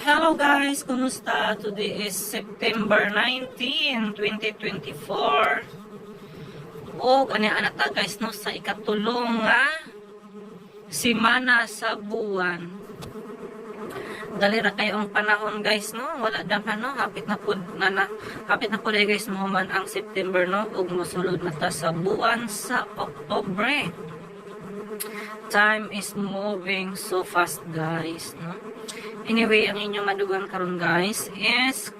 Hello guys, kumusta? Today is September 19, 2024. O, anak ta guys, no, sa ikatulong nga simana sa buwan. Dali ra kayo ang panahon guys, no? Wala daman, no? Hapit na po guys mo man ang September, no? Ug mosulod na ta sa buwan sa October. Time is moving so fast guys, no? Anyway, ang inyong madugang karon guys is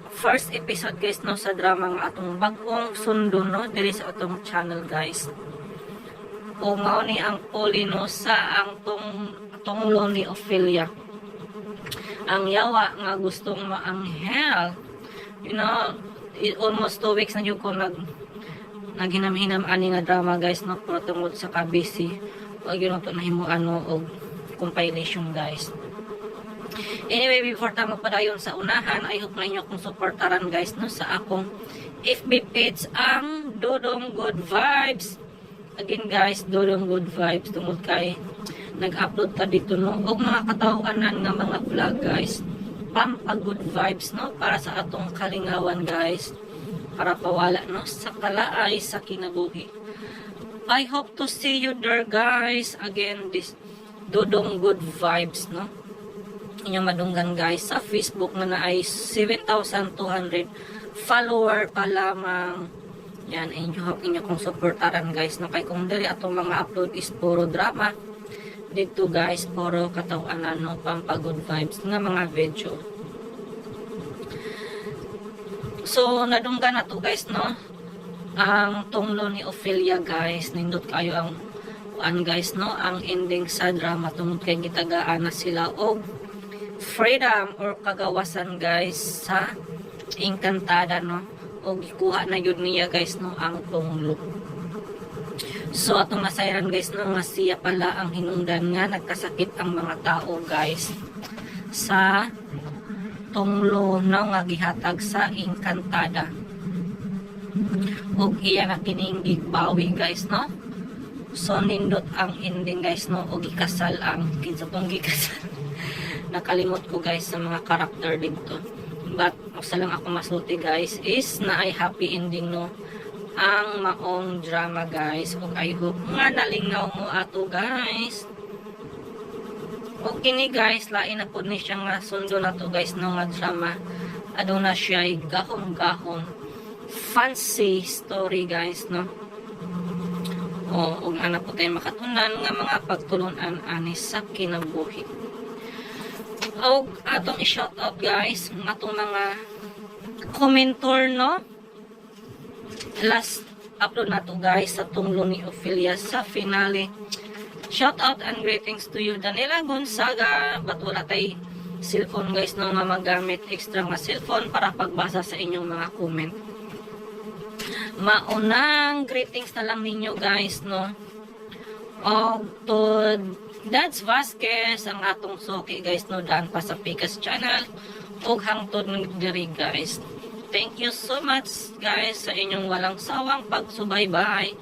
first episode guys, no, sa drama nga atong bagong sundo, no, diri sa atong channel guys. O mao ni ang puli, no, sa ang tunglo ni Ophelia. Ang yawa nga gustong maanghel. You know, almost 2 weeks na yun ko naghinam-hinam ani nga drama guys, no, pero tungod sa kabisi. Wag yun ito nahimuan, no, o compilation guys. Anyway, before tayo magpadayon sa unahan, I hope na inyo kung supportaran guys, no, sa akong FB page ang Dodong Good Vibes. Again guys, Dodong Good Vibes tungod kay nag-upload ta dito, no, og mga katawanan nga mga vlog guys, pampa-good vibes, no, para sa atong kalingawan guys, para pawala, no, sa kalaay sa kinabuhi. I hope to see you there guys. Again, this Dodong Good Vibes, no, inyong madunggan guys sa Facebook nga na ay 7,200 follower pa lamang. Yan, inyo kong supportaran guys, no, kay kung dili atong mga upload is puro drama dito guys, puro katawanan, no, pampa-good vibes nga mga video. So nadunggan na to guys, no, ang tunglo ni Ophelia guys. Nindot kayo ang guys, no, ang ending sa drama tungod kay gitagaan na sila og freedom or kagawasan guys sa Encantada, no, o gikuha na yun niya guys, no, ang tunglo. So atong nasayran guys, no, nga siya pala ang hinungdan nga nagkasakit ang mga tao guys sa tunglo, no, nga gihatag sa Encantada, og iya na kininggig bawi guys, no. So nindot ang ending guys, no, og gikasal ang kinsa tong gikasal. Nakalimot ko guys sa mga karakter dito, but sa lang ako masulti guys is na ay happy ending, no, ang maong drama guys. Og I hope nga nalingaw mo ato guys. Og kini guys, lain na po ni siya nga sundo na to guys, no, nga drama. Aduna siya ay gahong-gahong fancy story guys, no. O ana po tayo makatunan nga mga pagtulunan ani sa kinabuhi. O atong i-shoutout guys ang atong mga commentor, no, last upload na to guys sa tunglo ni Ophelia sa finale. Shoutout and greetings to you Daniela Gonzaga. But wala tayo cellphone guys, no, nga magamit extra nga cellphone para pagbasa sa inyong mga comment. Maunang greetings na lang ninyo guys, no, o to Dads Vasquez, ang atong soki guys, no, daan pa sa Picas channel ug hangtod diri guys. Thank you so much guys sa inyong walang sawang pagsubaybay,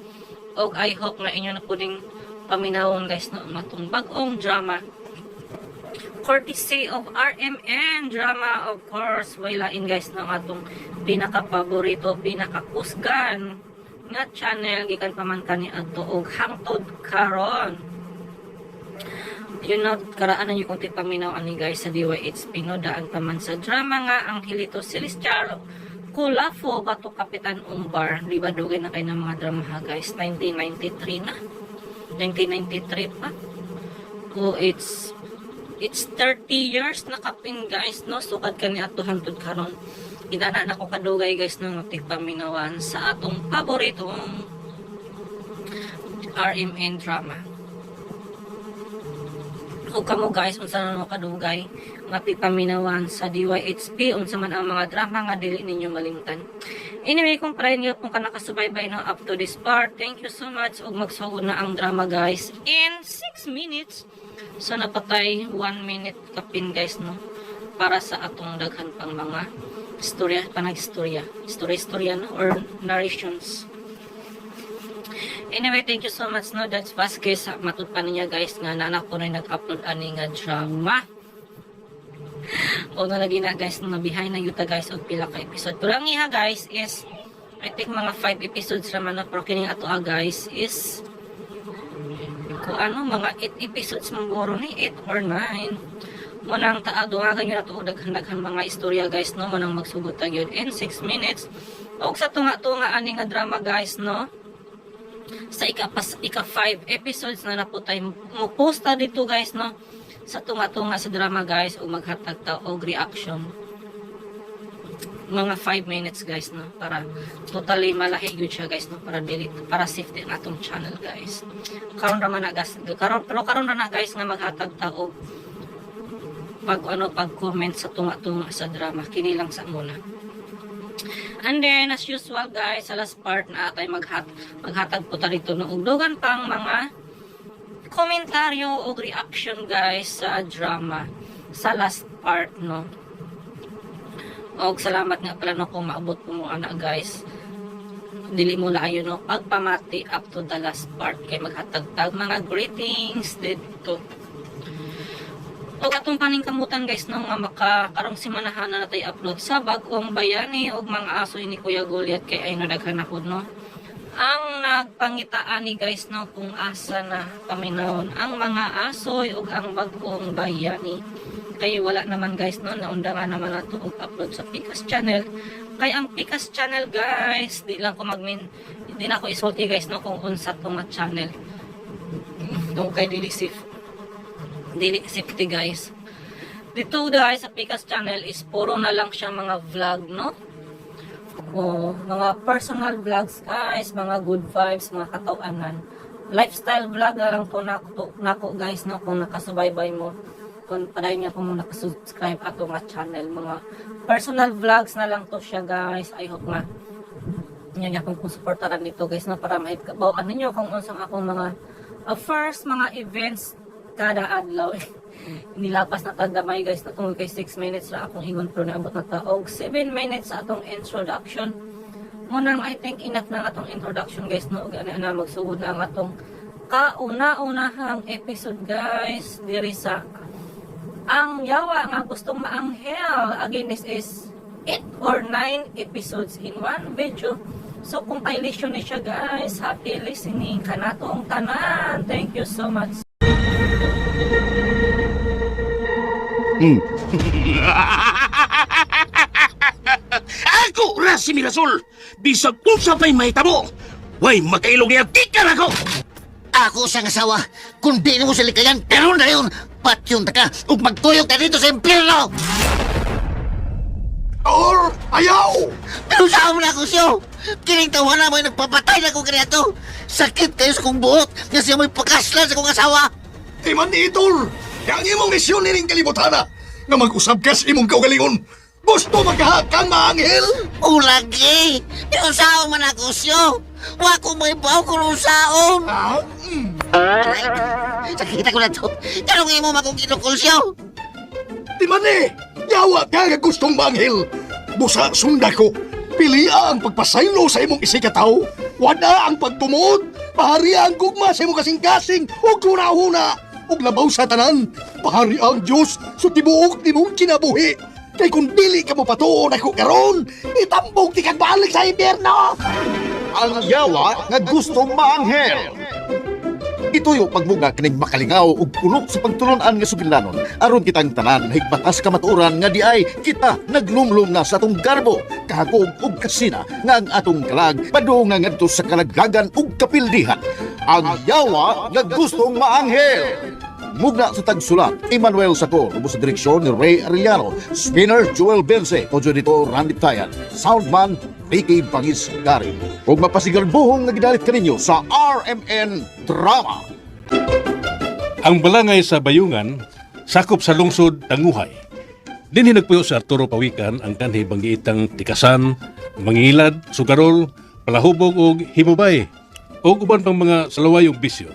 ug I hope nga inyo na puding paminawon guys, no, matong bagong drama courtesy of RMN drama, of course. Wailain guys ng atong pinaka-paborito, pinaka-kusgan nga channel gikan paman kani adto og hangtod karon. Yun na, karaanan yung kunti paminaw ani guys sa DYHP, no, daan paman sa drama nga ang Hilito Celestial Kulafo bato Kapitan Umbar. Di ba dugay na kayo ng mga drama ha guys, 1993 na, 1993 pa. Oh, it's 30 years na kapin guys, no, sukad kani ato hangtod karon. Idana na ko kadugay guys, no, tigpaminawan sa atong paboritong RMN drama. O kamo guys, unsa na mo kadugay nga tigpaminawan sa DYHP, unsa man ang mga drama nga dili ninyo malimtan. Anyway, kung try niyo kung nakasubaybay no up to this part, thank you so much. Og magsugod na ang drama guys in 6 minutes. So napatay 1 minute kapin guys, no, para sa atong daghan pang mga istorya, istorya, no, or narrations. Anyway, thank you so much, no, Dads Vasquez. Matut pa niya guys nga nanak ko na nag-upload ani nga drama. O na lagi na guys, na behind na yuta guys og pila ka episode. Pero ang iha guys is I think mga 5 episodes raman na, pero kining ato guys is kung ano, mga 8 episodes manguro ni 8 or 9. Manang taadungagan yun ato daghan-daghan mga istorya guys, no, manang magsugot yun in 6 minutes. O sa tunga-tunga ani nga drama guys, no, sa ika 5 episodes na na po tayo mo posta dito guys, no, sa tunga-tunga sa drama guys, o maghatag ta og reaction mga 5 minutes guys, no, para totally malahi yun siya guys, no, para delete, para safety ng atong channel guys. Karon ra man na guys, karon ra na guys nga maghatag ta og pag comment sa tunga-tunga sa drama, kini lang sa muna. And then as usual guys, sa last part na atay maghatag po ta dito no, og dugan pang mga komentaryo o reaction guys sa drama sa last part, no. Og salamat nga pala no kung maabot mo ana guys. Dili mo layo no pagpamati up to the last part kay maghatag-tag mga greetings dito. Og atong paningkamutan guys no nga makakarong simanahan na natay upload sa bag-ong bayani og mga aso ni Kuya Goliath kay ay nadaghan ako no. Ang nagpangitaan ni guys no kung asa na paminahon ang mga asoy ug ang bag-ong bayani. Kay wala naman guys no, naundangan naman nato og upload sa Pikas channel. Kay ang Pikas channel guys, di lang ko hindi na ako isulti guys no kung unsa tong channel. Dong kay dili safety guys. Dito guys sa Pikas channel is puro na lang siya mga vlog no. O mga personal vlogs guys, mga good vibes, mga katawanan. Lifestyle vlog na lang to nako guys no, kung nakasubaybay mo. Kung padayon niya kung nakasubscribe ato nga channel, mga personal vlogs na lang to siya guys. I hope nga niya kung supportaran dito guys na para maibabawaan ninyo kung unsang akong mga first mga events kada adlaw. Nilapas na tagdamay guys na tungkol kay 6 minutes na akong ingon pro na abot na taog 7 minutes sa atong introduction. Muna I think enough na atong introduction guys no, na magsugod na ang atong kauna-unahang episode guys diri sa ang yawa nga gustong maanghel. Again, this is 8 or 9 episodes in one video. So, compilation ni siya guys. Happy listening. Kanato ang tanan. Thank you so much. Ako ra si Mirasol. Bisag unsa pa'y mahitabo. Way makailog niya. Tikan ako! Ako sa asawa, kung di mo sila kayan, karon na yun, patyong ka, ug magtuyog ka dito sa impyerno! Or, ayaw! Pero saan mo na ako siyo? Kining tawa na mo'y nagpapatay na ko ganito. Sakit kayo sa kong buhok, nga siya mo'y pakaslan sa kong asawa. Timan ni Itor! Yang imong misyon ni ring kalibutana nga mag-usab ka sa imong kaugalingon. Gusto magkahakang maanghel? O lagi, pero saan man ako siyo? Wa ko may baw kung saon. Ah? Sakita ko na to. Tanong mo makong kinukul siyo. Timan ni! Yawa ka nga gustong maanghel. Busa sunda ko. Pilia ang pagpasaylo sa imong isikataw. Wala ang pagtumod. Pahari ang gugma sa imong kasing-kasing. Huwag huna-huna. Huwag labaw sa tanan. Pahari ang Diyos sa tibuok ni mong kinabuhi. Kay kung dili ka mo patuon ako karon, itambog ti kag balik sa impyerno. Ang yawa nga gustong maanghel. Ito yung pagbuga kining makalingaw ug pulok sa pagtulunan nga sugilanon aron kitang tanan higbatas ka matuoran nga di ay kita naglumlum na sa atong garbo kahagog ug kasina nga ang atong kalag padung nga ngadto sa kalaglagan ug kapildihan. Ang yawa nga gustong maanghel. Mugna sa tagsulat, Emmanuel Sacor, ubos sa direksyon ni Ray Arellano, spinner Joel Bense, audio editor Randy Tayan, soundman Ricky Bangis Gary. Huwag mapasigarbuhong nagidalit kaninyo sa RMN Drama. Ang balangay sa Bayungan, sakop sa lungsod Tanguhay. Dinhi nagpuyo sa Arturo Pawikan ang kanhi banggiitang tikasan, mangilad, sugarol, palahubog o himubay o uban pang mga salawayong bisyo.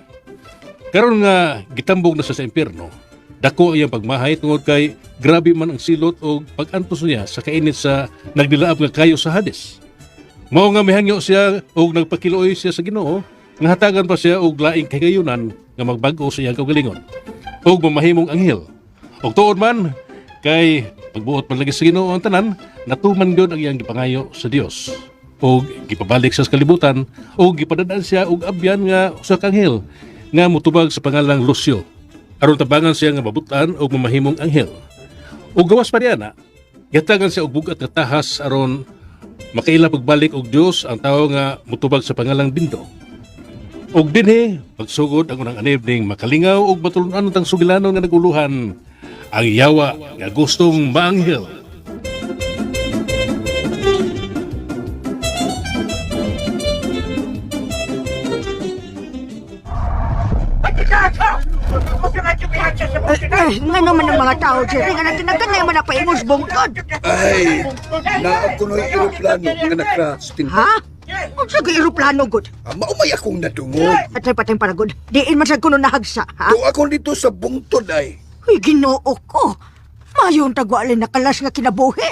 Karon nga gitambog na sa impyerno, dako iyang pagmahay tungod kay grabe man ang silot o pag-antos niya sa kainit sa nagdilaab nga kayo sa Hades. Mao nga mihangyo siya o nagpakiluoy siya sa Ginoo, nga hatagan pa siya og laing kagayunan nga magbag-o sa iyang kaugalingon o mamahimong anghel. Og tuod man, Kay pagbuot man lagi sa Ginoo ang tanan, natuman gyud ang iyang gipangayo sa Dios. O gipabalik sa kalibutan o gipadadaan siya og abyan nga usa ka anghel nga motubag sa pangalang Lucio. Aron tabangan siya nga mabutan og mamahimong anghel. O gawas pa niya na, yatagan siya og bugat nga tahas aron makaila pagbalik og Dios ang tawo nga motubag sa pangalang Bindo. Og dinhi pagsugod ang unang anib ning makalingaw og matulunan tang sugilanon nga naguluhan ang yawa nga gustong maanghel. Nga naman ang mga tao, Jerry, nga nagtinaganay man na paingos bungkod. Ay, naa ko no'y aeroplano nga nakras. Ha? Kung sa aeroplano, good. Maumay akong natungod. At ay patay para, good. Diin man sa kuno nahagsa, ha? To ako dito sa bungtod ay. Uy, ginoo ko. Mayon tagwalin na kalas nga kinabuhi.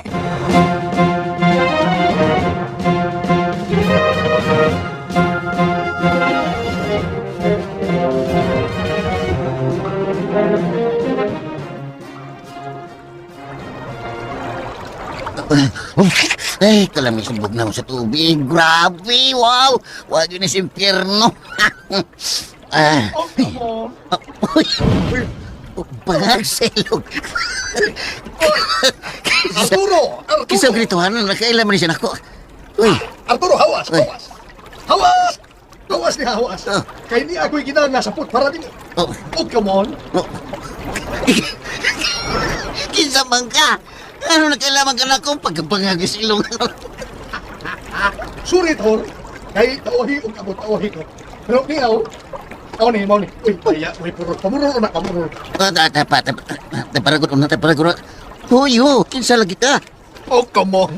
Ay, kalami subog na ako sa tubig. Grabe, wow! Wag yun sa impyerno. Uy, pagagsilog. Arturo! Kisang Arturo! grituhan na nakailan man siya nako. Uy, Arturo, hawas! Ay. Hawas! Hawas! Hawas ni hawas! Ah. Kaya ni ako'y ginanga sa put para din. oh, Oh, come on! kinsa man ka? Ano nakailaman ka na akong pagpagagisilong? Surit, hol! Kaya tawahi o kabot tawahi ko. Pero ni ako, mau ni. Uy, kaya, uy, pamururo na, pamururo. Taparagot na, taparagot. Uy, kinsa lagi ka? Oh, come on!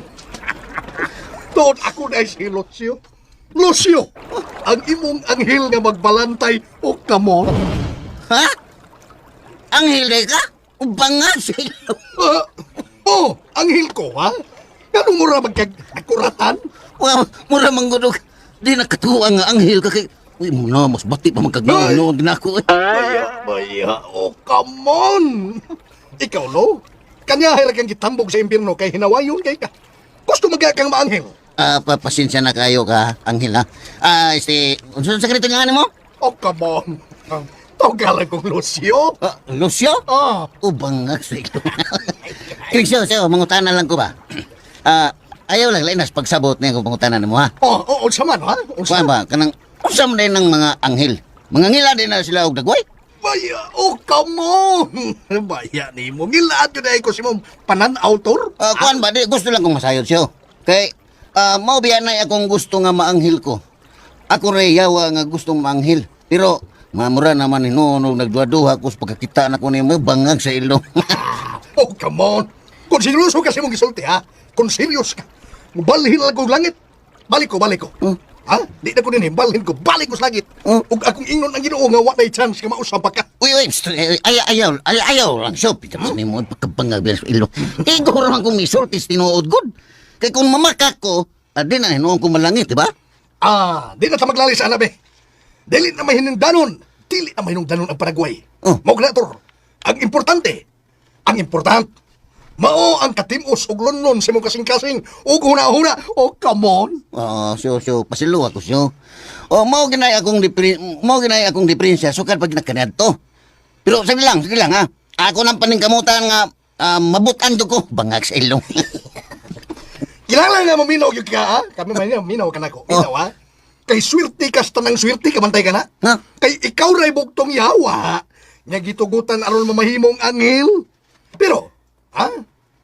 Doon ako na si Lucio. Lucio! Ang imong anghel nga magbalantay. Oh, come on! Ha? Ang hilay ka? Ubangan sila. Oh, anghel ko, ha? Ganong mura magkagkuratan? Wow, mura manggudog. Di nakatuwa nga anghel ka kay... Uy, muna, mas bati pa magkagano. Di na ako. Maya, oh, come on! Ikaw, no? Kanyahay kang gitambog sa impyerno kay hinawayon kay ka. Gusto kang maanghel. Pasensya na kayo ka, anghel ha. Unsa sa ganito nga mo? Oh, come on. Tawagalan kong Lucio. Lucio? Ah, Ubangag sila. Krigsyo, mangutanan lang ko ba? Ayaw lang, lainas pagsabot na yung pangutanan mo ha. unsa man, ha? Kuha ba, kanang usam din ng mga anghel. Mga ngila din na sila og dagway. Maya, oh, come on! Maya ni mo. Ngilaan yun ay ko si mong panan-autor. Kuhan ba, di gusto lang kong masayod siyo. Kay, mao biyan na akong gusto nga maanghel ko. Ako rin yawa nga gustong maanghel. Pero, mamura naman ni Nono, nagduwa-duha ko sa pagkakita na ko ni mo, bangag sa ilong. Oh, come on! Kung seryoso kasi mong gisulti, ha? Kung serious ka, balhin lang kong langit. Balik ko. Ha? Di na ko din balhin ko. Balik ko sa langit. Ug akong ingnon ang Ginoo nga wa may chance ka mausap pa ka. Uy, ayaw lang siyo. Pita mo ni mo, pagkabangag sa ilong. Igor lang kong misultis tinuod good. Kaya kung mamakak ko, di na hinoon ko malangit, di ba? Di na ta maglalis, anabe. Dili na may hinungdanon. Dili na may hinungdanon ang Paraguay. Oh. Maugnator, ang importante, mao ang katimos ug lunon sa mong kasing-kasing ug huna-huna. Oh, come on. So, pasilo ako siyo. Mao ginay akong diferensya, sukad pag nakaniadto. Pero, sige lang, ha. Ako nang paningkamutan nga, mabutan ko, bangag sa ilong. Kilala nga maminaw yung ka, ha? Kami minaw ka na ko. Minaw, ha? Kay swerte ka sa tanang swerte, kamantay ka na? Ha? Kay ikaw ray buktong yawa. Nga gitugutan aron mamahimong anghel. Pero,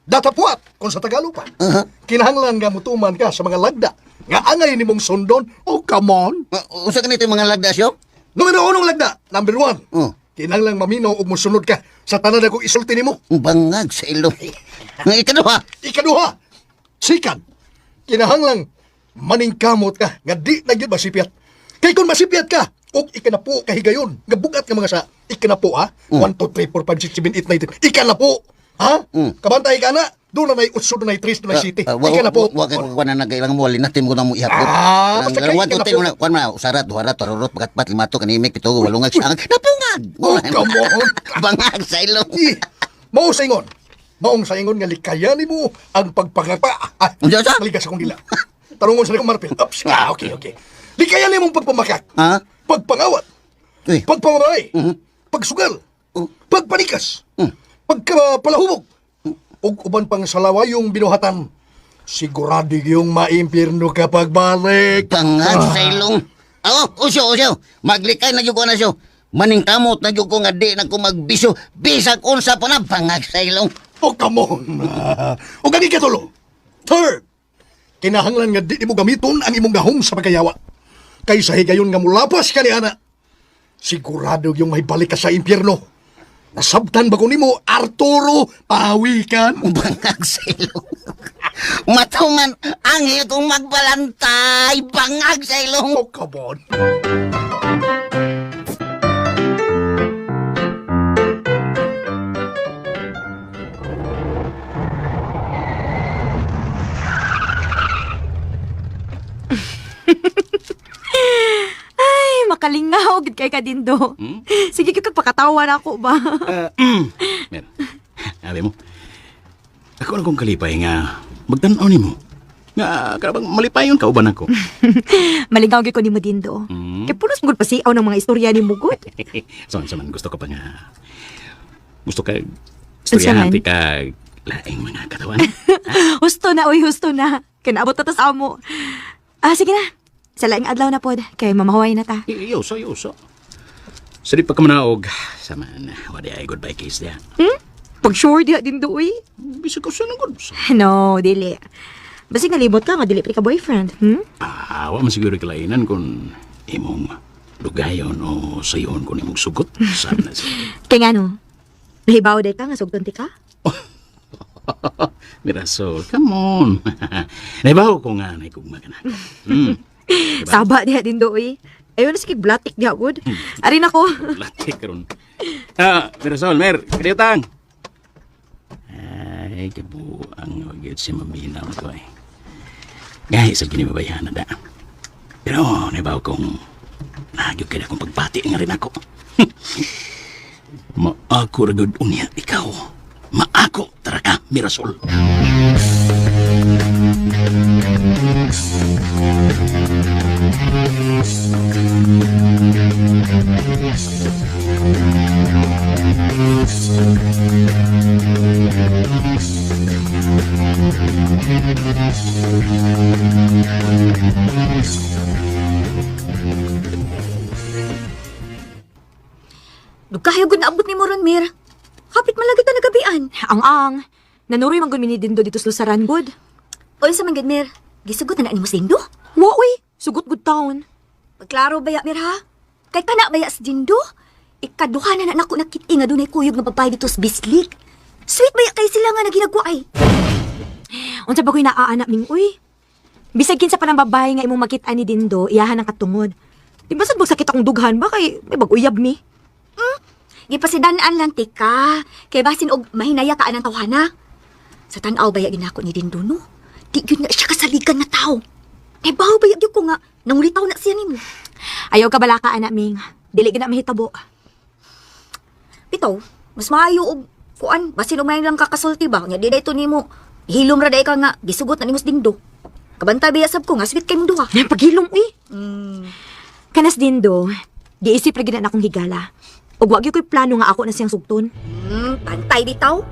datapuat kung sa Tagalog pa. Kinahanglan nga mutuman ka sa mga lagda. Nga angay ni mong sundon. Oh, come on. Usa ka nito yung mga lagda siyo? Numero 1 lagda. Number 1. Oh. Kinahanglan maminaw o musunod ka sa tanan na kong isulti ni mo. Bangag sa ilong. Nga ikaduha. Ikaduha. Sikan. Kinahanglang maningkamot ka nga di na gyud masipyat. Kay kung masipyat ka, og ikanapo kahigayon, nga bugat nga mga sa ikanapo, ha? 1, 2, 3, 4, 5, 6, 7, 8, 9, 10. Ikanapo. Ha? Kabantay ka na. Doon na may utso, doon na may tris, doon na may city. Ikanapo. Wag ka kuha na kailangan mo wali natin ko na mo ihapot. Basta kayo One, two, three, ikanapo. kuha na, usarat, duharat, tarurot, pagkatpat, limato, kanimik, ito, walungag, siyang, napungag. Oh, come on. Bangag sa ilong. Mao sa ingon. Maong sa ingon nga likayan mo ang pagpangapa. Unsa sa? Maligas akong dila. Tarungon sa akong marpil. Ups. Okay. Likayan mong pagpamakak. Ha? Pagpangawat. Uy. Pagpamabay. Mhm. Pagsugal. Oh. Pagpanikas. Mm. Pagkapalahubog. Ug uban pang salawayong binuhatan. Sigurado yung maimpirno kapag balik. Bangag sa ilong. Usyo. Maglikay na yung ko na siyo. Maning tamot na yung ko nga di na ko magbiso. Bisag unsa pa na bangag sa ilong. Oh, come on. O gani katulo. Third, kinahanglan nga di mo gamiton ang imong gahom sa pagkayawa. Kaysa higayon nga mulapas ka ni ana. Sigurado yung may balik ka sa impyerno. Nasabtan ba ko nimo Arturo Pawikan? Bangag sa ilong. Matuman ang kong magbalantay. Bangag sa ilong. Oh, come on. Ay, makalingaw, gid kay ka Dindo. Sige, kaya pakatawa na ako ba? Mer, sabi mo, ako na kong kalipay nga magtanaw ni mo. Nga, karabang malipayon ka uban ako. Malingaw gid ko ni mo Dindo. Kaya pulos mo pasiaw ng mga istorya ni mo gud. Saman, gusto ko pa nga. Gusto ka, Unsa istoryahan man? ti ka laing mga katawan. Husto na, husto na. Kinaabot na tas amo. Sige na. Sa laing adlaw na pod, kay mamahuay na ta. Yoso. Sa di pa ka manaog, saman, wadi ay goodbye case diya. Pag sure diha Dindo, uy. Bisa ko sa nagod. No, dili. Basi nga libot ka, nga dili pa ka boyfriend. Wa man siguro kalainan kung imong lugayon o sayon kung imong sugot. Sana siya. Kaya nga no, nahibaw day ka nga sugton ti ka? Mirasol, come on. Naibaw ko nga na ikugma ka na ako. Diba? Saba diha Dindo, uy. Ayaw na sige blatik diha, good. Arin ako. Lati karon. Mirasol, Mer, kaliutang. Ay, kabu ang wagit si Mabina ko eh. Gaya sa ginibabayan na da. Pero, naibaw kong nagyog ka na kong pagbati nga rin ako. Maako ragod unya ikaw. Maako taraka, Mirasol. Nagkahayagod na abot ni mo ron, Mir. Kapit malagi ka nagabian. Ang nanuroy man gud mi ni Dindo dito sa Lusaran, good. O sa manggad, Mir. Gisugot na ni mo sindo? Wa, uy. Sugot good town. Pagklaro baya, Mir, ha? Kay kana baya sa dindo? Ikaduha na nako nakiti nga dunay kuyog nga babae dito sa Bislik. Sweet baya kay sila nga naginagwaay. Unsa ba ko'y naaanak ming, uy? Bisag kinsa pa ng babae nga imong makita ni Dindo, iyahan ang katungod. Di ba sad sakit akong dughan ba kay may bag-uyab mi? Gipasidanaan lang tika. Kay basin og mahinaya ka anang tawhana. Sa tan-aw baya ginako ni Dindo, no? Di gyud na siya kasaligan na tao. Kay bawo baya gyud ko nga nangulitaw na siya nimo. Ayaw ka bala ka, anak ming. Dili gina mahitabo. Bitaw, mas maayo og kuan, basin og may lang kakasulti ba? Nya di dayto nimo. Hilom ra day ka nga gisugot na nimo sa Dindo. Kabantay biya sab ko nga sweet kay mong duha. Yan, paghilom, uy. Kanas Dindo, giisip ra gina na akong higala. Ug wa gyud ko'y plano nga ako na siyang sugton. Pantay bitaw.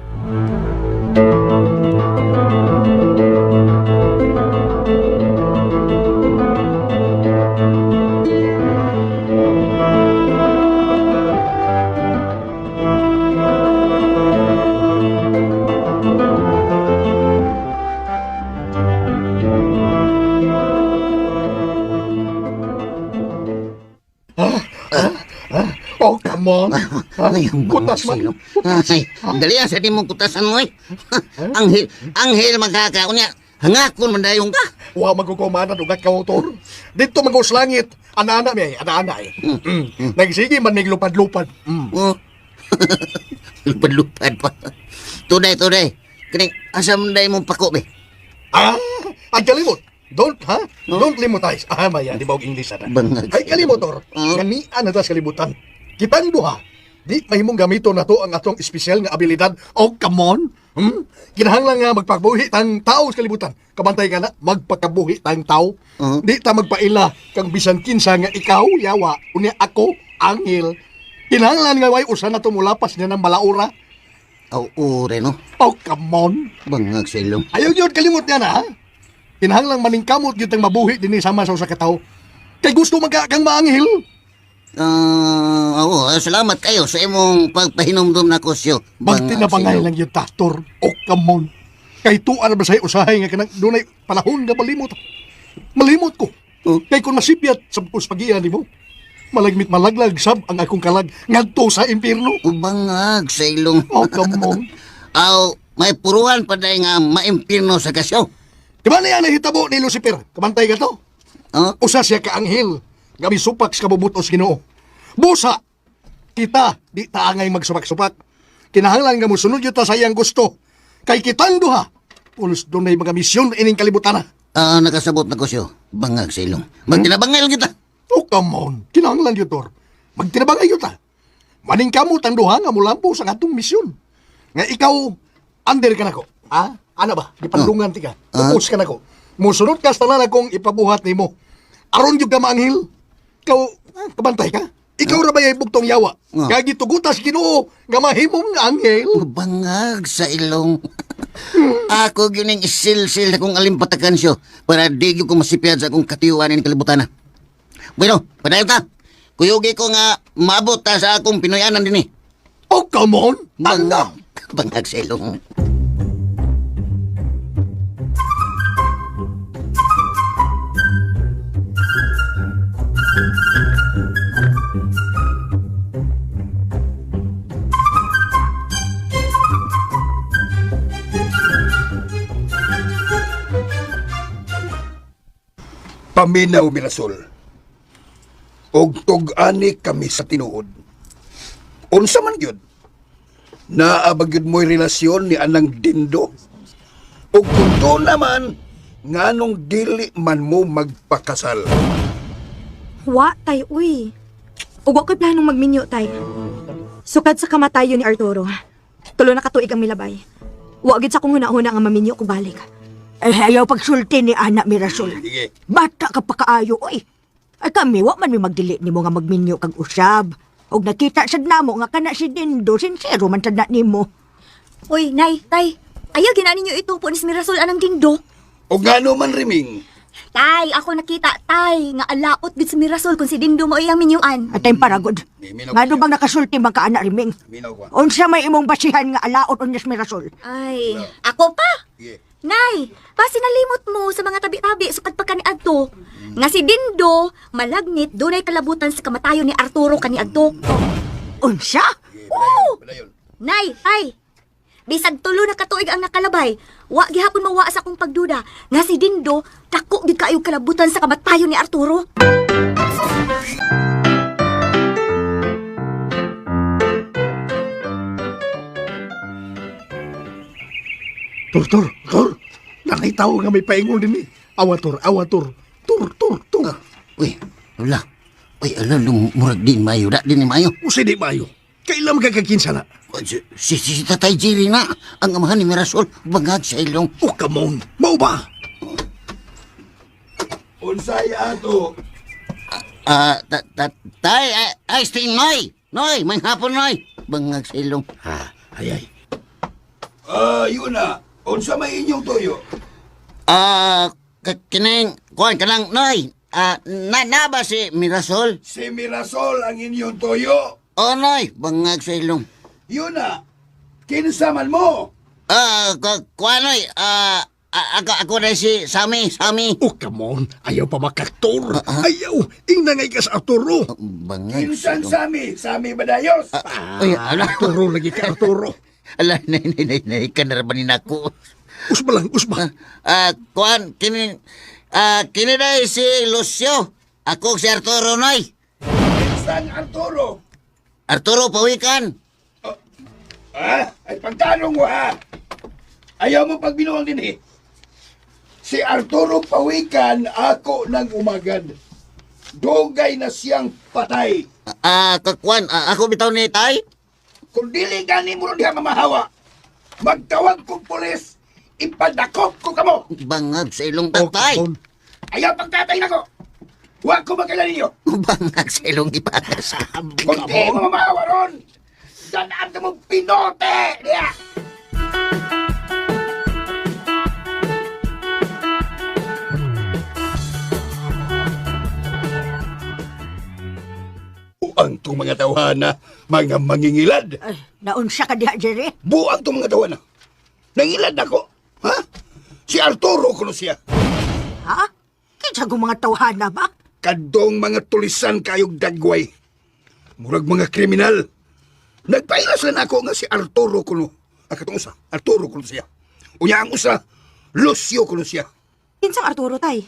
Oh, come on. Ay, Kutas man. Ay, dali sa di mong kutasan mo eh. Anghel magkakaon niya. Hangakon man dayong ka. Wa magkukumanan ugat ka motor. Dito magos langit. Ana-ana mi, ana-ana eh. Nagsige man mig lupad-lupad. Oh. Lupad-lupad pa. Tunay. Kini asam day mong pako be. Ang kalimot. Don't limutize. Maya, di ba og English na? Bangag. Ay, kalimotor. Oh. Ganian na tas kalibutan. Kitang duha. Di mahimong gamito na to ang atong espesyal nga abilidad. Oh, come on. Kinahanglan nga magpakabuhi tang tao sa kalibutan. Kabantay ka na, magpakabuhi tang tao. Di ta magpaila kang bisan kinsa nga ikaw, yawa, unya ako, angel. Kinahanglan nga way usa na tumulapas niya ng balaura. Ure, no? Oh, come on. Bangag sa ilong. Ayaw yun, kalimot niya na, ha? Kinahanglang maningkamot yun tang mabuhi din sama sa usa ka tawo. Kay gusto kang maanghel. Salamat kayo sa imong pagpahinomdom na kusyo. Magtinabangay lang yung taktor. Oh, come on. Kay tuan ba sa'yo usahay nga kanang dunay panahon nga malimot. Malimot ko. Kay kung masipyat sa puspagian ni mo, malagmit malaglag sab ang akong kalag ngadto sa impyerno. Bangag sa ilong. Oh, come on. May puruhan pa dahil nga maimpirno sa kasyo. Di ba na yan nahitabo ni Lucifer? Kamantay ka to? Usa siya ka anghel. Gabi supak sa kabubutos Ginoo. Busa! Kita, di taangay magsupak-supak. Kinahanglan nga mo sunod yun ta sa iyang gusto. Kay kitang duha. Pulos doon na mga misyon ining kalibutan na. Nakasabot na kusyo. Bangag sa ilong. Magtinabangay kita. Oh, come on. Kinahanglan yun, Tor. Magtinabangay yun ta. Maning kamot ang duha nga mulampo sa atong misyon. Nga ikaw, under ka na ko. Ano ba? Di pandungan ti ka. Upos ka na ko. Musunod ka sa tanan akong ipabuhat ni mo. Aron yung ka maanghil. Ikaw, kabantay ka? Ikaw ra ba yung bugtong yawa? Kagi tugutas Ginoo nga mahimong nga anghel. Bangag sa ilong. Ako gining isil-sil akong alimpatakan siyo para di ko masipyad sa akong katiwan ng kalibutan na. Bueno, padayon ta. Kuyugi ko nga maabot ta sa akong Pinoyanan din eh. Oh, come on. Bangag sa ilong. Paminaw, Mirasol. Og tug-ani kami sa tinuod. Unsa man yun? Naabag yun mo'y relasyon ni Anang Dindo. Og kung doon naman, nganong dili man mo magpakasal. Wa, tay, uy. Ug wa ko'y planong magminyo, tay. Sukad sa kamatayon ni Arturo. Tulo na katuig ang milabay. Wa gid sa kong huna-huna nga maminyo ko balik. Ayaw pagsulti ni anak Mirasol. Sige. Bata ka pa kaayo, oy. Ay kami, wa man may magdili ni mo nga magminyo kag usab. Og nakita sad namo nga kana si Dindo, sincero man sad na nimo. Uy, nay, tay. Ayaw ginani niyo ito po ni Mirasol anang Dindo. O gano man, Riming. Tay, ako nakita, tay. Nga alaot gid si Mirasol kung si Dindo mo iyang minyuan. At tayong paragod. Nga bang nakasulti man ka anak Riming? Unsa may imong basihan nga alaot unyas Mirasol? Ay, ako pa. Yeah. Nay, basi nalimot mo sa mga tabi-tabi sukad pa kaniadto. Nga si Dindo, malagnit, dunay kalabutan sa kamatayon ni Arturo kaniadto. Unsa? Oo! Nay, tay, bisag tulo na katuig ang nakalabay. Wa gihapon mawa sa akong pagduda. Nga si Dindo, dako gid kaayo kalabutan sa kamatayon ni Arturo. Tor. Nakita ko nga may paingon din eh. Awa, Tor. Tor. Uy, wala. Uy, murag din mayo. Da din ni mayo. Usa di mayo. Kailan magkakakinsa na? Si Tatay Jerry na ang amahan ni Mirasol. Bangag sa ilong. Oh, come on. Mau ba? Unsay ato? Tay, ay, sting Noy. Noy, may hapon, Noy. Bangag sa ilong. Ay. Yun na. Unsa may inyong toyo? Kining, kuhan ka lang, Noy. Na ba si Mirasol? Si Mirasol ang inyong toyo. O, Noy, bangag sa ilong. Yun na. Kinsaman mo. Kuhan, Noy. Ako na si Sami. Oh, come on. Ayaw pa makaktor. Ayaw. Ingnangay ka sa Arturo. Bangag sa ilong. Sami Badayos. Uy, ala. Arturo lagi ka, Arturo. Ala, nay, kanarabanin ako. Usba. Kuhan, kini na si Lucio. Ako si Arturo, Noy. Saan Arturo? Arturo, pawikan. Ay pagtanong mo ha. Ayaw mo pagbinuang din eh. Si Arturo Pawikan ako nang umagad. Dugay na siyang patay. Kakuan, ako bitaw ni Tay. Kung dili gani mo diha mamahawa, magtawag kong pulis, ipadakop ko kamo. Bangag sa ilong tatay. Ayaw pagtatay na ko. Huwag ko magkailan ninyo. Bangag sa ilong ipatas. Kung di mo mamahawa ron, danaan ka mong pinote. Diya. Buang tong mga tawhana, mga mangingilad. Ay, naunsa ka diha, Jerry? Buang tong mga tawhana. Nangilad ako. Ha? Si Arturo kuno siya. Ha? Kinsa kong mga tawhana ba? Kadong mga tulisan kayog dagway. Murag mga kriminal. Nagpailas lang ako nga si Arturo kuno. Akatong usa, Arturo kuno siya. Unya ang usa, Lucio kuno siya. Kinsang Arturo, tay?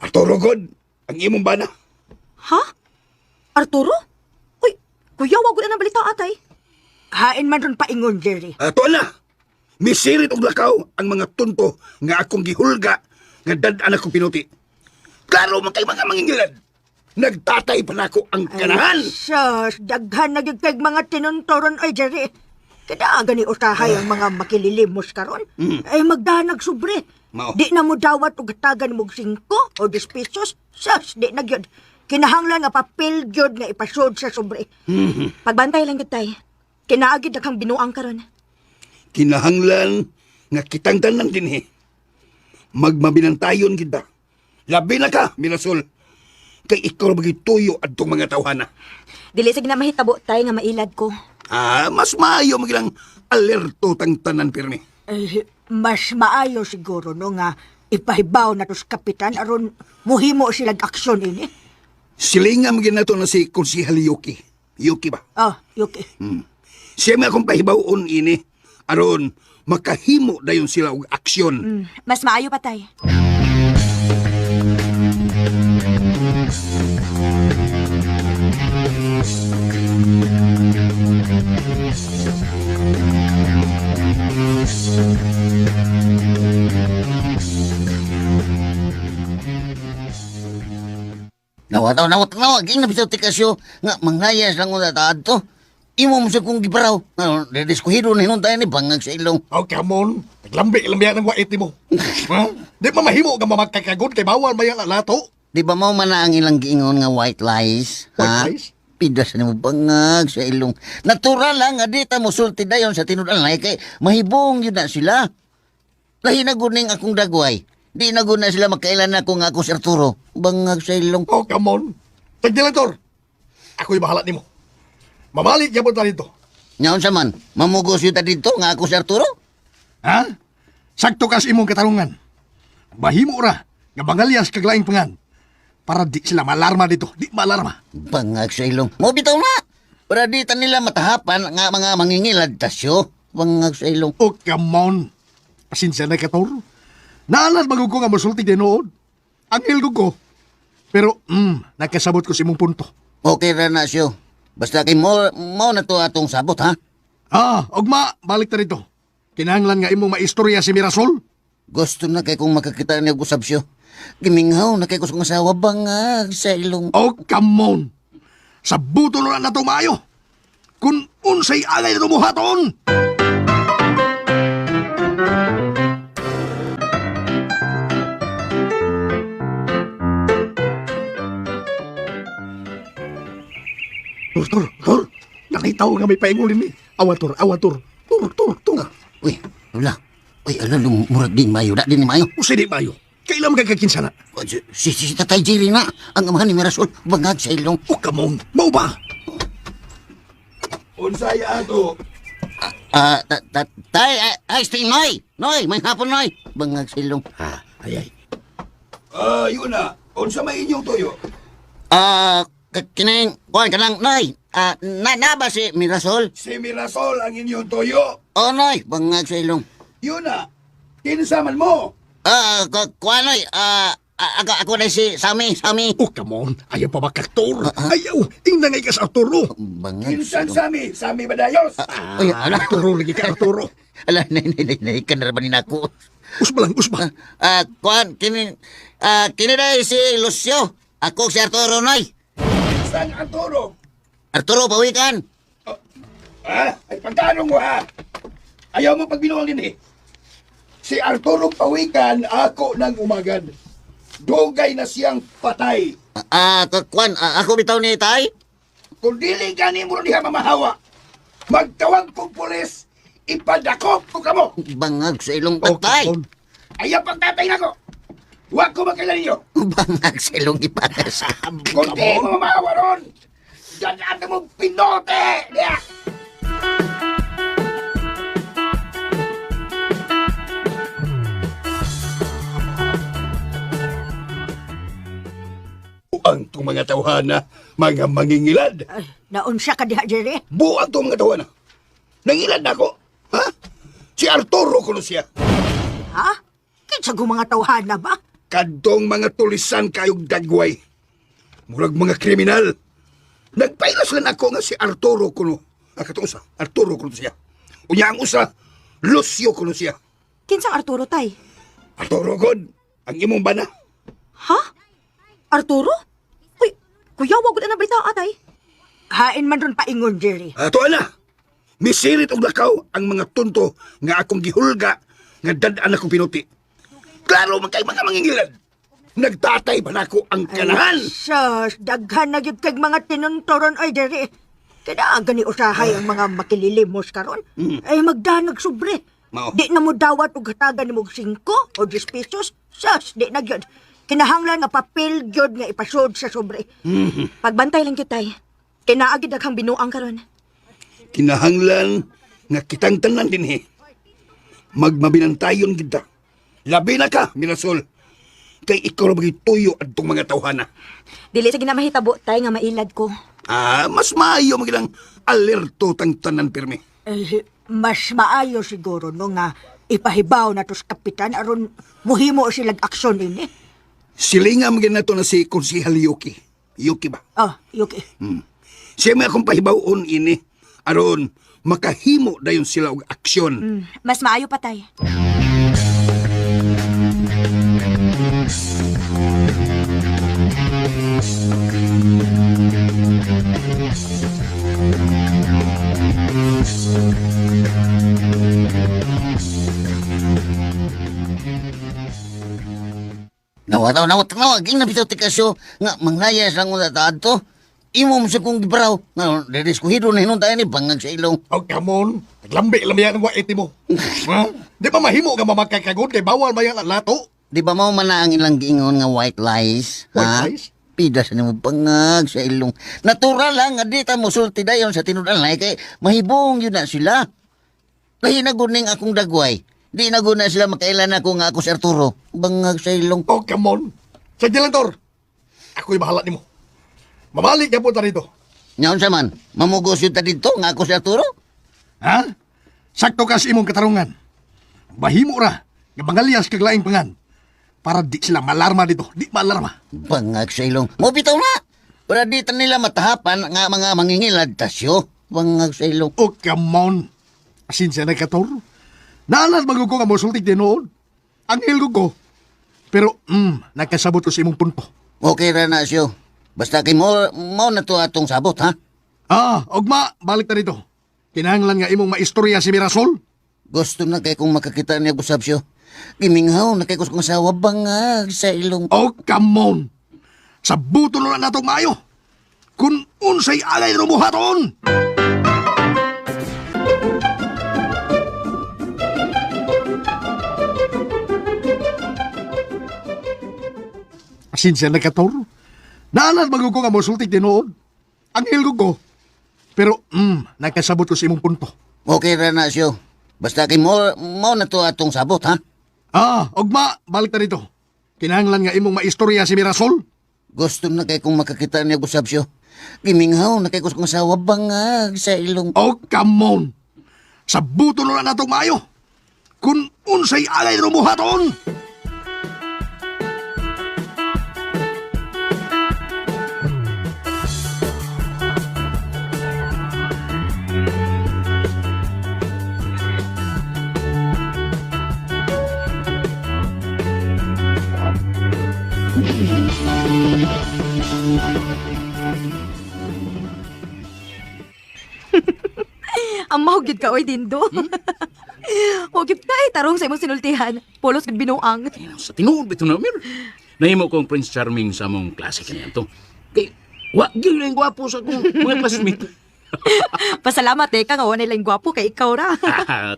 Arturo God, ang imong bana. Ha? Arturo? Uy, kuya, wag ko na balita, atay. Hain man ron paingon, Jerry. Ato na, misirit og lakaw ang mga tunto nga akong gihulga nga dad-an akong pinuti. Klaro man kay mga mangingilad. Nagtatay pa na ako ang kanahan. Sus, daghan na gyud kay mga tinuntoron, oy, Jerry. Kadaagan ni usahay ang mga makililimos karon. Ay magdanag sobre. Mao. Di na mo dawat og hatagan mo 5 o 10 pesos. Sus, di na gyud. Kinahanglan nga papel gyud nga ipasod sa sobre. Pagbantay lang gud, tay. Kinaagid na kang binuang karon. Kinahanglan nga kitang tanan dinhi. Magmabinantayon kita. Labi na ka, Mirasol. Kay ikaw magituyo adtong mga tawhana. Dili sig na mahitabo, tay, nga mailad ko. Mas maayo magilang alerto tang tanan pirmi. Eh, mas maayo siguro no nga ipahibaw na to sa kapitan aron muhimo silang aksyon ini. Silingam ginato na si Konsihal Yuki. Yuki ba? Oh, Yuki. Siya nga akong pahibawon ini. Aron, makahimo dayon sila og aksyon. Mas maayo pa, tay. Nawat. Ging na bitaw tikasyo nga manghayas lang una taad to. Imo mo sa kong gibaraw. Dediskuhido ni nun tayo ni bangag sa ilong. Oh, come on. Naglambi ang wait mo. Ha? Di ba mahimo ka mamagkakagod kay bawal mayang alato? Di ba mo man na ang ilang giingon nga white lies? White lies? Pidas na mo bangag sa ilong. Natural lang nga di ta mo sulti dayon sa tinudan lay kay mahibong yun na sila. Lahi na guning akong dagway. Di na guna sila magkailan na ako nga ako si Arturo. Bangag sa ilong. Oh, come on. Tagdilator. Ako'y bahala nimo. Mamalik yapon ta dito. Nyaon sa man, mamugos yun ta dito nga ako si Arturo? Ha? Sakto ka sa imong katarungan. Mahimo ra nga bangalyas kag laing pangan. Para di sila malarma dito. Di malarma. Bangag sa ilong. Mo bitaw na. Para di ta nila matahapan nga mga mangingilad tasyo. Bangag sa ilong. Oh, come on. Pasensya na kator. Naalad magug ko nga masulti din noon. Angel ko. Pero, nagkasabot ko sa imong punto. Okay ra na siyo. Basta kay mo na to atong sabot, ha? Ogma, balik ta rito. Kinahanglan nga imong maistorya si Mirasol. Gusto na kay kung makakita niya usab siyo. Giminghaw na kay kusong asawa bangag sa ilong. Oh, come on. Sa buto na to maayo. Kung unsay alay na tumuhaton. Tur. Nakita ko nga may paingulin ni. Awatur. Tur. Uy, wala. Uy, murag din mayo. Da din ni mayo. Usay di mayo. Kailan magkakakinsana? Si Tatay Jerry na. Ang amahan ni Mirasol. Bangag sa ilong. Oh, come on. Mau ba? Unsay ato? Ay, Sting, Noy, may hapon, Noy. Bangag sa ilong. Ay. Yun na. Unsa may inyong toyo? Kining, kuhan ka lang, Noy. Na ba si Mirasol? Si Mirasol ang inyong toyo. Oh, Noy, bangag sa ilong. Yun na. Kinsaman mo. Kuhan, Noy. Ako na si Sammy. Oh, come on. Ayaw pa makaktor. Ayaw. Ingnan ngay ka sa Arturo. Bangag Kinsan Sammy Badayos. Ay, ala. Arturo lagi ka, Arturo. Ala, nay, kanarabanin ako. Usba. Kuhan, kini na si Lucio. Ako si Arturo, Noy. San Arturo? Arturo, pawikan. Ha? Ay pagtanong mo ha? Ayaw mo pagbinuang din eh. Si Arturo Pawikan ako ng umagad. Dugay na siyang patay. Kwan, ako bitaw ni tay? Kung dili ka ni mo niya mamahawa, magtawag kong pulis, ipadakop ko kamo. Bangag sa ilong patay. Ayaw pagtatay na ko. Huwag ko makailan ninyo. Bangag sa ilong ipatas. Kung di mo mamahawa ron, ganaan mo pinote. Diya. Buang tong mga tawhana, mga mangingilad. Ay, naunsa ka diha, Jerry? Buang tong mga tawhana. Nangilad na ako. Ha? Si Arturo ko siya. Ha? Kinsa ko mga tawhana ba? Kadtong mga tulisan kayong dagway. Murag mga kriminal. Nagpailas lang ako nga si Arturo kuno. Katong usa, Arturo kuno siya. Unya ang usa, Lucio kuno siya. Kinsang Arturo, tay? Arturo God, ang imong bana. Ha? Arturo? Uy, kuya, wag ko na nabalita, atay. Hain man ron paingon, Jerry. Ato ana, misirit og lakaw ang mga tunto nga akong gihulga nga dadaan akong pinuti. Klaro man kay mga mangingilad. Nagtatay ba nako ang kanahan? Sus, daghan na gyud kay mga tinuntoron ay Jerry. Kada gani usahay ang mga makililimos karon. Ay magdanag sobre. Mao. Di na mo dawat og hatagan nimo 5 o 10 pesos. Sus, di na gyud. Kinahanglan nga papel gyud nga ipasod sa sobre. Pagbantay lang gyud, tay. Kinaagid daghang binuang karon. Kinahanglan nga kitang tanan dinhi. Magmabinantayon kita. Labi na ka, Mirasol. Kay ikaw na magituyo adtong mga tawhana. Dili sa ginamahitabo, tay, nga mailad ko. Mas maayo magilang alerto tang tanan pirmi. Eh, mas maayo siguro no nga ipahibaw na to sa kapitan aron muhimo silang aksyon ini. Silinga magin nato na si Konsihal Yuki. Yuki ba? Ah, Yuki. Siya may akong pahibawon ini. Aron, makahimo dayon sila og aksyon. Mas maayo pa, tay. Nawat. Ging na bitaw ti kasyo. Nga, manglayas lang mo na taan to. Imo mo sa kong gibraw. Nga, dediskuhido na hinong tayo ni bangag sa ilong. Oh, come on. Naglambi lang yan ang waiti mo. Ha? Di ba mahimo ka mamakakagod kay bawal ba yan ang lato? Di ba mo man na ang ilang giingon nga white lies? White lies? Pidas na mo bangag sa ilong. Natural lang, nga di ta mo sulti dayon sa tinudan lay kay mahibong yun na sila. Lahi na guning akong dagway. Di na guna sila makailan ako nga ako si Arturo. Bangag sa ilong. Oh, come on. Sa Dilantor, ako'y bahala ni mo. Mamalik ka po rito. Ngayon sa man, mamugos yun ta dito nga ako si Arturo? Ha? Sakto ka sa imong katarungan. Bahimo ra, nga bangalyas kag laing pangan. Para di sila malarma dito. Di malarma. Bangag sa ilong. Mo bitaw na. Para di ta nila matahapan nga mga mangingilad tasyo. Bangag sa ilong. Oh, come on. Asin siya na kator. Naalas bago ko nga mosultik din noon. Ang hilgo ko. Pero, nakasabot ko sa imong punto. Okay ra na siyo. Basta kay mo na to atong sabot, ha? Ogma, balik na dito. Kinahanglan nga imong maistorya si Mirasol. Gusto na kay kung makakita niya busab siyo. Giminghaw na kay kus kong asawa bangag sa ilong. Oh, come on. Sabuto na lang natong maayo. Kung unsay alay rumuhaton. Asin siya nagkator. Naalas bago ko nga mosultik din noon. Ang hilgo ko. Pero, nakasabot ko sa imong punto. Okay ra na siyo. Basta kay mo na to atong sabot, ha? Ogma, balik na dito. Kinahanglan nga imong maistorya si Mirasol. Gusto na kay kung makakita niya busab siyo. Giminghaw na kay kus kong asawa bangag sa ilong. Oh, come on. Sabuto na lang natong maayo. Kung unsay alay rumuhaton. Amaw gid ka oy Dindo. Huwag gid ka tarong sa imong sinultihan. Pulos gid binuang. Sa tinuod bito na, Mir. Nahimo kong Prince Charming sa mong klase kaniya to. Kay, wa, gyud lang gwapo sa akong mga classmate. Pasalamat ka nga wala lang gwapo kay ikaw ra.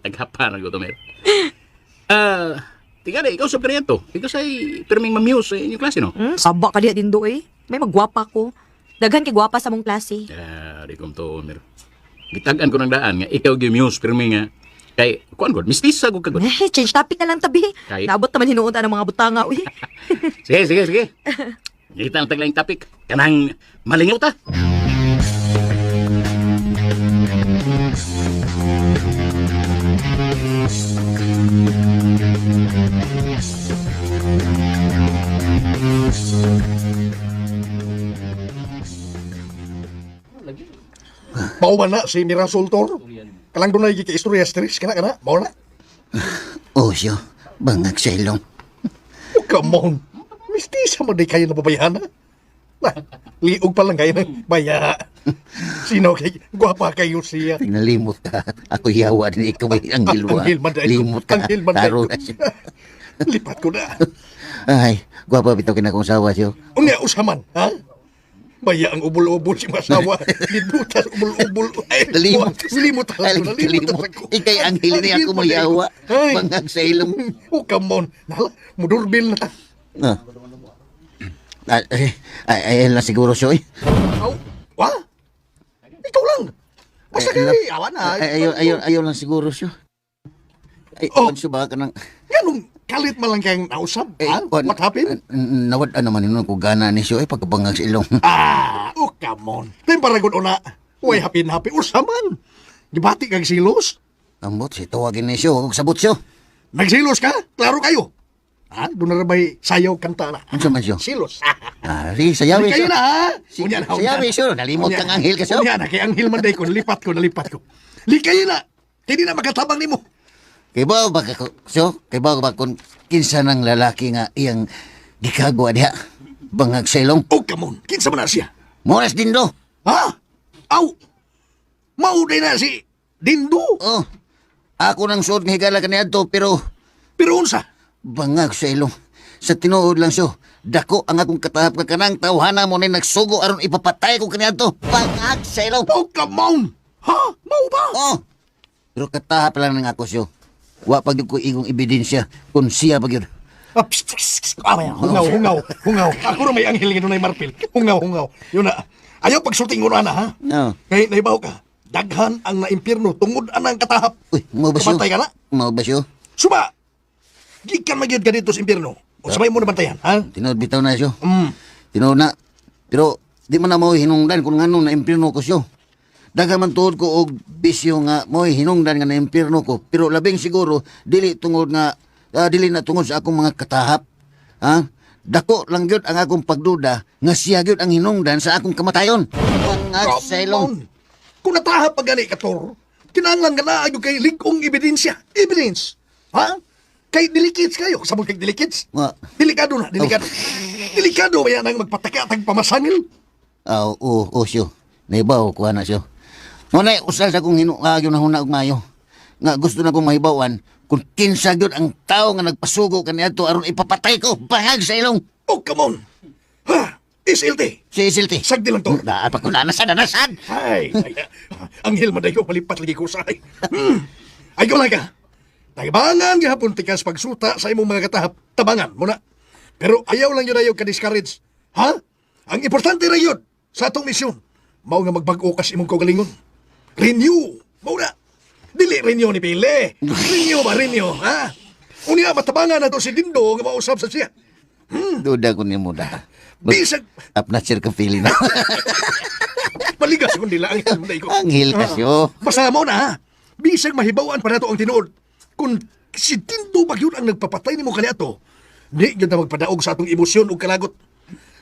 Taghapan ko to, Mir. Tiga na, ikaw sa to. Ikaw sa'y perming mamuse sa inyong klase, no? Saba ka diya Dindo eh. May magwapa ko. Daghan kay gwapa sa mong klase. Di kom to, Mir. Gitagan ko ng daan nga, ikaw gimuse perming nga. Kay, kuan god, mistisa ko kagod. Change topic na lang tabi. Kahit- Naabot naman hinuon ta ng mga butanga uy. Sige. Kita ang taglaing topic. Kanang malingaw ta. Mao man na si Mirasol Tor. Kalang doon na istorya stress kana. Mao na. Osyo, bangag sa ilong. Oh, come on. Mistisa mo di kayo nababayahan na. Liog pa lang kayo ng baya. Sino kay gwapa kayo siya. Tingnalimot ka. Ako yawa din ikaw ay ang gilwa. Anghel man dayo. Limot ka. Anghel man dayo. Taro na siya. Lipat ko na. Ay, gwapa bitaw kinakong sawa siyo. Unya usaman, ha? Baya ang ubul-ubul si masawa. Libutas ubul-ubul. Ay, Nalimot. Nalimot. Ikay ang hili niya ako mayawa. Ay. Bangag sa ilong. Oh, come on. Nala, mudurbil na ta. Ah. Ay, lang siguro siyo eh. Aw, wa? Ikaw lang. Basta kayo, awan na. Ayaw lang siguro siyo. Ay, Oh. oh. Ba ka ng... Ganun, kalit man lang kayong nausap, ha? What happened? Nawad naman yun kung gana ni siyo eh pagkabangag sa ilong. Oh, come on. Temparagon una. Uy, happy. Usaman. Gibati kang silos. Ambot, si tawagin ni siyo. Huwag sabot siyo. Nagsilos ka? Klaro kayo. Ha? Doon na rin ba'y sayaw kanta na? Ano man siyo? Silos. Sige, sayawi Kayo siyo. na, ha? Sayawi siyo. Nalimot kang anghel ka siyo. Unya na, kay anghel man day ko. Nalipat ko. Likay na. Hindi na makatabang ni mo. Kay ba ko siyo? Kay ba kung kinsa ng lalaki nga iyang gikagwa diha? Bangag sa ilong. Oh, come on. Kinsa man na siya? Moras din do. Ha? Aw! Mauday na si Dindo. Oh. Ako nang suot ng higala kaniya to pero Pero unsa? bangag sa ilong. Sa tinuod lang siyo. Dako ang akong katahap ka kanang tawhana mo na nagsugo aron ipapatay ko kaniya to. Bangag sa ilong. Oh, come on. Ha? Mau ba? Oh. Pero katahap lang ng ako siyo. Wa pag ko igong ebidensya kung siya pag yun. Ah, psst, psst, psst. Hungaw. Ako na may anghel nga doon ay marpil. Hungaw. Yun na. Ayaw pagsulting mo na, ha? No. Kaya naibaw ka. Daghan ang naimpirno tungod anang katahap. Uy, mo ba siyo? Kamatay ka na? Mo ba siyo? Suba! Gikan magyud ka dito sa impirno. O sabay mo na bantayan, ha? Tinood bitaw na siyo. Mm. Tinood na. Pero di man na mo hinungdan kung ngano na impirno ko siyo. Daga man tuod ko og bisyo nga mo hinungdan nga na impirno ko. Pero labing siguro dili tungod nga dili na tungod sa akong mga katahap. Ha? Dako lang gyud ang akong pagduda nga siya gyud ang hinungdan sa akong kamatayon. Bangag sa ilong. Kung natahap pa gani ka, Tor, kinanglan ka na ayo kay ligong ebidensya. Evidence. Ha? Kay delikits kayo. Sabot kay delikits? Wa. Delikado na, delikado. Delikado ba yan ang magpataka at pamasangil? Siyo. Naibaw ko na siyo. Muna, usal sa kong hinungagyo na huna og mayo. Nga gusto na kong mahibawan kung kinsa gyud ang tao nga nagpasugo kaniadto aron ipapatay ko bangag sa ilong. Oh, come on. Ha? SLT. Si Silti. Sagdi lang, Tor. Dapat ko nanasan. Ay, anghel madayo, malipat lagi ko sa ay. Ay, lang ka. Tabangan gihapon tikas pagsuta sa imong mga katahap. Tabangan muna. Pero ayaw lang yun ayaw ka-discourage. Ha? Ang importante ra yun sa atong misyon. Mao nga magbag-o kas imong kaugalingon. Renew. Mao na. Dili renew ni Pile. Renew, ha? Unya matabangan na to si Dindo nga mausap sa siya. Duda ko ni muda. Bisag. Apnasir ka feeling na. Maligas kung nila ang day ko. Anghel kasyo. Basta mo na, ha? Bisag mahibawaan pa nato ang tinuod. Kung si Dindo ba yun ang nagpapatay ni mo kaniato, di yun na magpadaog sa atong emosyon o kalagot.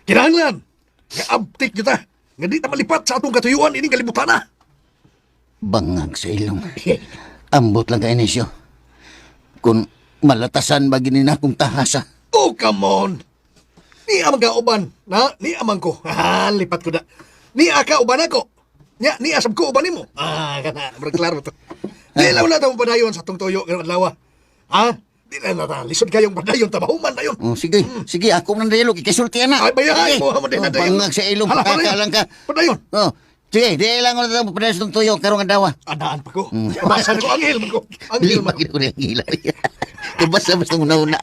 Kinahanglan, nga abtik yun ta, nga di na malipat sa atong katuyuan, ining kalibutan na. Bangag sa ilong. Ambot lang ka inisyo. Kung malatasan ba ginin akong tahasa. Oh, come on. Ni amang kauban, na? Ni amang ko. Lipat ko na. Ni aka uban ako. Nya, ni asab ko ba nimo? Kana, klaro to. Di lang na tamo padayon sa tong tuyo karong adlaw. Ha? Di na na lisod kayong padayon tabahuman na yon. Oh, sige, sige, ako man dialog, ikisultihan na. Ay, bayahay mo, mo din na dayon. Bangag sa ilong, Hala, pakaka lang ka. Padayon. Oh, sige, di lang ko na padayon sa tong tuyo, karong adawa. Adaan pa ko. Basa ko, anghel man ko. Anghel man ko. Lima ko na yung gila. Kabasa-basa mo na.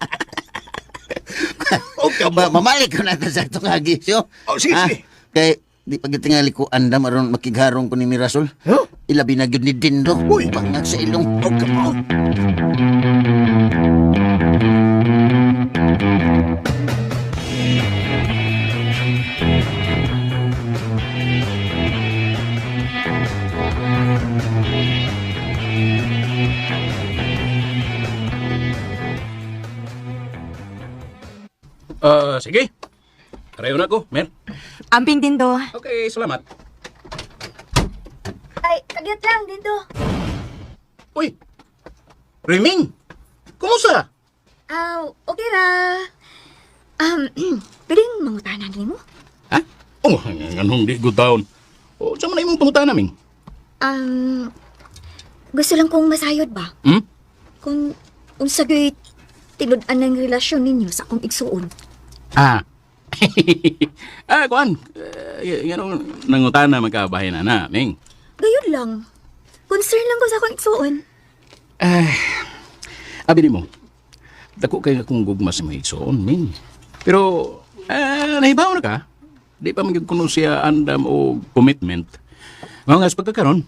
O, kaba. Mamalik ko na sa itong hagis, yo. Oh, sige, sige. Kay, di pagkatingali ko andam aron makigharong ko ni Mirasol. Huh? Ilabi na gyud ni Dindo. Uy. Bangag sa ilong. O, kaba. Sige. Karayo na ko, Mer. Amping din do. Okay, salamat. Ay, kagyat lang, Dindo. Uy, Riming, kumusta? Okay ra. Pwedeng mangutanan mo? Ha? Oh, anong di good taon. O, saan mo na imong pangutan namin? Gusto lang kong masayod ba? Hmm? Kung unsagay tinud-an ng relasyon ninyo sa akong igsuon. Kuan. Yan nangutan na magkabahay na, Ming. Gayud lang. Concern lang ko sa akong igsuon. Abi mo, dako kay akong gugma sa mga igsoon, Ming. Pero, nahibaw na ka. Di pa magkuno siya andam o commitment. Mga sa pagkakaroon,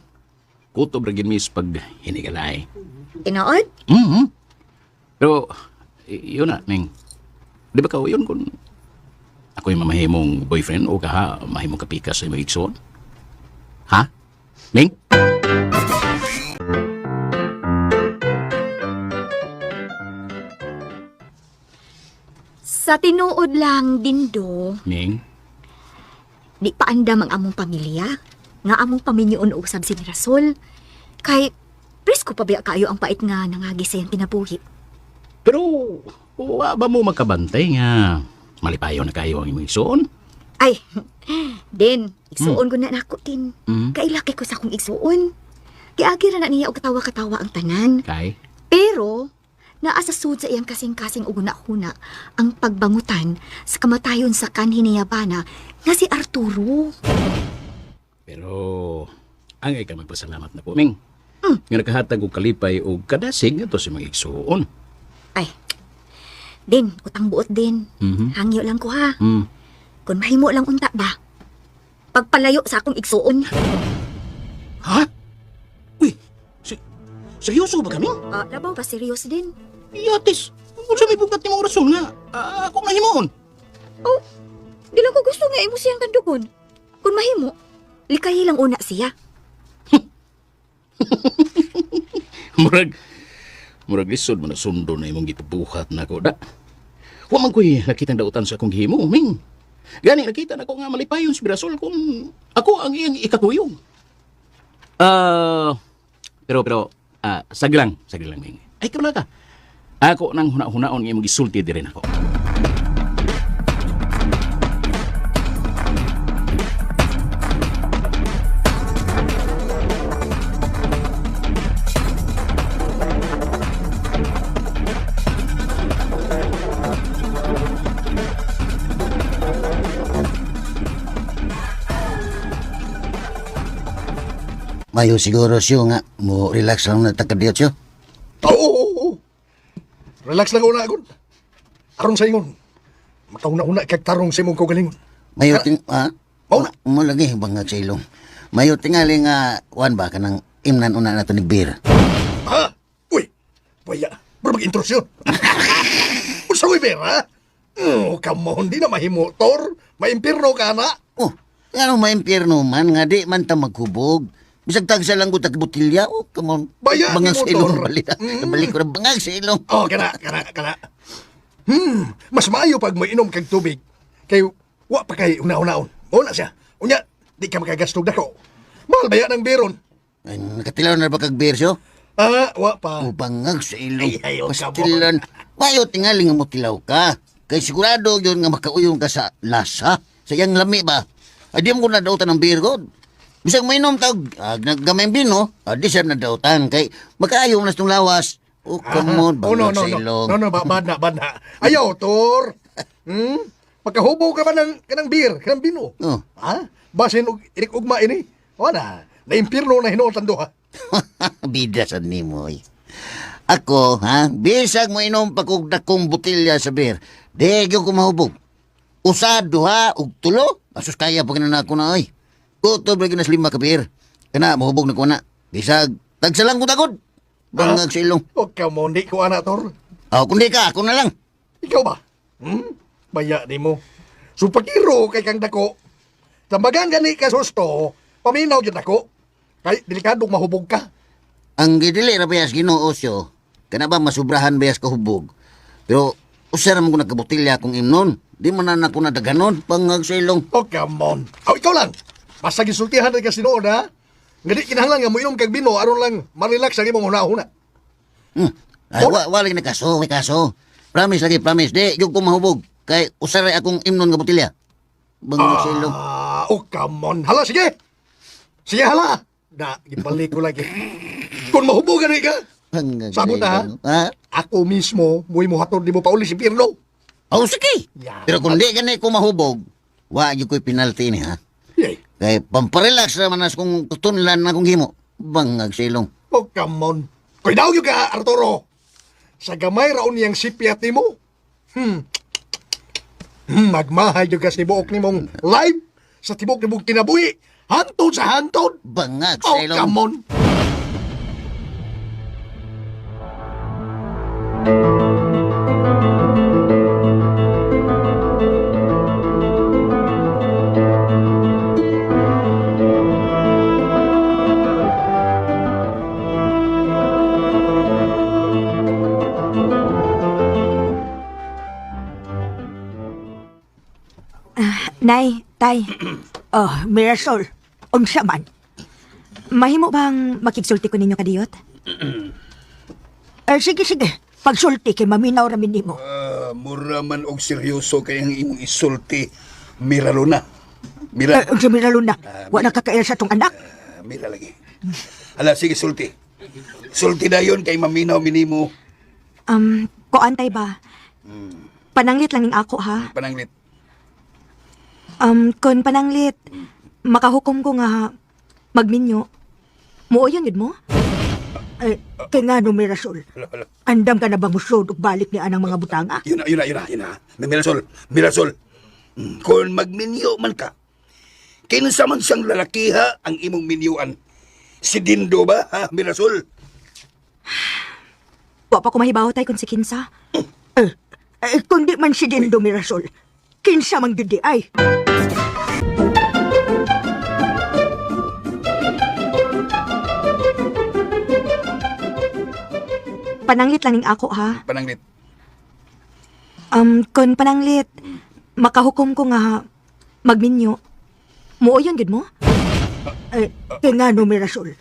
kutob ragin mis pag hinigalay. Tinood? Mm-hmm. Pero, yun na, Ming. Di ba ka yun kung ako yung mamahimong boyfriend o kaha mahimong kapika sa mga igsoon? Ha? Ming? Sa tinuod lang, Dindo, Ming? di pa andam ang among pamilya. Nga among paminyoon usab si Mirasol. Kay, presko pa biya kayo ang pait nga nangagi sa iyang kinabuhi. Pero, wa ba mo magkabantay nga malipayo na kayo ang imong igsoon? Ay, din, igsuon ko na nako din. Kailaki ko sa akong igsuon. Kiagi ra na niya og katawa-katawa ang tanan. Kay? Pero, naasasud sa iyang kasing-kasing uguna-huna ang pagbangutan sa kamatayon sa kanhiniyabana nga si Arturo. Pero, angay ka magpasalamat na po, Ming. Nga nakahatag og kalipay o kadasig ito si mga igsuon. Ay, din, utang buot din. Hangyo lang ko ha. Kung mahimo lang unta ba, pagpalayo sa akong igsuon. Ha? Uy, seryoso ba kami? Labaw ba serious din? Yatis, kung sa may bukat ni mong rason nga, ako mahimoon. Oh, di lang ko gusto nga imo siyang kandugon. Kung mahimo, likayi lang una siya. Murag lisod mo na sundo na imong gipabuhat na ko da. Wa man ko'y nakitang dautan sa akong gihimo, Ming. Gani, nakita na ko nga malipayon si Birasol kung ako ang iyang ikatuyong. Pero, saglang, Ming. Ay, kabala ka. Ako nang huna-hunaon ng imong gisulti di rin ako. Mayo siguro siyo nga, mo relax lang na takadiyot siyo. Oo. Relax lang una agon. Aron sa ingon. Makauna-una kag tarong sa imong kaugalingon. Mayo Mauna. mo lagi bangag sa ilong. Mayo tingali nga, wan ba, kanang imnan una na to ni beer. Ha? Uy, baya. Bro, mag-introsyon. Unsa mo Vera? Oh, come on, di na mahimotor. Maimpirno ka na. Oh, ano maimpierno man, nga di man ta maghubog. Bisag tagsa lang ko botilya, oh, come on. Baya, bangag sa motor. ilong, balik. Balik ko na bangag sa ilong. Oh, kana. Mas maayo pag mo inom kag tubig. Kay, wa pa kay una-unaon. Una siya. Unya, di ka makagastog dako. Mahal baya ng beron. Ay, nakatilaw na ba kag beer siyo? Wa pa. Oh, bangag sa ilong. Ay, ayaw ka mo. Pastilan. Mayo tingali nga mo tilaw ka. Kay sigurado yun nga makauyong ka sa lasa. Sa iyang lami ba? Ay, di mo ko na dautan ng beer god. Bisag mainom tawag, naggamay bino, di siya na dautan, kay magkaayo na itong lawas. Oh, come on, Oh, no, bangag no, sa no. ilong. No, no, bad na. Ayaw, Tor. Pagkahubo ka ba ng beer, kanang bino? Oh. Ha? Basin og inik-ugma ini. Wala, na-impirno na hinuotan do, ha? Bida sa nimo, eh. Ako, ha? Bisag mo inom pa kong dakong butilya sa beer. Di ko mahubog. Usado, ha? Ug tulo? Asus kaya pa kinana ako na, ay. Kutob lagi na 5 ka beer. Kana, mahubog na ko na. Bisag, tagsalang ko takod. Bangag sa ilong. O, come on, di ko ana, Tor. Oh, kundi ka, ako na lang. Ikaw ba? Baya di mo. Supakiro kay kang dako. Tambagan gani ka susto, paminaw yun ako. Kay delikadong mahubog ka. Ang gidili na bayas Ginoo Osyo, kana ba masubrahan bayas kahubog. Pero usara mo ko nagkabutilya kung imnon. Di man na ako nadaganon, pangag sa ilong. Oh, come on. Aw, ikaw lang. Basta gisultihan rin ka sinood, ha? Ngadi kinahanglan nga mo inom kag bino, aron lang marelax ang imong huna-huna. Ay, wala na kaso, may kaso. Promise lagi, promise. Di, yung ko mahubog. Kay usara akong imnon nga butilya. Bangag sa ilong. Oh, come on. Hala, sige. Sige, hala. Da, gibalik ko lagi. Kung mahubogan rin ka, Bangag sa sabot ha? ilong. Ha? Ako mismo, muy mo hatod di mo pauli si Pirlo. Oh, sige. Yeah. Pero kung di ganit ko mahubog, wa yung ko'y penalty ni, ha? Yay. Kay pamparelax naman as kung tutunlan na kong himo. Bangag sa ilong. Oh, come on. Koy daw yung ka, Arturo. Sa gamay raon niyang sipiat ni mo. Magmahay yung ka si buok ni mong live sa tibok ni mong kinabuhi. Hantod sa hantod. Bangag Oh, sa ilong. come on. Nay, tay, Oh, Mirasol, unsa man? mahimo bang makigsulti ko ninyo kadiyot? Sige. Pagsulti kay maminaw ramin nimo. Mura man og seryoso kay ang imong isulti. Miralo na. Mira. Unsa Miraluna? Wala kakaila sa tong anak? Mira lagi. Hala, sige, sulti. Sulti na yun kay maminaw minimo. Kuantay ba? Pananglit lang ning ako, ha? Pananglit. Kun pananglit, makahukom ko nga magminyo. Muuyon yun mo? Kay nga no Mirasol. Andam ka na bang musod ug balik ni anang mga butanga? Yun na. Mirasol. Kung magminyo man ka, kinsa man siyang lalakiha ang imong minyuan. Si Dindo ba, ha, Mirasol? Wa pa ko mahibaw tay kung si Kinsa. Kung di man si Dindo Mirasol, kinsa mang gudi ay. Pananglit lang ning ako, ha? Pananglit. Kun pananglit, makahukom ko nga magminyo. Muuyon yun mo? Kay nga no Mirasol.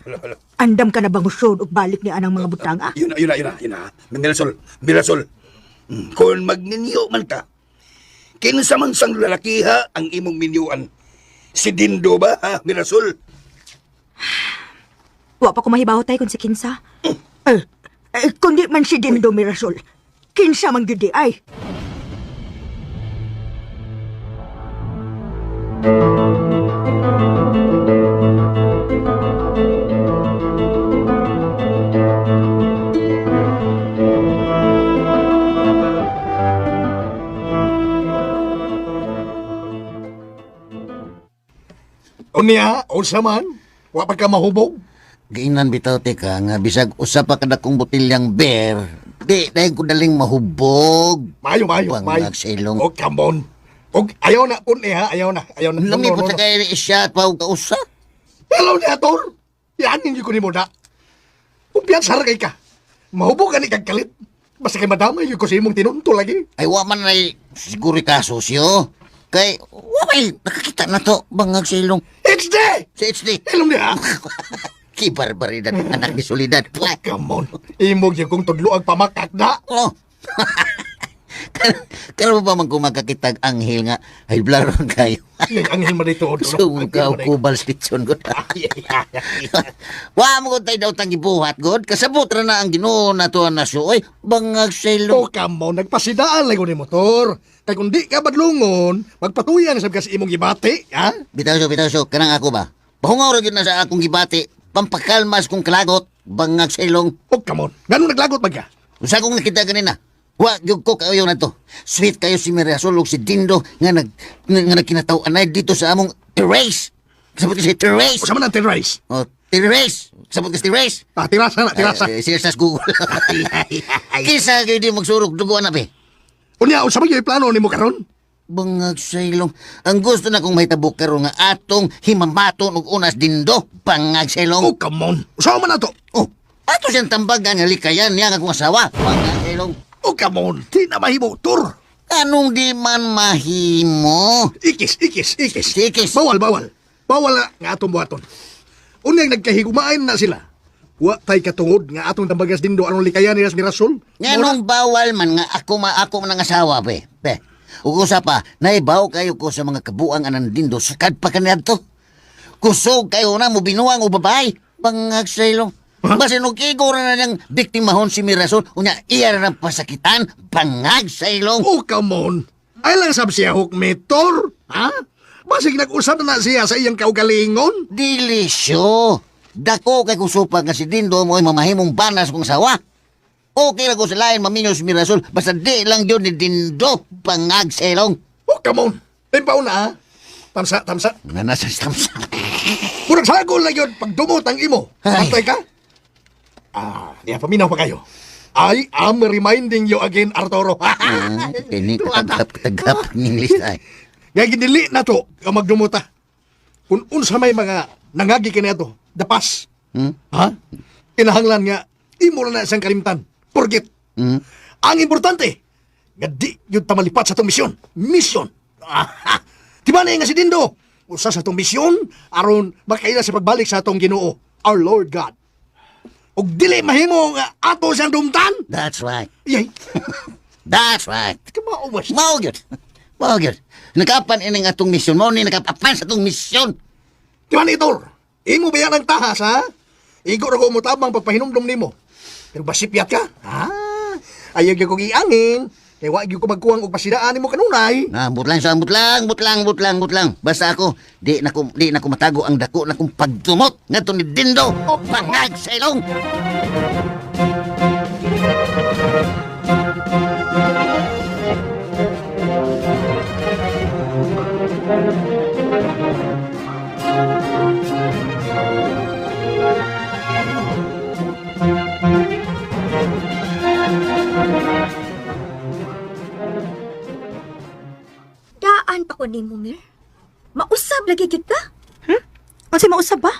Andam ka na bang musod ug balik ni anang mga butanga? Yun na. Mirasol. Kung magminyo man ka, kinsa man siyang lalakiha ang imong minyuan. Si Dindo ba, ha, Mirasol? Wa pa ko mahibaw tay kung si Kinsa. Kung di man si Dindo Mirasol, kinsa mang gudi ay. Unya, unsa man? Wa pa ka mahubog? Giingnan bitaw ka nga bisag usa pa kada kong botilyang beer. Di dahil ko daling mahubog. Mayo. Bangag sa ilong. Oh, come on. Og ayaw na kun ha, ayaw na. Lami po sa kaya isya at pao ka usa. Hello, Neator. Yan ninyo ko ni mo na. Umpiyan saragay ka. Mahubog ka ni kagkalit. Basta kay madamay yung ko sa imong tinunto lagi. Ay wa man ay siguro ka sosyo. Kay wala nakakita na to bangag sa ilong. HD! Sa HD. Hello niya. Kibarbaridad anak ni Solidad. Come on. Imog yung kong tudlo ang pamakak na. Oh. Karo ba man kung magkakitag anghel nga, ay blaron kayo. Yung anghel man dito. So, ikaw kubal station ko. Wa mo ko tayo daw tangi buhat, God. Kasabot ra na ang Ginoo na to ang nasyo. Oy, bangag sa O ilong. kamo, nagpasidaan lang ko ni motor. Kaya kung di ka badlungon, magpatuyan sa kasi imong gibati, ha? Bitaw so, kanang ako ba? Bahungaw ra gyud na sa akong gibati. Pampakalmas kong kalagot, bangag sa ilong. O kamo, ganun naglagot ba ka? Usa kong nakita kanina. Wa gyud ko kayo na to. Sweet kayo si Mirasol ug si Dindo nga nagkinataw anay dito sa among terrace. Kasabot kasi terrace. O sa man ang terrace. Oh, terrace. Kasabot kasi terrace. Ah, tirasa na, tirasa. Siya sa Google. Kisa kayo di magsurok duguan na be. Unya, o sa mga plano ni mo karon? Bangag sa ilong. Ang gusto na kong mahitabo karon nga atong himamaton ug unas Dindo. Bangag sa ilong. O kamo, sa man na to? Oh, ato siyang tambagan nga likayan niya nga akong asawa. Bangag sa ilong. O kamo, di na mahimo, tur. Anong di man mahimo? Ikis. Ikis. Bawal. Bawal na nga atong buhaton. Unyang nagkahigumain na sila. Wa tay katungod nga atong tambagas Dindo anong likayan ni Mirasol. Nganong bawal man nga ako man ang asawa be. Ug usa pa, naibaw kayo ko sa mga kabuang anan Dindo sakad pa kaniadto. Kusog kayo na mo binuang o babae. Bangag sa ilong. Basin og igo ra na niyang biktimahon si Mirasol, unya iya ra pasakitan, bangag sa ilong. Oh, come on. Ay lang sab siya hukmetor. Ha? Basig nag-usap na siya sa iyang kaugalingon. Dilisyo. Dako kay kusupa nga si Dindo mo ay mamahimong banas kong sawa. Okay ra ko sa lain maminyo si Mirasol, basta di lang yun ni Dindo, bangag sa ilong. Oh, come on. Impaw na, ha? Tamsa. Nanasa si Tamsa. Murag sagol na yun pag dumot ang imo. Ay. Antay ka? Diya, paminaw pa kayo. I am reminding you again, Arturo. Kini tagap ng English ay. Nga ginili na to, ang magdumuta. Kung unsa may mga nangagi kina to, dapas. Ha? Kinahanglan nga, imo na isang kalimtan. Forget. Ang importante, nga di yun tamalipat sa itong misyon. Misyon. Di ba na nga si Dindo? Usa sa itong misyon, aron makaila sa pagbalik sa itong Ginoo, our Lord God. Og dili mahimo nga ato siyang dumtan. That's right. Yay. That's right. Kamauwas. Mao gyud. Nakapan ini nga atong misyon mo ni nakapapan sa atong misyon. Di ba ni Tor? Imo ba yan ang tahas, ha? Igo ra ko mo tabang pagpahinumdum nimo. Pero basipyat ka? Ayaw gyud ko giangin. Kay wa gyud ko magkuwang og pasidaan nimo kanunay. Butlang. Basta ako, di na ko matago ang dako na kong pagtumot ngadto ni Dindo. Bangag sa ilong. Daan pa ko ni mo, Mir. Mausab lagi gyud ka. Kasi mausap ba?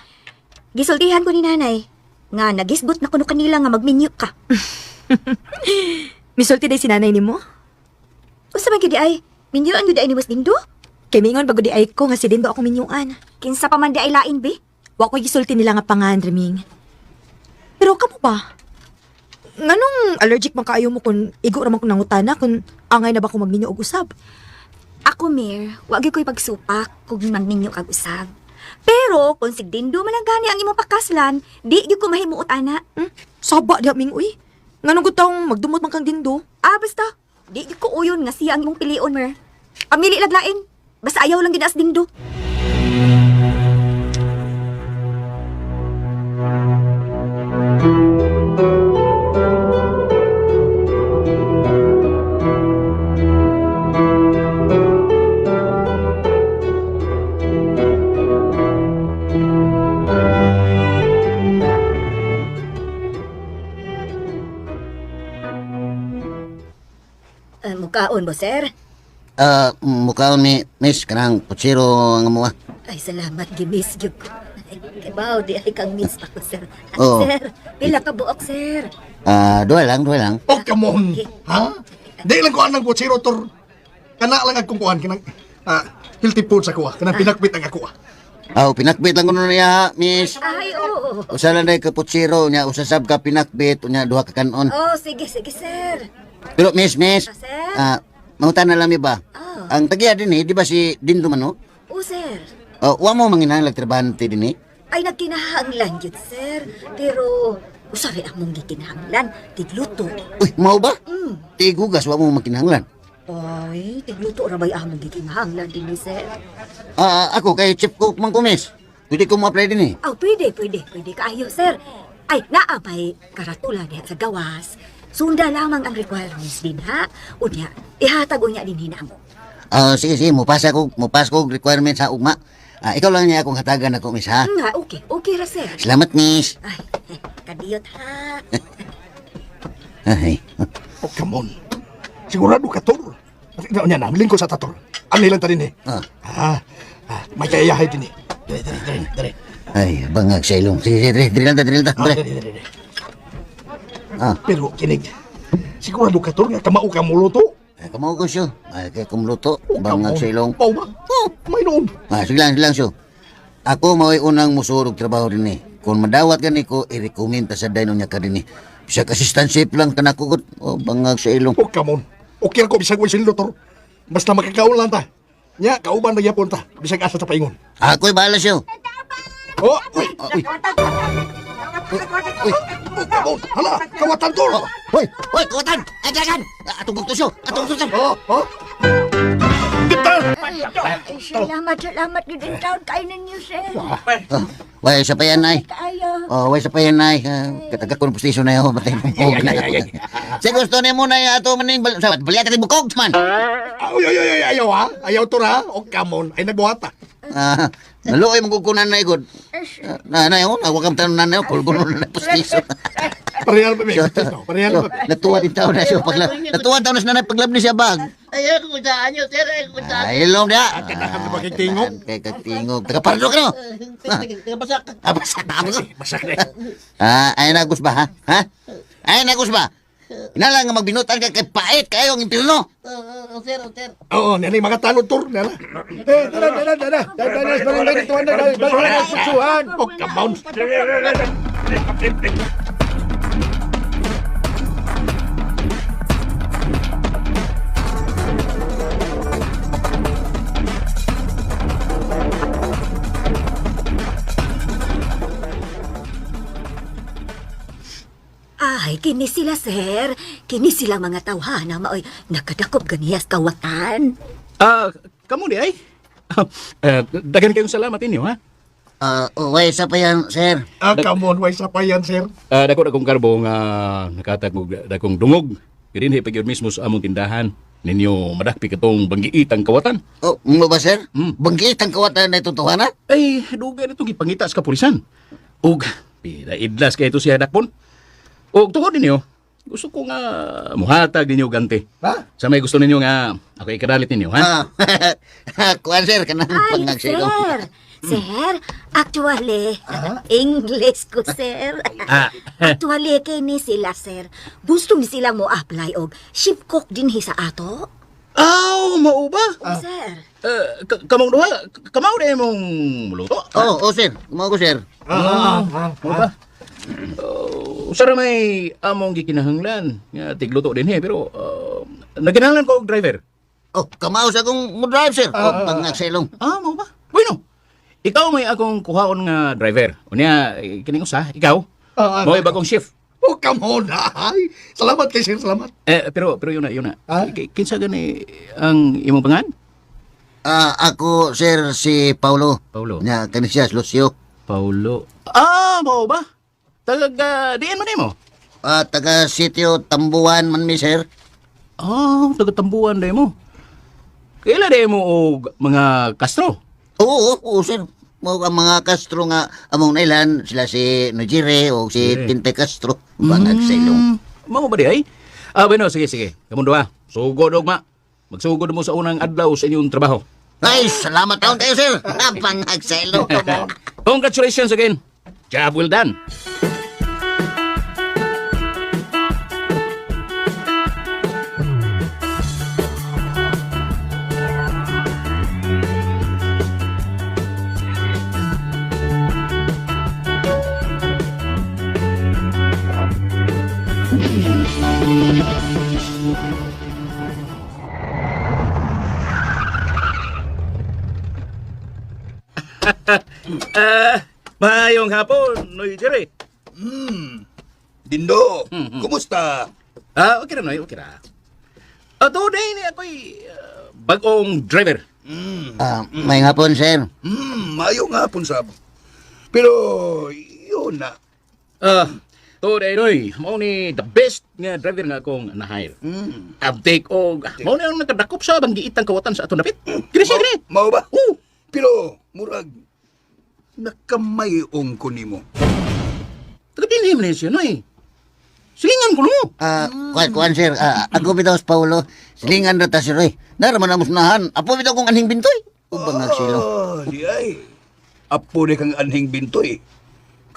Gisultihan ko ni nanay. Nga nagisbot na kuno kanila nga magminyo ka. Misulti day si nanay ni mo? Usa man gyud ay, minyoan gyud ay ni Mas Dindo? Kay mingon bago di ay ko nga si Dindo ako minyuan. Kinsa pa man di ay lain be? Wa ko gisulti nila nga pangan, Reming. Pero kamo ba? Nganong allergic man kaayo mo kung igo ra man ko nangutana kung angay na ba ko magminyo og usab? Ako, Mir, wag gyud ko'y pagsupak kung magninyo kag usab. Pero kung si Dindo man ang gani ang imong pakaslan, di gyud ko mahimuot ana. Saba di aming uy. Nganong gutong magdumot man kang Dindo? Basta, di gyud ko uyon nga siya ang imong pilion, Mir. Pamili laglain. Basta ayaw lang gyud as Dindo. Mukaon mo, sir? Mukaon mi, miss, kanang putsiro nga mo. Ay, salamat, gimis gyud ko. Ay, baw, di ay kang miss ako, sir. Oo. Sir, pila ka buok, sir? Duwa lang. Oh, come on. Ha? Di lang ko anang kutsiro, Tor. Kana lang akong kuhan. Kanang healthy food sa kuha. Kanang pinakbit ang ako. Pinakbit lang ko na niya, miss. Ay, oo. Usa lang day ka putsiro nya, usasab ka pinakbit, unya duha ka kanon. Oh, sige, sir. Pero miss, Sir? mangutan na lang mi ba? Oh. Ang tagiya din di ba si Dindo man, no? O, sir. Wa mo manginahanglag trabahante din Ay, nagkinahanglan yun, sir. Pero, usari ang mong gikinahanglan. Tigluto. Uy, mao ba? Mm. Tigugas, wa mo makinahanglan. Ay, tigluto ra ba'y ang mong gikinahanglan din ni sir? Ako kay Chief Cook Mangkumis. Pwede ko ma-apply din Oh, pwede kaayo, sir. Ay, naabay, karatula diha sa gawas. Sunda lamang ang requirements din, ha? Unya, ihatag unya din hinamo. Sige, mupas ko requirements sa ugma. Ikaw lang niya akong hatagan ako, miss, ha? Nga, okay ra, sir. Salamat, miss. Ay, kadiyot, ha? Ay, Oh, come on. Sigurado ka, Tor. Niya na, lingko sa tator. Ang nilang tarin may kayayahay din Dali. ay, bangag sa ilong. Sige, drill ta. Pre. Dali. Ah, Pero, kinig. Sigurado ka, Tor, nga kamao ka muluto. kamaw ko siyo. Ay, kay kumluto. Bangag sa ilong. Pau ba? May noon. Sige lang siyo. Ako maway unang musurog trabaho din Kung madawat gani ko, i-recommend ta sa dino niya ka din Bisag assistantship lang kanakugot. Bangag sa ilong. Oh, come on. Okay ako, bisag mo sildo, Tor. Basta makakaon lang ta. Nya, kauban na yapon ta. Bisag asa ta paingon. Ako'y bahala siyo. Oh, uy. Uy. Oh, come on. Hala, kawatan, Tor. Hoy, kawatan! Ajagan! Atong bukto siyo! Oh. Ay, salamat din ang taon kayo ninyo, sir. Way, sa payan, ay. Kayo. Way, sa payan, ay. Katagak ko ng postisyon na yun. Batay mo. Sa gusto niya muna yung ato maning baliya ka bukog, man. Ayaw ha? Ayaw, Tor ha? Oh, come on. Ay, nagbuhat ha. Naluoy mong kukunan na igod. Yun, awag ang tanong na yun. Kulgunon na postisyon. Parehal pa, Parehal pa. Natuwa din tao na siya. Natuwa tao na siya paglab ni siya bag. Ayaw ko saan nyo, sir. Ayaw ko saan. Ay, ilong niya. Kailangan na magkitingog. Kay katingog. Taga-pardo ka no? Basak. Basak na ako. Basak na. Ay nagus ba, ha? Ay nagus ba? Inalang nga magbinutan ka kay pait kayo ang impilno. Sir. Oo, nanay mga tanod, Tor. Nala. Dala. Barangay dito, barangay putsuhan. Oh, come on. Ay, kini sila, sir. Kini sila mga tawhana maoy nakadakop ganiyas kawatan. Kamu di ay? Dagan kayong salamat inyo, ha? Way, sa pa yan, sir. Come on, way sa pa yan, sir. Dako akong karbo nga nakatagog dakong dungog. Kirinhi pagyud mismo sa among tindahan. Ninyo madakpi katong banggiitang kawatan. Mo ba, sir? Banggit ang kawatan na itong tuhan, ha? Ay, dugay na itong ipangita sa kapulisan. Ug, pinaidlas kayo ito siya dakpon. Ug, tungod ninyo, gusto ko nga muhatag ninyo ganti. Ha? Sa may gusto ninyo nga, ako ikadalit ninyo, ha? Kuan, sir, kanang Ay, pangagsilong. sir. Sir, actually, English ko, sir. Actually, kini sila, sir. Gusto ni sila mo apply og ship cook din hi sa ato. Mao ba? Sir. Kamong duha, kamaw na imong muluto. Sir. Kumaw ko, sir. Mao ba? Sara may among gikinahanglan nga tigluto din pero naginahanglan ko og driver. Kamaw sa akong mo drive, sir. Pangagsilong. Mao ba? Bueno. Ikaw may akong kuhaon nga driver. Unya kining usa, ikaw. Mao bagong shift. Oh, come on. Ay, salamat kay sir, salamat. Pero yun na. Kinsa gani ang imong pangan? Ako, sir, si Paulo. Paulo. Nya, kanisya, Lucio. Paulo. Mao ba? Taga diin man mo? Taga sitio Tambuan man mi, sir. Taga Tambuan day mo. Kaila day mo og mga Castro? Oo, sir. Ang mga Castro nga among nailan, sila si Nojire o si Tinte Castro. Bangag sa ilong. Mao ba di ay? Bueno, sige. Kamong duha. Sugod og ma. Magsugod mo sa unang adlaw sa inyong trabaho. Ay, salamat taon kayo, sir. Bangag sa ilong. Congratulations again. Job well done. Mayong hapon, Noy Jerry. Dindo, kumusta? Okay ra, Noy, okay ra. Today ni ako'y bagong driver. May hapon, sir. Mayo nga pun sab. Pero, yun na. Today, Noy, mao ni the best nga driver nga akong na-hire. Uptake og, mao ni ang nagkadakop sa banggiitang kawatan sa aton dapit. Kini siya, kini. Mao ba? Pero, murag, nakamayong ko nimo. Tagapili mo na siya, Noy. Silingan ko mo. Kuan, sir. Ako bitaw sa Paulo. Silingan na ta, sir. Naraman na musnahan. Apo bitaw kong anhing bintoy. Ubang nagsilong. Di ay. Apo ni kang anhing bintoy.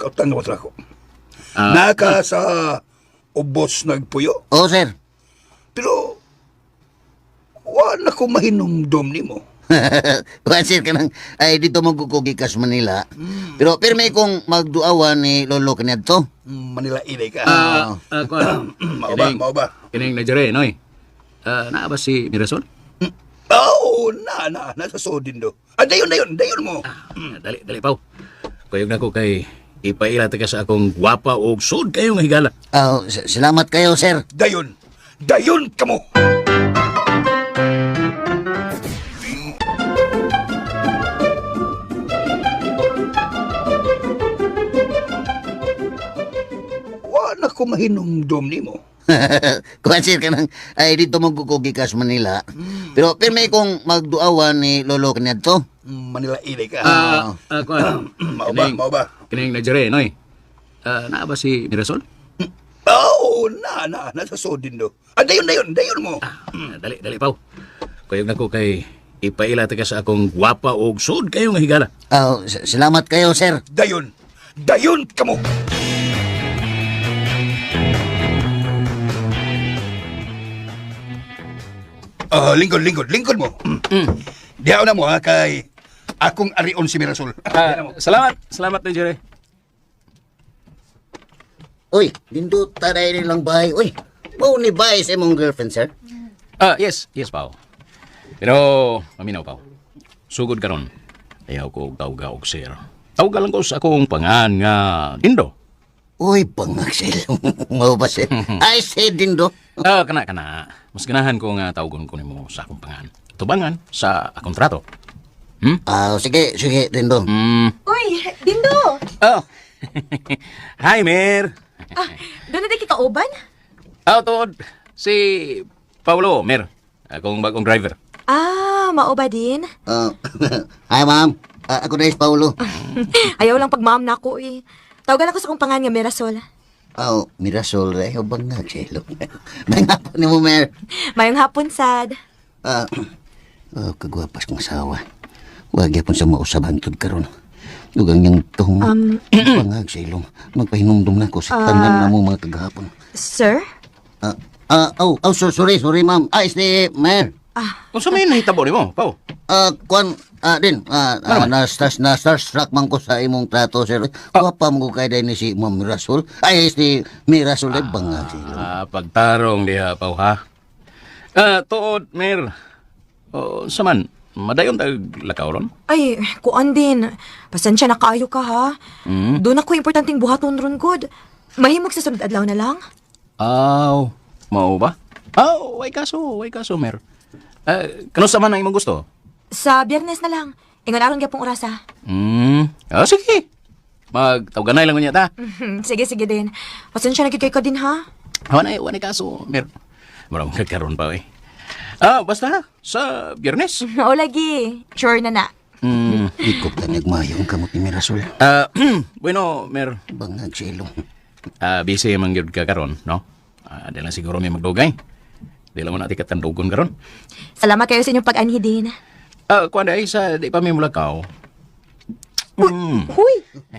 Kautan na ko. Naka sa ubos nagpuyo. Oo, sir. Pero, wala ko mahinumdom ni mo. Kuan, sir, kanang ay dito magkukugi kas Manila. Pero pirmi kong magduawan ni Lolo kanadto. Manila inay ka. Kuan. Mao ba? Kining na Jerry, Noy. Naa ba si Mirasol? Oo, nasa sodin do. Dayon mo. Dali, Pao. Kuyog na ko kay ipaila ka sa akong gwapa o sud kayong higala. Salamat kayo, sir. Dayon ka mo. Wala ko mahinumdom ni mo. Kuan, sir, kanang ay dito magkukugi kas Manila. Pero pirmi kong magduawan ni Lolo kanadto. Manila inay ka. Kuan. Mao ba? Kining na Jerry, Noy. Naa ba si Mirasol? Oo, nasa sodin do. Dayon mo. Dali, Pao. Kuyog na ko kay ipaila ka sa akong gwapa o sud kayong higala. Salamat kayo, sir. Dayon ka mo. Lingkod mo. Diyaw na mo ha kay akong arion si Mirasol. Salamat na Jerry. Uy, dindo taray nilang bahay. Uy, mau ni bahay sa imong girlfriend, sir? Yes, Pao. Pero, maminaw, Pao. Sugod karon. Ayaw ko tawga og sir. Tawga lang ko sa akong pangan nga Dindo. Uy, pangaksil. Mau ba, sir? Ay, say Dindo. Kana. Mas ganahan ko nga tawgon ko nimo sa akong pangan. Tubangan sa akong trato. Sige, Dindo. Uy, Dindo! Hi, Mer. Doon na di kita uban? Tuod. Si Paulo, Mer. Akong bagong driver. Mao ba din? Hi, ma'am. Ako na is Paulo. Ayaw lang pag ma'am na ako eh. Tawagan ako sa kong pangan nga Mirasol. Mirasol, o bang nagsilo? May hapon ni mo, Mer. Mayong hapon, sad. Kagwapas kong asawa. Huwag yapon sa mausaban tod karon. Dugang niyang tuhong pangagsilong. Magpahinumdum na ko sa tanan na mo mga kagahapon. Sir? Sorry, ma'am. Si Mer. Kung sa may nahitabo nimo, Pao? Na-starstruck man ko sa imong trato, sir. Wapa mo ko kay ni si Ma'am Mirasol. Si Mirasol ay bangagsilong. Pagtarong diha, Pao, ha? Tuod, Mer. Saman, madayon tag lakaw ron? Ay, kuan din. Pasensya na kaayo ka, ha? Doon ako importanteng buhaton ron, good. Mahimog sa sunod adlaw na lang. Mao ba? Way kaso, Mer. Kano sa man ang imong gusto? Sa Biyernes na lang. Ingon aron gyapong oras, ha? Sige. Magtawganay lang niya ta. Sige din. Pasensya na kay ka din, ha? Wanay kaso, Mer. Marang kakaroon pa, eh. Basta, sa Biyernes. Oo, lagi. Sure na. Ikop ka nagmayong kamot ni Mirasol. Bueno, Mer. Bangagsilong. Busy mang gyud ka karon, no? Di lang siguro may magdugay. Di lang mo natin katandugon karon. Salamat kayo sa inyong pag-anhi din. Kuan ay sa di pa may mulakaw. Huy!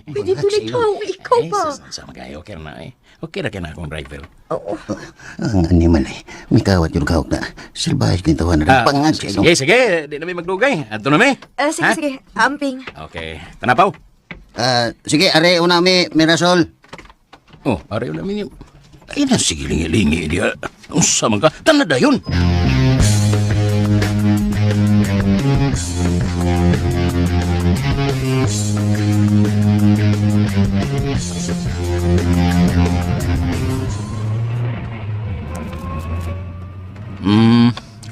Pwede tuloy ikaw pa. Sama kayo, okay na eh. Okay na kaya akong driver. Ang animal may kawat yung kawat na. Silbahis kintawan na rin. Pangagsilong. Sige. Di na may magdugay. Ato na may. Sige. Amping. Okay. Tanapaw. Sige, are una mi Mirasol. Are una mi. Ay na, sige lingi-lingi diya. Sama ka. Tanada yun.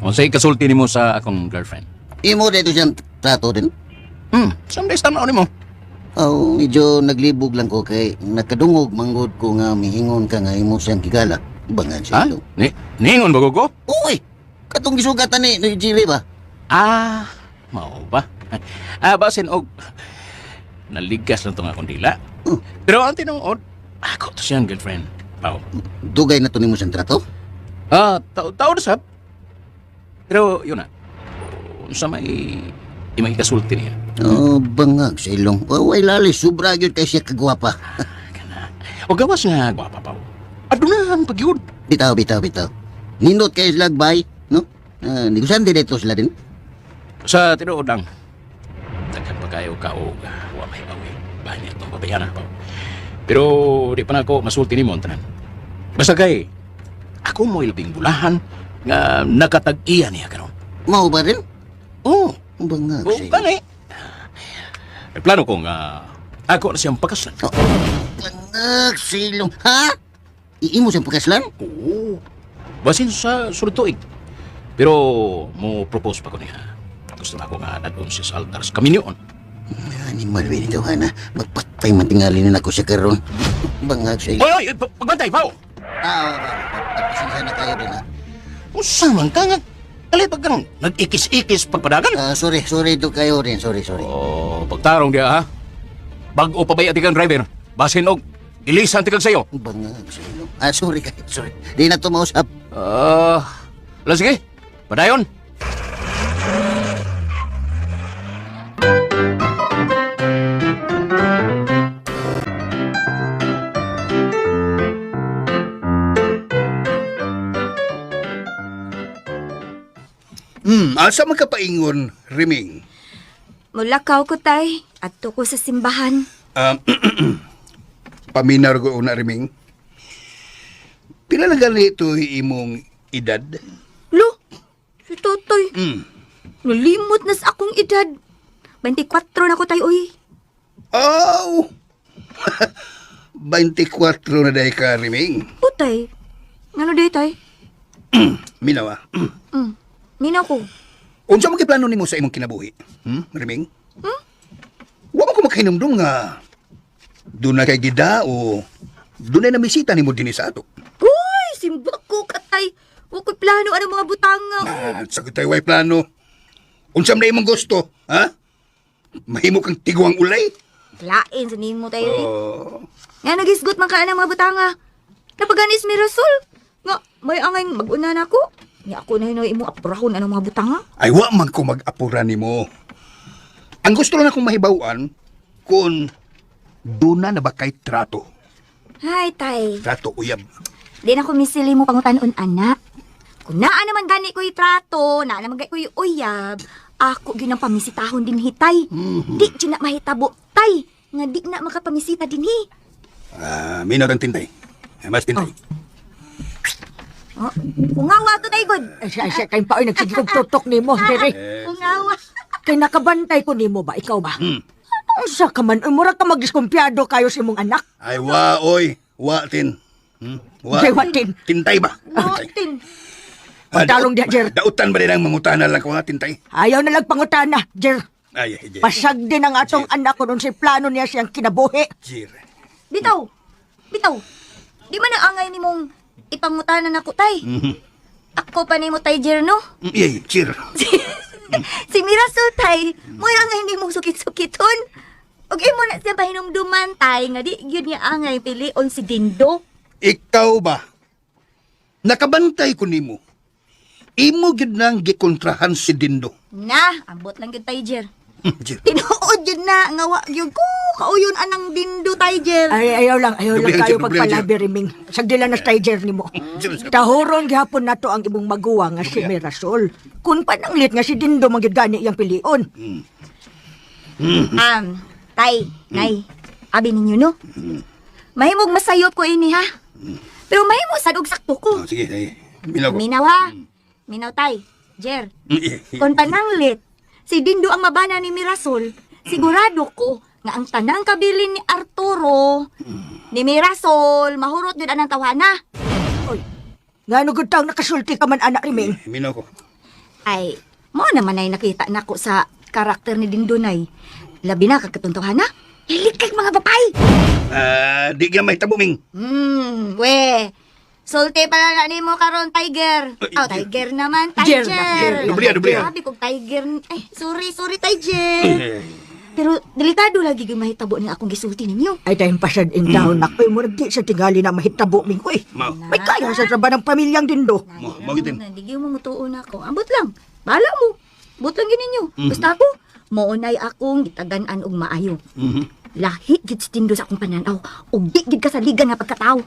Unsay kasulti nimo sa akong girlfriend? Imo dito siyang trato din. Someday tanaw nimo. Oh, medyo naglibog lang ko kay nakadungog manggod ko nga mihingon ka nga imo siyang gigala. Bangag Ha? siya. Ningon ba ko? Uy! Katong gisugatan ni Jilly ba? Mao ba? Basin og naligas lang tong akong dila. Oh. Pero ang tinuod, ako to siyang girlfriend. Pao. Dugay na to nimo siyang trato? Tao na sab. Pero yun na. Unsa may kasulti niya. Oh, bangag sa ilong. Oh, way lali, sobra yun kay siya kagwapa. O gawas nga gwapa pa. Adunan pagyud. Bitaw. Nindot kay slag bay, no? Nigusan din ito sila din. Sa tinuod lang. Daghan pa kayo ka o wa may bawi. Bahin itong babayana pa. Pero di pa na ako masulti ni mo tanan. Basta kay ako mo ilabing bulahan nga nakatag-iya niya karon. Mau ba rin? Oo. Bangag sa ilong. Gani. May plano ko nga ako na siyang pakaslan. Oh, bangag sa ilong. Ha? Iimo siyang pagkaslan? Oo. Basin sa sunod tuig. Pero mo propose pa ko niya. Gusto na ako nga nadun siya sa altar sa kaminyoon. Animal ba nito, Hana? Magpatay matingalin na ako siya karon. Bangag sa ilong. Oy, pagbantay, Pao! Pasensya na kayo din, ha? Usa man ka nga. Kalipag kang nag-ikis-ikis pagpadagan. Sorry to kayo rin. Sorry. Pagtarong diya, ha? Bago pa ba kang driver? Basin og ilisan tikag sa'yo. Bangag sa ilong. Sorry kayo, sorry. Di na to mausap. Sige. Padayon. Asa man ka paingon, Riming? Mulakaw ko, tay. Adto ko sa simbahan. Paminar ko una, Riming. Pila na ganito imong edad? Lo, si Totoy. Hmm. Nalimot na sa akong edad. 24 na ko, tay, uy. Oh! 24 na dahi ka, Riming. O, tay. Ano day, tay? Minawa. Minaw ko. Unsa man kay plano nimo sa imong kinabuhi? Riming? Wa ko makahinumdum nga doon na kay gida o doon na bisita nimo dinhi sa ato. Uy, simbak ko, katay. Huwag ko'y plano ang mga butanga. Sagot tayo way plano. Unsa man na imong gusto, ha? Mahimo kang tiguang ulay? Lain sa nimo tayo. Oh. Nga nagisgot man ka ng mga butanga. Napaganis mi Rasol. Nga, may angay mag-una na ako. Nga ako na hinoy mo apurahon ang mga butanga. Ay, wa man ko mag-apura nimo. Ang gusto lang akong mahibawan kung doon na ba kay trato. Hay, tay. Trato uyab. Di na ko misili mo pangutanon, anak. Kung naa naman gani ko'y trato, naa naman gani ko'y uyab, ako ginang pamisitahon din hitay. Di dyan na mahitabo, tay. Nga di na makapamisita din hi. Minaw ang tintay. Mas tintay. Oh, kungawa to, tay, good. Siya kayong paoy nagsigitog tutok ni mo, Dere. Kungawa. Kay nakabantay ko ni mo ba? Ikaw ba? Unsa ka man? Mura ka magdiskumpiyado kayo sa imong anak. Ay, wa, oy. Wa, tin. Wa. Say, what, tin? Tintay ba? Notin. Pagdalong diya, Jer. Dautan ba din ang mangutana lang ko nga, tintay? Ayaw na lagpangutana, Jer. Ay, Jer. Pasag din ang atong anak ko nun sa plano niya siyang kinabuhi. Jer. Bitaw. Di man ang angay ni mong ipangutanan ako, tay. Ako pa ni mo, tay, Jer, no? Yay, Jer. Si Mirasol, tay, mo yung angay ni mong sukit-sukiton. Og imo na siya pahinumduman, tay, nga di yun nga angay pilion si Dindo. Ikaw ba? Nakabantay ko nimo. Imo gid nang gikontrahan si Dindo. Na, ambot lang yun, tay, Jer. Jer. Tinuod yun na, nga wa yun ko, kauyon anang Dindo, tay, Jer. Ay, ayaw lang Dublihan, kayo Jer, dublihan, pagpalabi, Riming. Sagdila na stager ni mo. Tahuron gihapon na to ang ibong maguwa nga si Mirasol. Kung pananglit nga si Dindo magigani iyang pilion. Tay, nay, abi ninyo, no? Mahimog masayop ko ini, ha? Pero mahimog sadog sakto ko. Sige, ay. Minaw ko. Minaw, ha? Minaw, tay, Jer. Kung pananglit, si Dindo ang mabana ni Mirasol, sigurado ko nga ang tanang kabilin ni Arturo, ni Mirasol, mahurot din anang tawhana. Nga gud taong nakasulti ka man anak riming. Minaw ko. Ay, mo naman ay nakita nako sa karakter ni Dindunay. Labi na kagkatong tawhana. Hilikag mga bapay. Di ka may tabuming. We. Sulti pala na ni mo karon Tiger. Tiger naman, Jer Tiger. na, Dubliya. Sabi kong Tiger. Ay, sorry, Tiger. Pero delikado lagi yung mahitabo ni akong gisulti ninyo. Ay tayong pasad in town ako. Mo di sa tingali na mahitabo ming ko eh. May kaya sa trabaho ng pamilyang dindo. Magitin. Hindi mo mutuon ako. Ambot lang. Bala mo. Ambot lang gininyo. Basta ako, maunay akong gitagan-an og maayo. Lahi gid si Tindo sa akong pananaw. Ug di gid kasaligan nga pagkatao.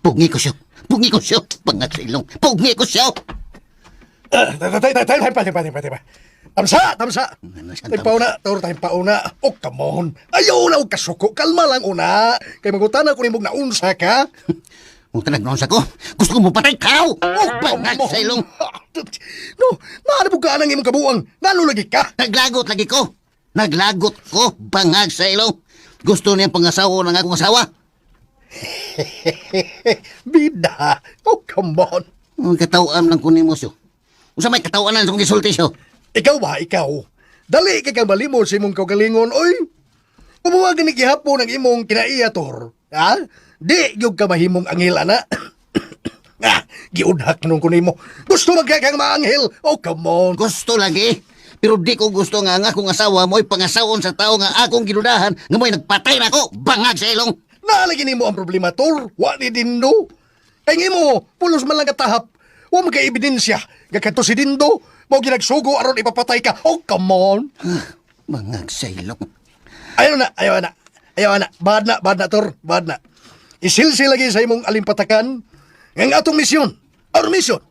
Pungi ko siya. Pangatsilong. Pungi ko siya. Tay. Tamsa. Tayong pauna, Tor, tayong pauna. Oh, come on. Ayaw na, kasuko. Kalma lang una. Kay magutana ko ni mong naunsa ka. Kung tanag-naunsa ko, gusto ko mo patay kao. Pangatsilong. No, naanapog ka ng imong kabuang. Nano lagi ka? Naglagot ko. Pangatsilong. Gusto niya pangasawa ng akong asawa. Bida. Oh, come on. Ang katawaan lang kunin mo siyo. Usa may katawaan lang kung gisulti siyo. Ikaw ba, ikaw? Dali ka kang malimod sa imong kaugalingon, oy. Umuwagan ni gihapon ang imong kinaiya, Tor. Ha? Di, yung ka mahimong anghel, ana. Giudhak nung kunin mo. Gusto magkakang maanghel? Oh, come on. Gusto lagi. Pero di ko gusto nga akong asawa mo'y pangasawon sa tao nga akong ginudahan nga mo'y nagpatay na ko. Bangag sa ilong. Naalagin mo ang problema, Tor. Wa ni Dindo. Kaya mo, pulos man lang katahap. Wa magka-ebidensya. Gakato si Dindo. Mau ginagsugo aron ipapatay ka. Oh, come on. Bangag sa ilong. Ayaw na. Bad na, Tor. Bad na. Isilsi lagi sa imong alimpatakan. Ngang atong misyon. Our mission.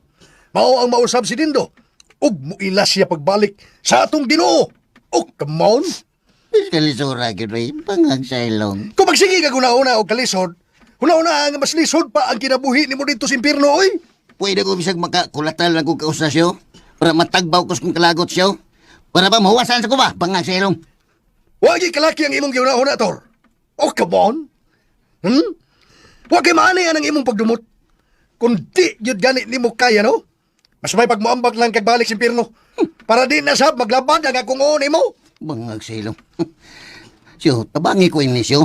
Mao ang mausab si Dindo. Ug muilas siya pagbalik sa atong Ginoo. Oh, come on. Kalisura ginoy. Bangag sa ilong. Kung magsige ka guna-una o kalisod, huna-una nga mas lisod pa ang kinabuhi ni mo dito sa impirno, oy. Pwede ko bisag makakulatal lang kong kausasyo para matagbaw ko kung kalagot siyo. Para ba mahuwasan sa ko ba? Bangag sa ilong. Wagi kalaki ang imong guna-una, Tor. Oh, come on. Wagi maanay ang imong pagdumot. Kung di yun ganit ni mo kaya, no? Mas may pagmuambag lang kagbalik sa impirno. Para di na sab maglabad ang akong uuni mo. Bangag sa ilong. Siyo, tabangi ko ini siyo.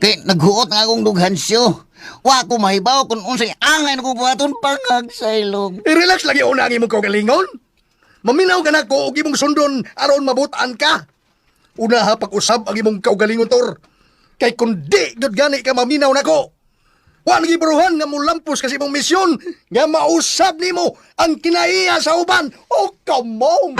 Kay naghuot nga akong dughan siyo. Wa ko mahibaw kung unsay angay na kong buhaton. Bangag sa ilong. I-relax lagi una ang imong kaugalingon. Maminaw ka na ko og imong sundon aron mabutaan ka. Una ha pag-usab ang imong kaugalingon, Tor. Kay kung di yun gani ka maminaw na ko. Wa nagiburuhan nga mulampos kasi imong misyon nga mausab nimo ang kinaiya sa uban. Oh, come on.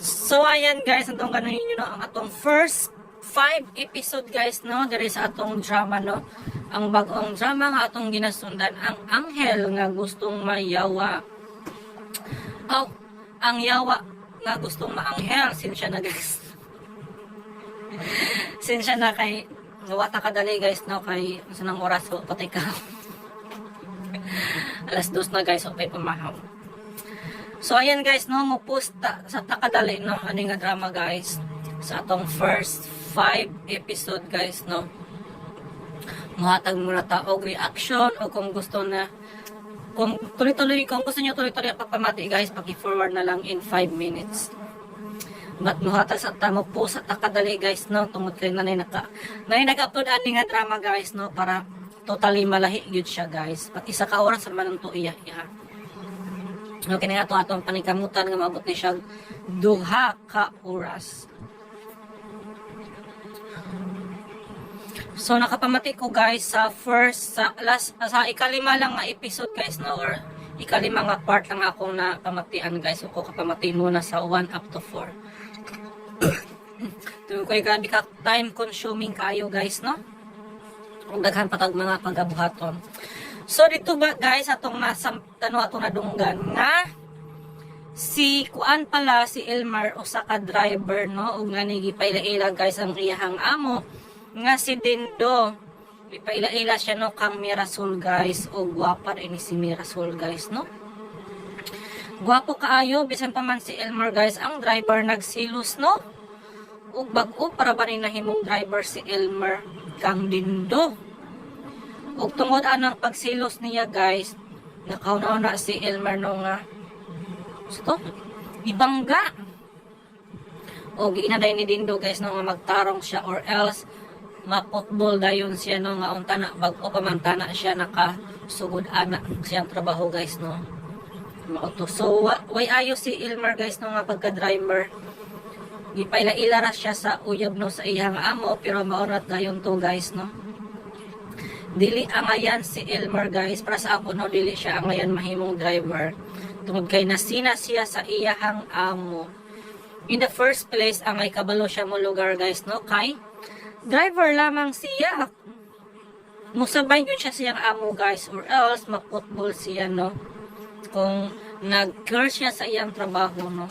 So ayan guys, atong kanuhin nyo no, ang atong first 5 episode guys no, there is atong drama no. Ang bagong drama nga atong ginasundan, ang anghel nga gustong mayawa. Oh, ang yawa nga gustong maanghel, sinsya na guys. Sinsya na kay wata kadali guys no, kay sanang oras ko patay ka. Alas 2 na guys, okay pumahaw. So ayan guys no, mo-post sa takadali no, ano nga drama guys sa atong first 5 episode guys no. Muhatag muna ta og reaction o kung gusto na kung tuloy-tuloy, kung gusto niyo tuloy-tuloy ang pagpamati guys, paki-forward na lang in 5 minutes. But muhatag sa tamo po sa takadali guys no, tungod kay nanay naka-upload ani nga drama guys no, para totally malahi gyud siya guys. Pati sa ka oras man ang tuiya ya. Okay na nga atong panikamutan nga maabot ni siya 2 ka oras. So nakapamati ko guys sa first sa ikalima lang nga episode guys no, or ikalima nga part lang akong napamatian guys. So ko kapamati muna sa 1 up to 4. Tuloy ko grabe ka time consuming kayo guys no. Kung daghan patag mga pagabuhaton. So dito ba guys atong nasa atong nadunggan nga si kuan pala si Elmer usa ka driver no ug nga gipailaila guys ang iyahang amo nga si Dindo. Gipailaila siya no kang Mirasol guys ug gwapa rin ni si Mirasol guys no. Gwapo kaayo bisan pa man si Elmer guys ang driver nagsilos no. Ug bag-o para ba ni nahimong driver si Elmer kang Dindo. Ug tungod anang pagsilos niya guys, nakauna na si Elmer no nga. So, ibangga. O giinaday ni Dindo guys no nga magtarong siya or else mapotball dayon siya no nga unta na bag-o pamantana siya nakasugod ana siyang trabaho guys no. Mauto. So, way ayo si Elmer guys no nga pagka-driver. Gipaila-ila ra siya sa uyab no sa iyang amo pero maorat dayon to guys no. Dili angayan si Elmer guys para sa ako no dili siya angayan mahimong driver tungod kay nasina siya sa iyahang amo. In the first place angay kabalo siya mo lugar guys no kay driver lamang siya. Musabay yun siya siyang amo guys or else maputbol siya no kung nag-curse siya sa iyang trabaho no.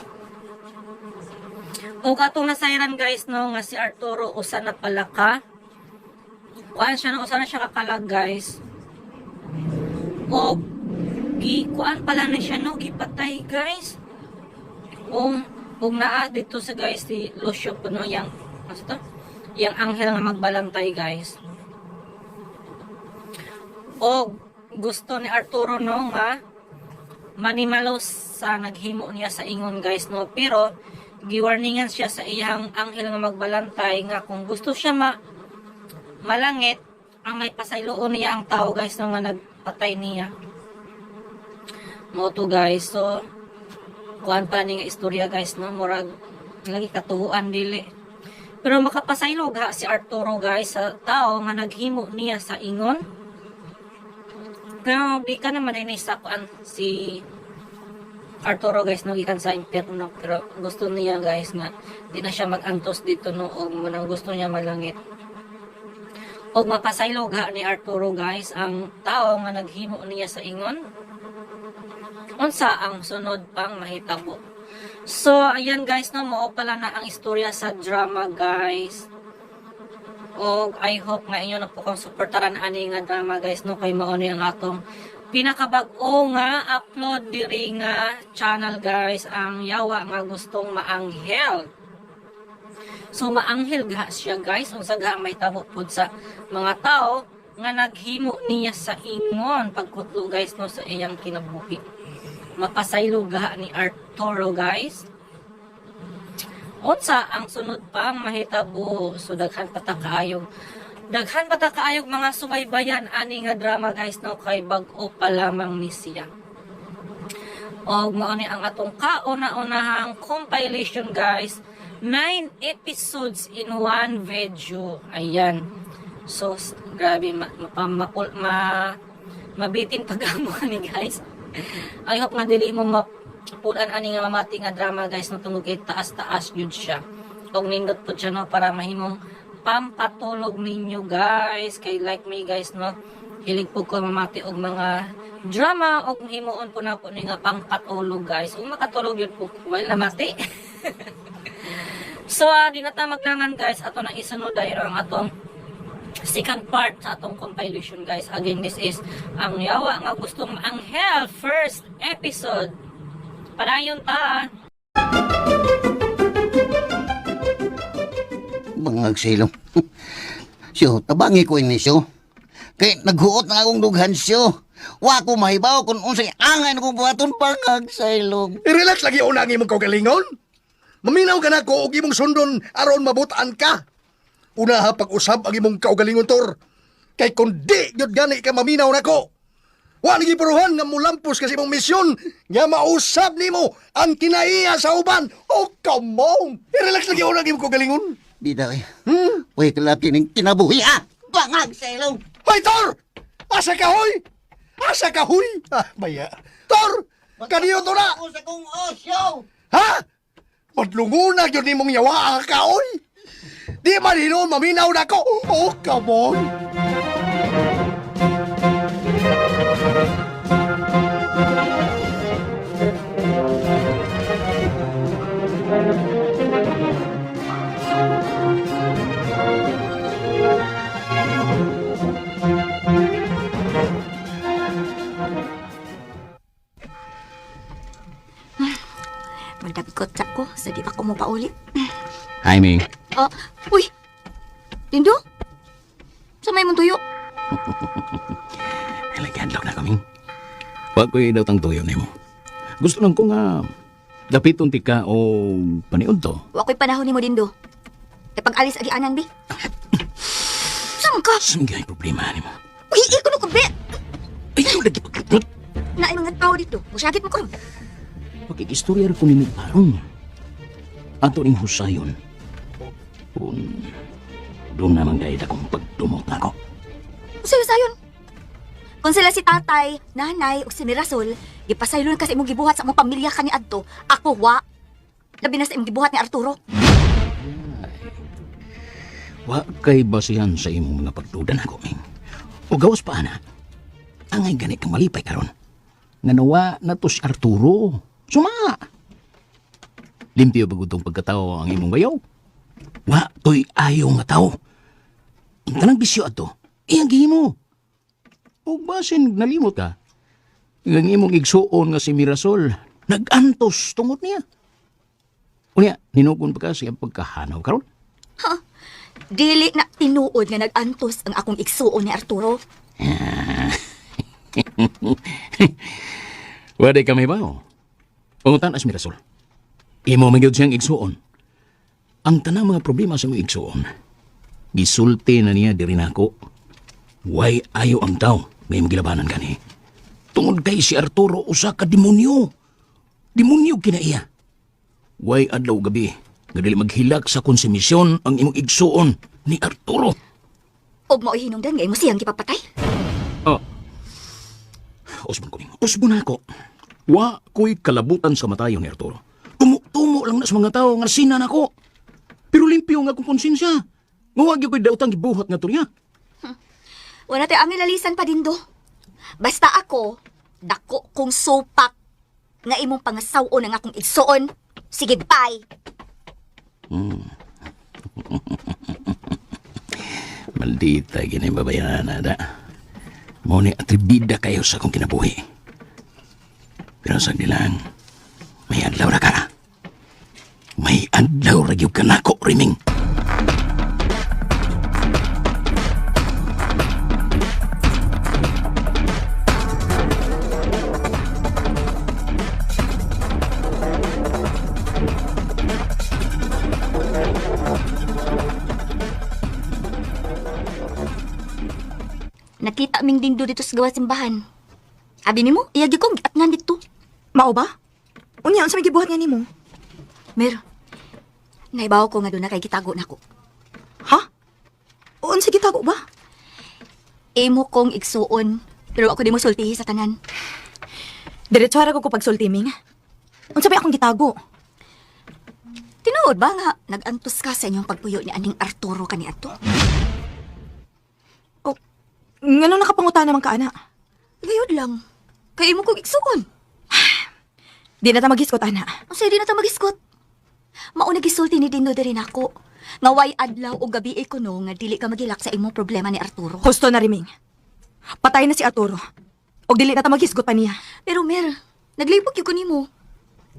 O katong nasayran guys no nga si Arturo usa na pala ka kuan siya na usa na siya kakalag guys. O kuan pala na siya no gipatay guys. O naa dito sa guys si Lucio no yang ano to? Yang anghel nga magbalantay guys. O gusto ni Arturo no nga manimalos sa naghimo niya sa ingon guys no pero giwarningan siya sa iyang anghel nga magbalantay nga kung gusto siya malangit ang may pasayloon niya ang tao guys no nga nagpatay niya mo to guys. So kuan pa ni nga istorya guys no murag lagi katuhuan dili pero makapasaylog ha si Arturo guys sa tao nga naghimo niya sa ingon pero di ka naman ini sa kuan si Arturo guys no gikan sa impyerno pero gusto niya guys nga di na siya mag-antos dito no o munang gusto niya malangit. O mapasaylog ha ni Arturo guys ang tao nga naghimo niya sa ingon unsa ang sunod pang mahitabo. So ayan guys no mao pala na ang istorya sa drama guys. O I hope nga inyo na po kung suportaran ani nga drama guys no kay mao ni ang atong pinakabag-o nga upload diri nga channel guys ang yawa nga gustong maanghel. So maanghel ga siya guys unsa ga may tabo pod sa mga tao nga naghimo niya sa ingon pagkutlo guys no sa iyang kinabuhi. Mapasaylo ga ni Arturo guys. Unsa ang sunod pang mahitabo so daghan patakaayog mga subaybayan ani nga drama guys no kay bag-o pa lamang ni siya. Og mao ni ang atong kauna-unahang compilation guys 9 episodes in one video. Ayan. So, grabe, mabitin pag-amo ni guys. I hope nga dili mo mapulan ani nga mamati nga drama guys no tungod kay taas-taas yun siya. Og nindot po siya no para mahimong pampatulog ninyo guys. Kay like me guys no. Hilig po ko mamati og mga drama og himuon po na po ni nga pampatulog guys. Kung makatulog yun po wala mati. So, di na ta maglangan guys, ato na isunod dahil ang atong second part sa atong compilation guys. Again, this is ang yawa nga gustong maanghel first episode. Padayon ta! Bangag silong. Siyo, tabangi ko ini siyo. Kay naghuot na akong dughan siyo. Wa ko mahibaw kung unsay angay na kong buhaton bangag silong. I-relax lagi unang imong kaugalingon. Maminaw ka na ko og imong sundon aron mabutaan ka. Una ha pag-usab ang imong kaugalingon tor. Kay kung di gyud gani ka maminaw nako. Wa lagi puruhan nga mulampos kasi imong misyon nga mausab nimo ang kinaiya sa uban. Oh, come on. I-relax lagi unang imong kaugalingon. Bida kay. Uy, kalapin ng kinabuhi ha. Bangag silong. Hoy, Tor! Asa ka, hoy? Asa ka, hoy? Ah, baya. Tor! Kaniyo to na! Ako sa kong osyo! Ha? Madlungunag yun nimong yawa ka, oy! Di man hinon maminaw na ko! Oh, come on! Magdabikot sa ko, sa di pa ko mo pauli. Hi, Ming. Oh, uy! Dindo? Sa may mong tuyo? Elegant na kaming. Wag ko'y daw tang tuyo nimo. Gusto lang ko nga dapiton ti ka o paniod to. Wa ko'y panahon ni mo, Dindo. E pag alis agi anan, bi? Saan ka? Samgay problema nimo. Uy, ikaw ko, be! Ay, ikaw lagi pagkakot. Na ay mga tao dito. Musyagit mo ko. Pakikistorya ko nimo parong. Ato ring husayon. Kung doon naman dahil akong pagdumot na ako. Usayo sayon. Kung sila si tatay, nanay, o si Mirasol, ipasaylo kasi imong gibuhat sa mong pamilya ka ni Adto, ako wa. Labi na sa imong gibuhat ni Arturo. Wa kay basihan sa imong mga pagduda na Ming. O gawas pa na. Angay gani kang malipay karon. Nanawa na to si Arturo. Suma! Limpyo bagutong pagkatao ang imong bayaw. Wa to'y ayaw nga tao. Ang tanang bisyo ato, iyang gihimo. O basin nalimot ka, ang imong igsuon nga si Mirasol, nag-antos tungod niya. Unya, ninukon pa ka siya pagkahanaw karon. Dili na tinuod nga nag-antos ang akong igsuon ni Arturo. Waday kami ba o? Pangutan as Mirasol. Imo magyod siyang igsuon. Ang tanang mga problema sa mga igsuon, gisulti na niya diri nako. Way ayo ang tao may magilabanan kani. Tungod kay si Arturo usa ka demonyo. Demonyo kinaiya. Way adlaw gabi nga dili maghilak sa konsumisyon ang imong igsuon ni Arturo. Og mo hinungdan nga imo siyang gipapatay. Oh. Usbon ko nimo. Usbon ako. Wa ko'y kalabutan sa matayo ni Arturo. Tumo lang na sa mga tao nga sinan ako. Pero limpyo nga akong konsensya. Nga wag ko'y dautang gibuhat nga to niya. Wala tayo aming lalisan pa, Dindo. Basta ako, dako kong supak nga imong pangasawon ang akong igsuon. Sige, bye! Maldita gini babayaran na da. Mo ni atribida kayo sa akong kinabuhi. Pero sa lang, may adlaw na ka. May adlaw ra gyud ka nako, Riming. Nakita ming Dindo dito sa gawa simbahan. Abi nimo, iyagi kong giatngan dito. Mao ba? Unya, unsa may gibuhat nga nimo? Mer, naibaw ko nga doon na kay gitago na ko. Ha? Unsa gitago ba? Imo kong igsuon, pero ako di mo sultihi sa tanan. Diretso ra ko pagsulti, Ming. Unsa ba akong gitago? Tinuod ba nga nag-antos ka sa inyong pagpuyo ni aning Arturo kani adto? Ngano nakapanguta naman ka, ana? Gayod lang. Kaya imo kong igsuon. Di na ta maghiskot, ana. Ang di na ta magiskot. Mauna gisulti ni Dindo diri nako. Nga way adlaw o gabi ko no nga dili ka magilak sa imong problema ni Arturo. Husto na, Riming. Patay na si Arturo. Og dili na ta maghiskot pa niya. Pero Mer, naglibog ko nimo.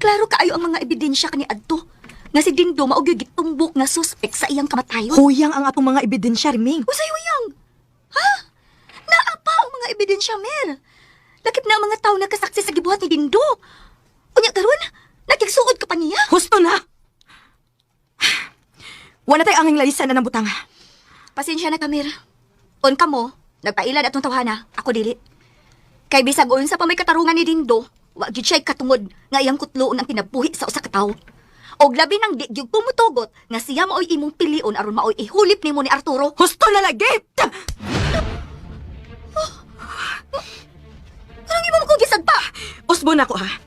Klaro kaayo ang mga ebidensya kani adto. Nga si Dindo maog gyud gitumbok nga suspek sa iyang kamatayon. Huyang ang atong mga ebidensya, Riming. Usay huyang. Ha? Naa pa ang mga ebidensya, Mer. Lakip na ang mga tao nagkasaksi sa gibuhat ni Dindo. Unya karon, nagigsuod ka pa niya. Husto na! Wala tayo anging lalisan na ng butang. Pasensya na ka, Mer. On ka mo, nagpailan atong tawhana, ako dili. Kay bisag sa pa may katarungan ni Dindo, wa gyud siya katungod nga iyang kutloon ang kinabuhi sa usa ka tawo. Og labi nang di gyud pumutugot nga siya maoy imong pilion aron maoy ihulip nimo ni Arturo. Husto na lagit! Anong imo mo kong gisagpa? Usbon ako, ha?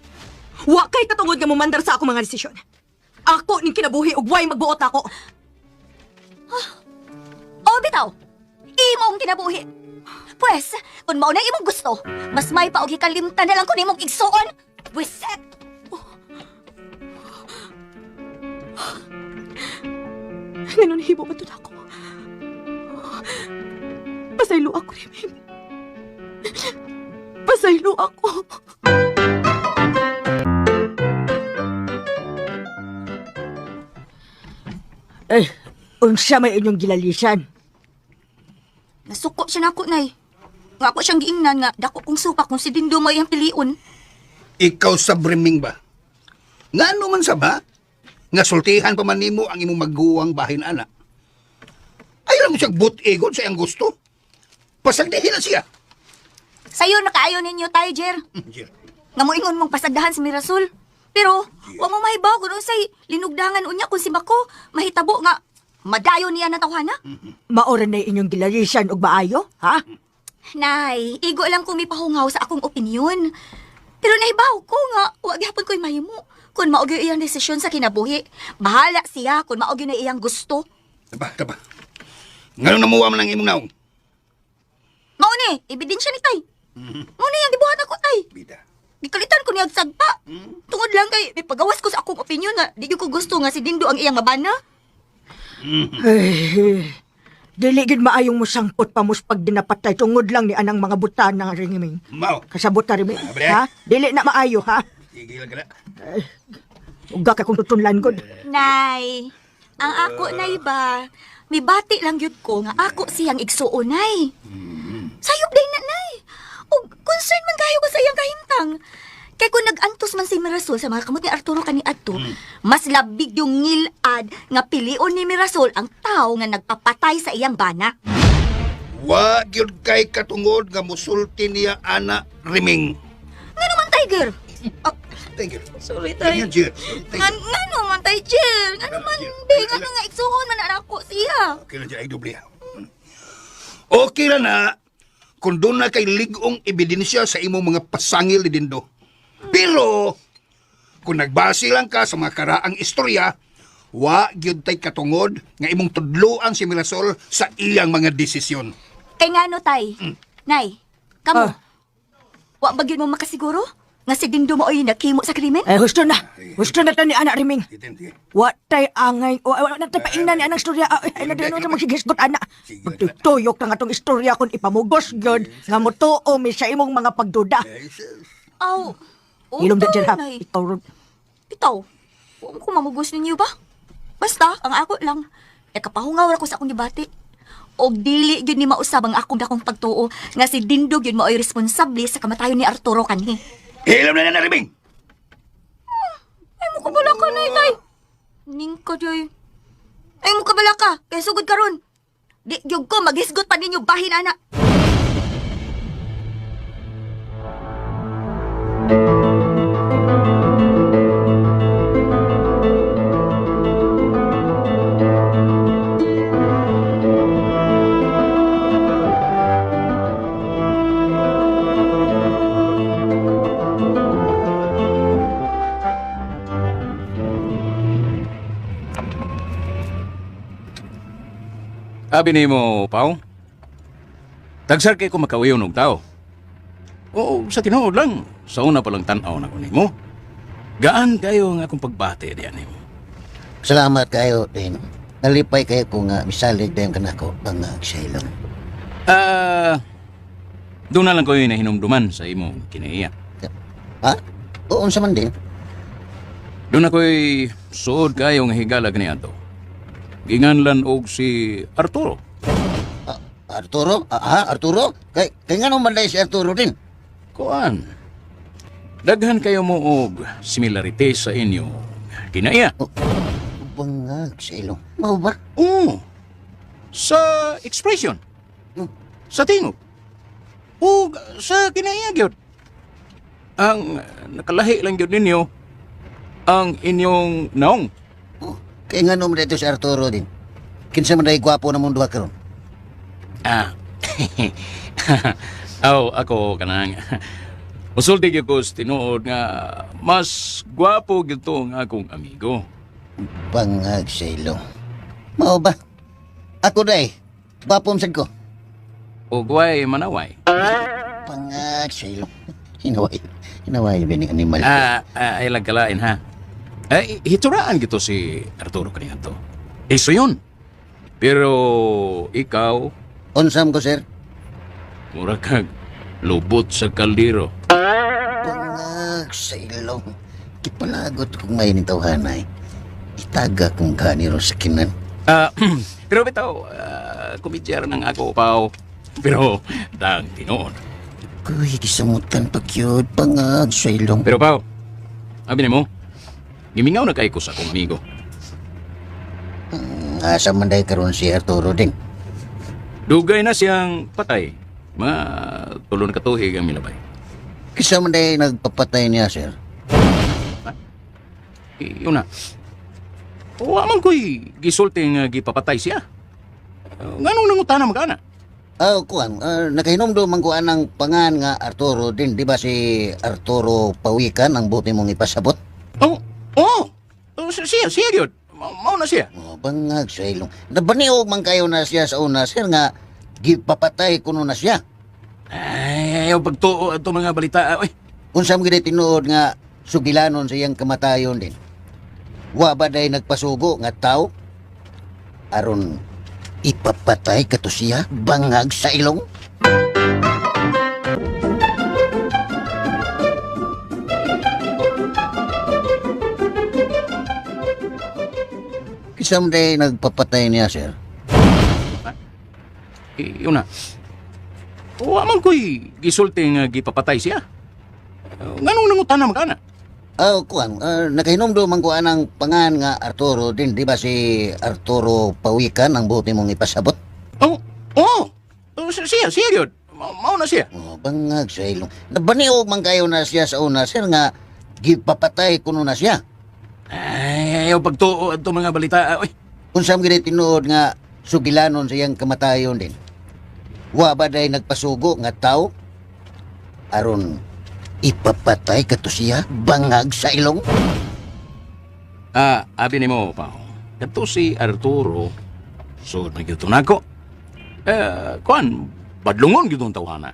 Wa kay katungod nga mumandar sa ako mga desisyon. Ako ning kinabuhi ug way magbuot ako. O bitaw, imong kinabuhi. Pwes, kung mao na imong gusto, mas may pa og hikalimtan na lang kung imong igsuon. Wiset! Ganun hibo ba ito ako? Pasaylo ako, Riming. Pasaylo ako. Unsa may inyong gilalisan? Nasuko siya nako, nay. Nga ako siyang giingnan nga, dako kong supak kung si Dindo mo iyang piliun. Ikaw sa briming ba? Nga ano man sa ba? Nga sultihan pa man nimo ang imong magguwang bahin ana. Ayaw mo siyang but-egon sa iyang gusto. Pasagdihin na siya. Sayo nakaayo ninyo tayo, Jer. Nga mo ingon mong pasagdahan si Mirasol. Pero, wa mo mahibaw kung say linugdangan unya kung si Mako, mahitabo nga, madayo niya na tawhana. Maoran na inyong gilalisan og maayo, ha? Nay, igo lang kung may pahungaw sa akong opinyon. Pero nahibaw ko nga, wag gihapon ko'y mahimo. Kung maugyo iyang desisyon sa kinabuhi, bahala siya kung maugyo na iyang gusto. Taba. Ngayon namuwa man ang imong naong. Mauni, ebidensya ni tay. Mauni ang gibuhat ako, tay. Bida. Gikalitan ko niyag sagpa. Tungod lang kay, may pagawas ko sa akong opinyon nga, di ko gusto nga si Dindo ang iyang mabana. Ay, dili gid maayong mo sangpot pa mus pag dinapatay tungod lang ni anang mga butan ng Riming. Mao. Kasabot ka, Riming, Abre. ha? Dili na maayo, ha? Sige lang ka na. Uga ka kung tutunlan gud. Nay, ang ako, nay ba, may bati lang yun ko nga ako siyang igsuon, nay. Sayop day na, nay. O, concern man kayo ko sa iyang kahimtang. Kaya kung nag-antos man si Mirasol sa mga kamot ni Arturo kaniadto, mas labig yung ngilad nga pilion ni Mirasol ang tao nga nagpapatay sa iyang bana. Wa gyud kay katungod nga musulti niya ana Riming. Nga naman, Tiger? Thank you. Sorry, Thank you, Jill. Thank you. Nga naman, Tiger? Nga naman, di, nga nga igsuon man na ako siya. Okay lang dyan, ay doble. Okay lang na kung doon na kay ligong ebidensya sa imong mga pasangil ni Dindo. Pero, kung nagbase lang ka sa mga karaang istorya, wa gyud tay katungod nga imong tudloan si Mirasol sa iyang mga desisyon. Kay nga no, Tay? Nay, kamo, wa ba yun mo makasiguro? Nga si Dindo mo ay nakimo sa krimen? Eh, gusto na. Gusto na ta ni anak Riming. Sige. Watay angay, wa na tay paingnan ni anang istorya. Ay, na dino mo sigisgot ana. Pagtutuyok na nga tong istorya kon ipamugos gyud nga motuo mi sa imong mga pagduda. Aw, Ilom da dyan ha. Nay. Ikaw ron. Bitaw, huwag ko mamugos ninyo ba? Basta, ang ako lang, kapahungaw ako sa akong debate. O dili yun ni mausab ang akong dakong pagtuo nga si Dindo yun mo ay responsable sa kamatayon ni Arturo kanhi. Hilam na Riming! Ay mo kabala ka na, Tay. Ning ka, Day. Ay mo kabala ka, kaya sugod ka ron. Di yung ko, maghisgot pa ninyo bahin, anak. Abi ni mo, Pao. Tagsar kay ko makawiyon og tao. Oo, sa tinuod lang. Sa una pa lang tanaw na ko nimo. Gaan kayo nga akong pagbate diyan nimo. Salamat kayo din. Nalipay kayo kung misalig din kanako ang Shailong. Doon na lang ko na hinumduman sa imong kinaiya. Ha? Oo, sa man din. Doon ako'y suod kayo nga higala kani ato. Ginganlan og si Arturo. Arturo? Arturo? Kay nga naman si Arturo din. Kuan. Daghan kayo mo og similarity sa inyo kinaiya. Bangag, Shailong. Mau ba? Oo. Sa expression. Sa tingog. O sa kinaiya gyud. Ang nakalahi lang gyud ninyo ang inyong naong. Kay nga naman dito si Arturo din. Kinsa man dahil gwapo na mong duha karon. Ako kanang musulti gyud ko sa tinuod nga mas gwapo gyud to ang akong amigo. Bangag, Shailong. Mau ba? Ako day. Gwapom sad ko. o guway manaway. Bangag sa ilong. Hinaway ba ni animal? Ay lagkalain ha. Ay, hituraan gito si Arturo kanina to. Iso yun. Pero ikaw, Unsam ko, sir? mura kag lubot sa kaldero. Bangag sa ilong. Kipalagot kong may nitawhanay. Itaga kong kaniro sa kinan. Pero bitaw, kumidyar ng ako, Pao. Pero, dang tinoon. Kuy, gisamutan pa cute. Bangag sa ilong. Pero, Pao, abi mo, gimingaw na kay ko sa akong amigo. Asa man day karon si Arturo din. Dugay na siyang patay. Mga tulon katuhig ang milabay. Kisa man day nagpapatay niya, sir. Yun na. Wa man ko'y gisulti nga gipapatay siya. Nganong nangutana magana? Kuan, nakahinom do man kuan ang pangan nga Arturo din, di ba si Arturo Pawikan ang buti mong ipasabot? Siya gyud. Mao na siya. Bangag sa ilong. Nabaniog man kayo na siya sa una, sir, nga gipapatay kuno na siya. Ay, ayaw pagtuo ito mga balita. Oy, Unsam gid tinuod nga sugilanon sa iyang kamatayon din. Wa ba day nagpasugo nga tao? Aron ipapatay kato siya bangag sa ilong? Kisam day nagpapatay niya, sir. yun na. Wa man ko'y gisulti nga gipapatay siya. Nganong nangutana magana? Kuan, nakahinom do man kuan ang pangan nga Arturo din, di ba si Arturo Pawikan ang buti mong ipasabot? Siya gyud. Mao na siya. Bangag sa ilong. Nabaniog man kayo na siya sa una, sir, nga gipapatay kuno na siya. Ay, ayaw pagtuo ito mga balita. Oy, Unsam gid tinuod nga sugilanon sa iyang kamatayon din. Wa ba day nagpasugo nga tao? Aron ipapatay kato siya bangag sa ilong? abi ni mo, Pao. Kato si Arturo, so nagyuto na ko. Kuan, badlungon gyud ang tawhana.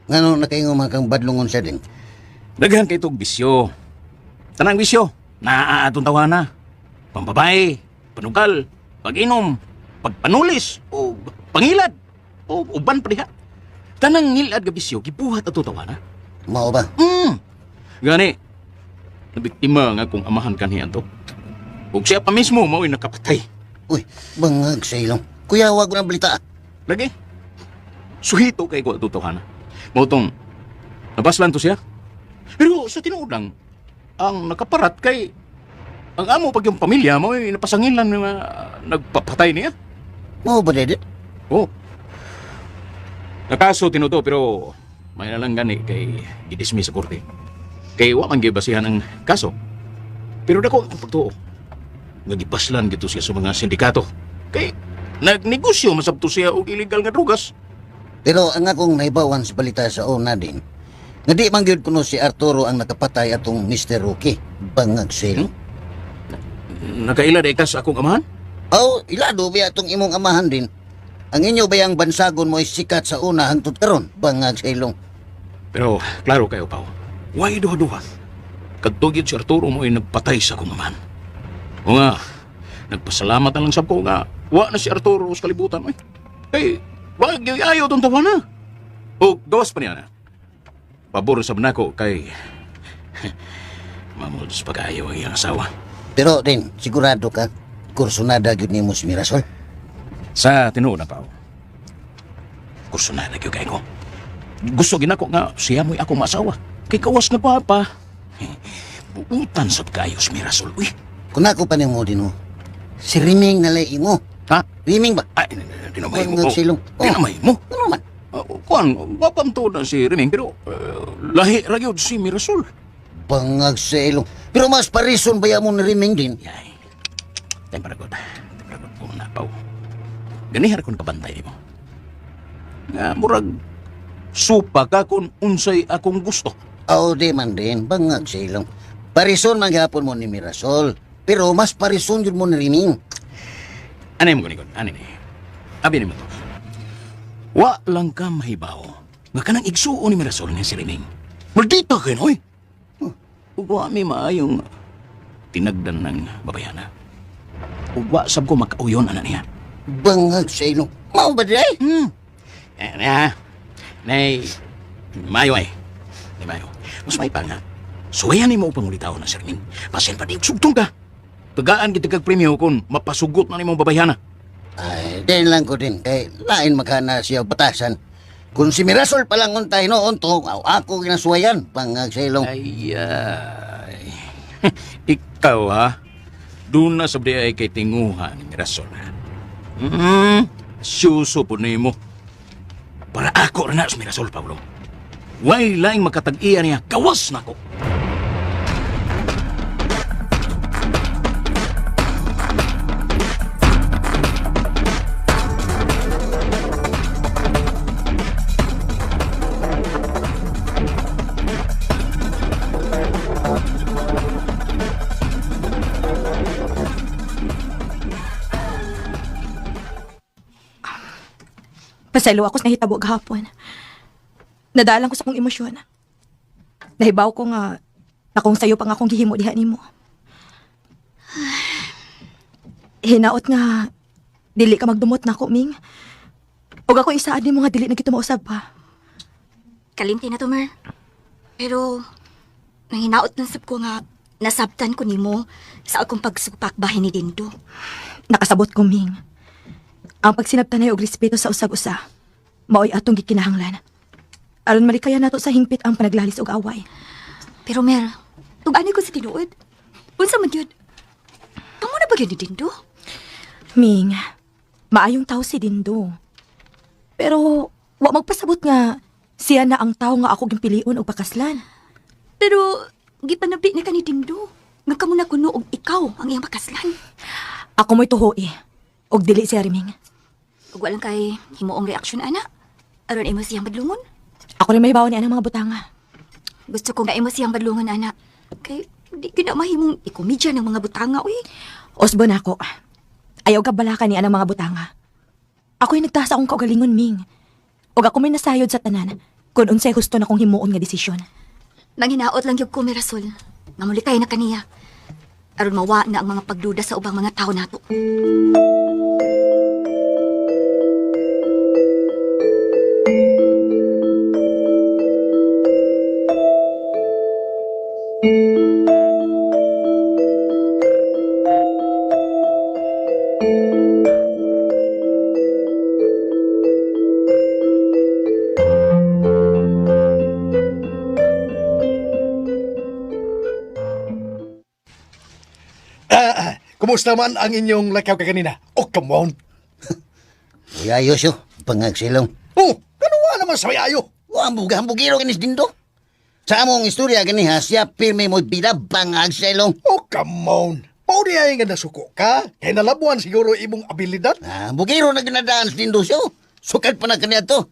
Ngano nakaingon kang badlungon siya din? Daghan kay itong bisyo. Tanang bisyo, naaatong tawhana. Pambabae, panugal, pag-inom, pagpanulis, o pangilad, o uban pa diha. Tanang ngilad nga bisyo, gibuhat ato tawhana. Mao ba? Gani, nabiktima nga kung amahan kaniya to. Ug siya pa mismo mao'y nakapatay. Uy, bangag sa ilong. Kuya, wag mo na balita. Lagi. Suhito kay ko tutuhana. Motong nabaslan to siya. Pero sa tinuod lang, ang nakaparat kay ang amo pag yung pamilya mo ay napasangilan nga nagpapatay niya. Mao ba dede? Oh. Nakaso tinuto pero may nalang gani kay gidismiss sa korte. Kay wa man gibasihan ang kaso. Pero dako ang pagtuo. Nagipaslan gito siya sa mga sindikato. Kay nagnegosyo masabto siya og illegal nga drugas. Pero ang akong naibawan sa balita sa una din, nga di man gyud kuno si Arturo ang nakapatay atong Mr. Rookie. Bangag sa ilong. Nakaila day kas akong amahan? Ilado ba atong imong amahan din? Ang inyo bayang bansagon mo ay sikat sa una hangtod karon, bangag sa ilong. Pero klaro kayo, Pao. Why duha-duha? Kadtugid si Arturo mo ay nagpatay sa akong amahan. O nga, nagpasalamat na lang sab ko nga wa na si Arturo sa kalibutan. Ay, wag yung ayaw itong tawa na. O, gawas pa niya na. Pabor sa nako kay mamudos pag-ayaw ang iyang asawa. Pero din, sigurado ka, kursunada gyud nimo si Mirasol. Sa tinuod na, Pao. Kursunada gyud kay ko. Gusto ginako nga siya mo'y akong masawa. Kay kawas na papa. Buutan sa kayo si Mirasol. Uy. Kung ako pa nimo din mo, si Riming nalay imo. Ha? Riming ba? Ay, dinamay mo. Bangag sa ilong. Dinamay mo. Ano man? Kuan, wapamto na si Reming, pero lahi ragyod si Mirasol. Bangag sa ilong. Pero mas parison ba mo ni Riming din? Yay. Temparagod po na, Pao. Ganihar kong kabantay mo. Nga, murag, supa ka kung unsay akong gusto. Di man din, bangag sa ilong. Parison man gihapon mo ni Mirasol. Pero mas parison yun mo ni Riming. Anay mo ganigod, anay ni. Abi ni mo to. Wa lang ka mahibaw. Nga kanang igsuon ni Mirasol ni si Rining. Maldita kayo, noy! Ugwa mi maayong tinagdan ng babayana. Ugwa sab ko makauyon, anak niya. Bangag sa ilong. Mao ba di ay? Nay, mayo ay. Nay, mayo. Mas may pa nga. Suwayan ni mo pangulitaw na Sir Ning. Pasen pa di sugtong ka. Tagaan kita kag premyo kung mapasugot na ni mong babayana. Ay, din lang ko din. Kay lain magkana siya batasan. Kung si Mirasol palang untay noon to, ako ginasuwayan. Bangag sa ilong. Ay. Ikaw ha? Doon na sabdi ay kay tinguha ni Mirasol ha? Syuso po ni mo. Para ako rin na si Mirasol, Pablo. Way laing makatag-iya niya, kawas na ko. Pasaylo ako sa nahitabo gahapon. Nadalang ko sa akong emosyon. Nahibaw ko nga akong sayo pang akong gihimo diha nimo. Hinaot nga dili ka magdumot na ko, Ming. Og ako isaad nimo nga dili na kita mausab pa. Kalimti na to, Mer. Pero, nanginaot ng sab ko nga nasabtan ko nimo sa akong pagsupak bahin ni Dindo. Nakasabot ko, Ming. Ang pagsinabtanay og respeto sa usag-usa, maoy atong gikinahanglan. Aron malikaya nato sa hingpit ang panaglalis og away. Pero, Mer, tug-ani ko si tinuod. Unsa man yun? Amo na ba yun ni Dindo? Ming, maayong tao si Dindo. Pero, wa magpasabot nga siya na ang tao nga ako gimpilion og pakaslan. Pero, gipanabdi na ka ni Dindo. Nga kamo na kuno og ikaw ang iyang makaslan. Ako mo'y tuhoy, og dili siya Riming. Ug walang kay himuong reaksyon, ana. Aron imo siyang badlungon. Ako rin may bawa ni anang mga butanga. Gusto ko nga imo siyang badlungon, ana. Kay, di ko na mahimong ikomedya ng mga butanga, uy. Osbon ako. Ayaw ka balaka ni anang mga butanga. Ako'y nagtasa akong kaugalingon, Ming. Og ako may nasayod sa tanan kung unsay gusto na kong himuon nga desisyon. Manginaot lang yung kumirasol. Mamulikay na kaniya. Aron mawa na ang mga pagduda sa ubang mga tao nato. Kumusta man ang inyong lakaw ka kanina? Oh, come on. Uy, ayos yo. Bangag sa ilong. Oh, kanuwa naman sa ayo. Hambugiro kinis Dindo. Sa among istorya ganiha, siya pirme mo bida bangag sa ilong. Oh, come on. Pauli ay nga nasuko ka. Kaya nalabuan siguro imong abilidad. Bugiro na ginadaan sa Dindo siyo. Sukat pa na kaniya to.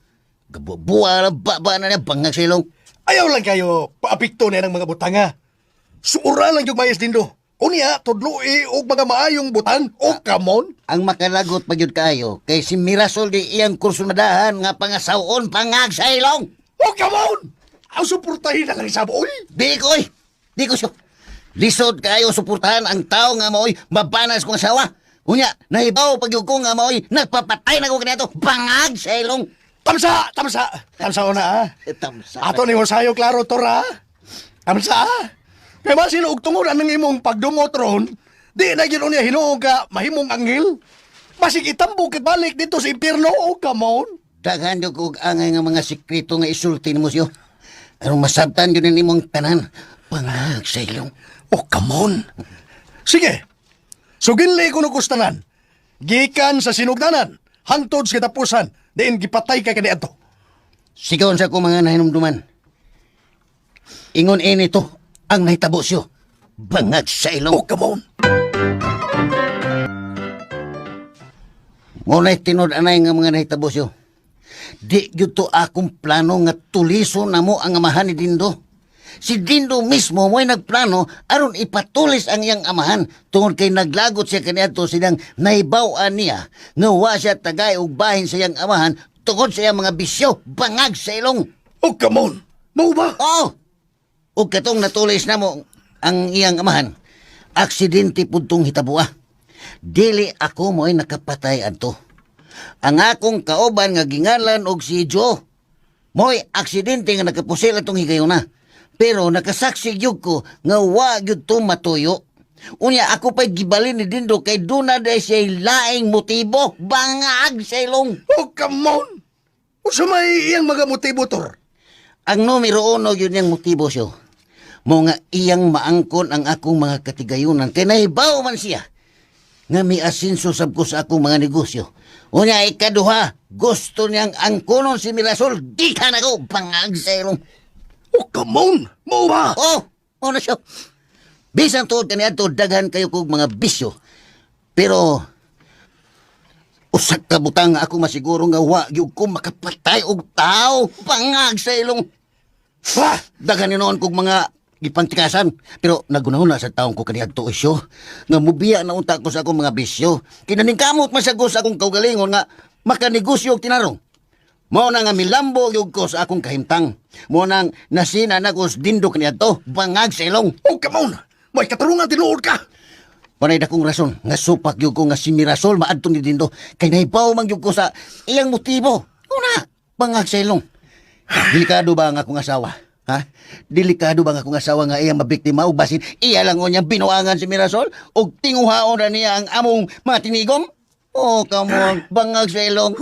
Gabubuwa na baba na niya bangag sa ilong. Ayaw lang kayo paapikto na ng mga butanga. Suura lang yung mayas Dindo. Unya, tudloi og mga maayong butan. Oh, come on. Ang makalagot pagyud kayo kay si Mirasol di iyang kursunadahan nga pangasawon pangag sa ilong. Oh, come on. Ang suportahin na lang sa boy. Di ko siyo. Lisod kayo suportahan ang tao nga maoy mabanas kong asawa. Unya, nahibaw pagyud ko nga maoy nagpapatay na ko kaniya pangag sa ilong. Tamsa una ha. Tamsa. Ato ni Josayo klaro tora. Tamsa. Kaya ba sinuog tungod anong imong pagdumot ron, di na yun niya hinuog ka mahimong anghel. Basig itambok balik dito sa impyerno. Oh, come on. Daghan yung kung angay nga mga sikreto nga isulti ni mo siyo. Anong masabtan yun ni mong tanan. Pangag sa ilong. Oh, come on. Sige. Suginli ko nukustanan. Gikan sa sinugdanan. Hantod sa katapusan. Diin gipatay ka kaniadto. Sigaw sa ko mga nahinumduman. Ingon to ang nahitabo siyo. Bangag sa ilong. Oh, come on. Ngunay tinod anay nga mga nahitabo siyo. Di yun to akong plano nga tuliso na mo ang amahan ni Dindo. Si Dindo mismo mo'y nagplano aron ipatulis ang iyang amahan tungod kay naglagot siya kaniadto silang naibaw-an niya nga wa siya tagay og bahin sa iyang amahan tungod sa iyang mga bisyo, bangag sa ilong. Oh, come on. Mau ba? Oo. O katong natulis na mo ang iyang amahan, aksidente puntong hitabua. Dili ako mo'y nakapatay adto. Ang akong kauban nga gingalan og si Joe, mo'y aksidente nga nakapusil atong higayuna. Pero nakasaksi gyud ko nga wa gyud to matuyo. Unya ako pa'y gibalin ni Dindo kay duna day siya laing motibo, bangag sa ilong. Oh, come on. Usa may iyang mga motibo, Tor. Ang numero 1 yun yung motibo siya. Mo nga iyang maangkon ang akong mga katigayunan kay nahibaw man siya nga may asinso sab ko sa akong mga negosyo. Unya ikaduha, gusto niyang angkonon si Mirasol, di ka na ko bangag sa ilong. Oh, come on. Mau ba? Oh, ano siya? Bisan tuod kaniya to, daghan kayo kong mga bisyo. Pero, usak kabutang nga ako masiguro nga wa gyud ko makapatay og tao, bangag sa ilong. Daghan ni noon kong mga gipantikasan. Pero nagunahon na sa taong ko kaniya to isyo. Nga mubiya na unta ko sa akong mga bisyo. Kinaning kamot masagos sa akong kaugalingon nga makanegosyo og tinarong. Mao na nga milambo gyud ko sa akong kahimtang. Mao nang nasina na ko sa Dindo kaniya to, bangag sa ilong. Oh, come on. May katarungan tinuod ka. Panay dakong rason nga supak gyud ko nga si Mirasol maadto ni Dindo kay nahibaw man gyud ko sa iyang motibo. Una, bangag sa ilong. Delikado ba ang akong asawa? Ha? Delikado ba ang akong asawa nga iyang mabiktima o basin iya lang o niyang binuangan si Mirasol o tinguhaon na niya ang among mga tinigom? Oh, come on, bangag sa ilong.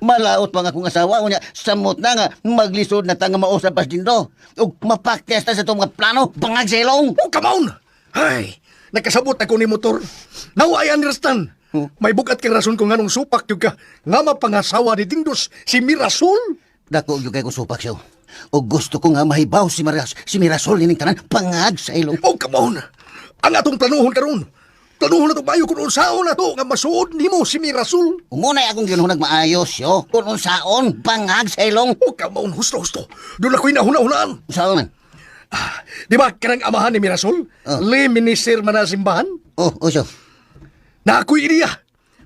Malaot pa nga akong asawa o niya samot na nga maglisod na tanga mausap pas Dindo o mapaktes na sa itong mga plano, bangag sa ilong. Oh, come on. Ay, nakasabot ako ni motor. Now I understand. May bukat kang rason kung anong supak yung ka nga mapangasawa ni Dindos si Mirasol. Dako yung kay ko supak siya. O gusto ko nga mahibaw si Mirasol nining tanan, pangag sa ilong. Oh, come on. Ang atong planuhon karon. Planuhon na to bayo kung unsaon na to nga masuod nimo si Mirasol. Umunay akong ginunag maayos yo. Kung unsaon, bangag sa ilong. Oh, come on, husto. Doon ako'y nahuna-hunaan. Saan man? Di ba kanang amahan ni Mirasol? Li minister man na simbahan? Oh, siya. Na ako'y iniya.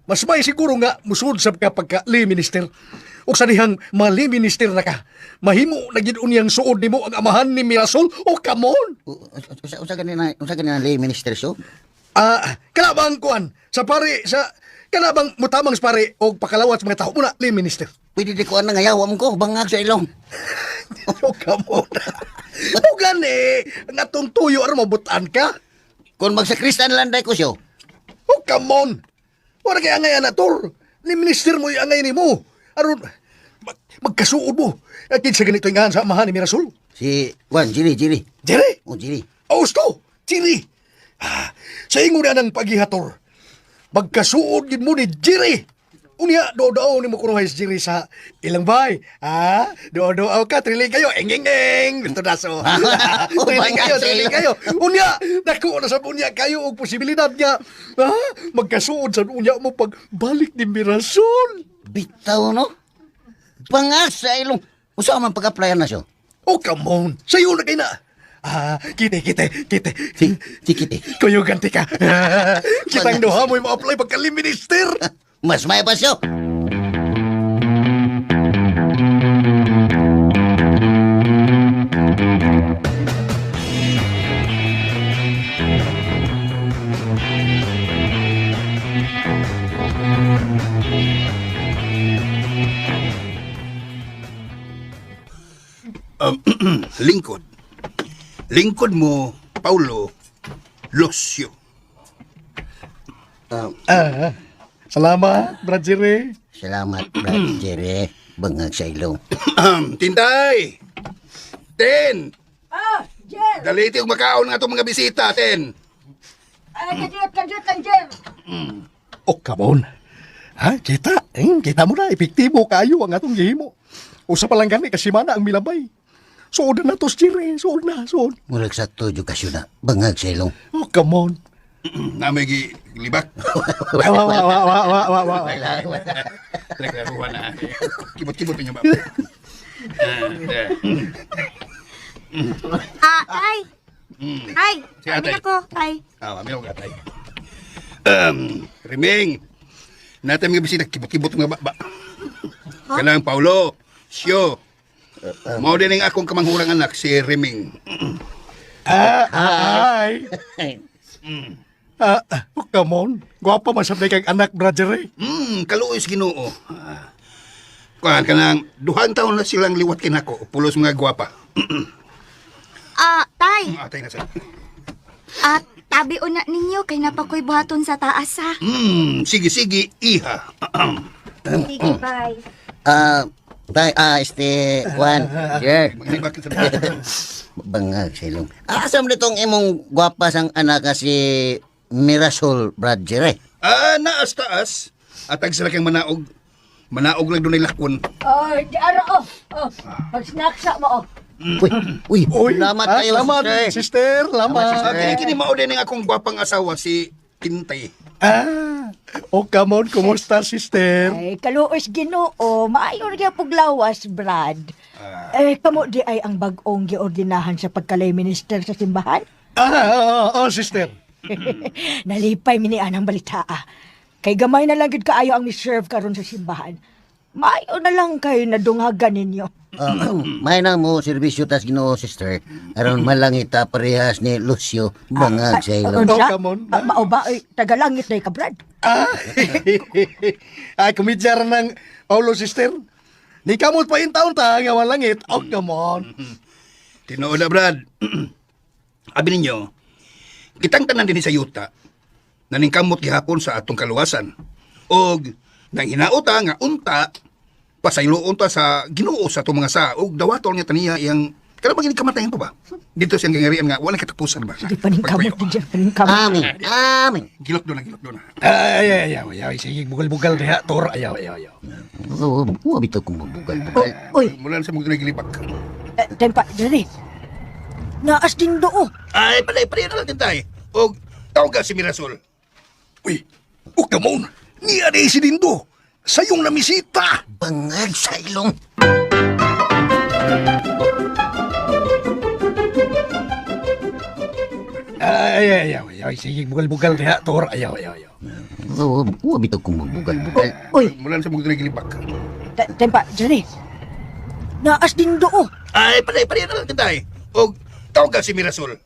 Mas may siguro nga musud sa pagka-li minister. O sa dihang mali minister na ka, mahimo na ginunyang suod nimo ang amahan ni Mirasol. Oh, come on. Usa kanina lay minister siya? Kalabang kuan sa pare sa kalabang mutamang sa pare o pakalawat sa mga tao muna li minister. Pwede di ko ang nangayawa mo ko, bangag sa ilong. Oh, come on. O gani, ang atong tuyo aron mabutan ka. Kung magsakristan lang day ko siya. Oh, come on. Wala kaya angay anator. Ni minister mo yung angay ni mo. Aron, magkasuod mo. At sa ganito yung sa amahan ni Mirasol. Si Juan, Jiri. Jere? Oh, Jiri. Austo, Jiri. Sa ingo na ng paghihator. Magkasuod yun mo ni Jiri. Unya, do-do ni mo kunuhay si Jiri sa ilang bay. Do-do ka, triling kayo. Eng. Gusto na so. Triling kayo. Unya, nakuha na sa unya kayo og posibilidad niya. Magkasuod sa unya mo pagbalik ni Mirasol. Bitaw, no? Bangag sa ilong. Usa man pag-applyan na siya? Oh, come on. Sa'yo na kayo na. Kite. Si Kiti. Kuyo ganti ka. Kitang doha mo'y ma-apply pagka-li minister. Mas may pa siya. Lingkod mo, Paulo Losyo. Salamat, Brad Jere. Salamat, Brad Jere. Bangag sa ilong. Tintay! Ten! Jer! Daliti og makaon nga itong mga bisita, Ten. Kanjut, Oh, come on. Kita mo na, epektibo kayo ang atong gihimo. Usa pa lang gani kasi mana ang milabay. Suod na to, Jere. Suod na. Murag sa tuyo kasyo na. Bangag sa ilong. Oh, come on. Namay libak. Wa. Reklaruhan na. Kibot-kibot niyo ba? Tay. Tay. Si atay. Amin ako, tay. Amin ako, atay. Riming. Natay mga bisita, kibot-kibot nga ba? Kanang Paulo, Syo. Mao din ang akong kamanghurang anak, si Reming. Ay. Come on. Gwapa masabay kang anak, brother eh. Kaluoy Ginoo. Kuan kanang 2 taon na silang liwat kinako, pulos mga gwapa. Tay. Atay na sa. Tabi una ninyo kay napakoy buhaton sa taas ha. Sige, iha. Sige, bye. Juan, sir. Maglibak sa Bangag sa ilong. Asam nitong imong gwapa sang anak nga si Mirasol Bradger eh. Naas taas. Atag sila kang manaog. Manaog lang doon ay lakon. Di ara pag-snacksa mo Uy, salamat kayo, salamat, sir. sister. Salamat. Kini mao din ang akong gwapang asawa, si Tintay. Come on. Kumusta, sister? Ay, kaluos Ginoo, maayo rin pug lawas, Brad. Kamo di ay ang bag-ong giordinahan sa pagkalay minister sa simbahan? Sister. Nalipay mini anang balita. Kay gamay na lang gid kaayo ang miserve karon sa simbahan. Maayo na lang kay nadunghagan ninyo. May na mo serbisyo tas Ginoo, sister. Aron malangita parehas ni Lucio bangag sa ilong. come on. Mao ba ay tagalangit na ka, Brad? Kumidyar ng Paulo, sister. Ni kamot pa yung taon ta, nga walangit. Come on. Tinuod na, Brad. Abi ninyo, kitang tanan din sa yuta, naningkamot gihapon sa atong kaluwasan. Og, nang hinauta nga unta, pasayloon ta sa Ginoo sa atong mga saog, dawaton nga taniya iyang, kada ba kamatayan pa ba? Dito siyang gangarian nga, walang katapusan ba? Di paningkamot din dyan, paningkamot. Amin. Gilok doon na. Ayaw. Sige, bugal-bugal diha. Tor, ayaw. Oo, bitaw kong mabugal. Uy, Mula na sa mga nagilibak. tempa, dali. Naas din doo. Ay, palay na lang din tayo. Og, tawag ka si Mirasol. Uy, come on. Niya na si Dindo. Sayong namisita. Bangag sa ilong. Ayaw. Sige, bugal-bugal diha. Tor, ayaw. Oo, bitaw kong mabugal. Uy, Mula na sa mga nagilibak. tempa, dali. Naas din doo. Ay, palay na lang din tayo. Og, tawag ka si Mirasol.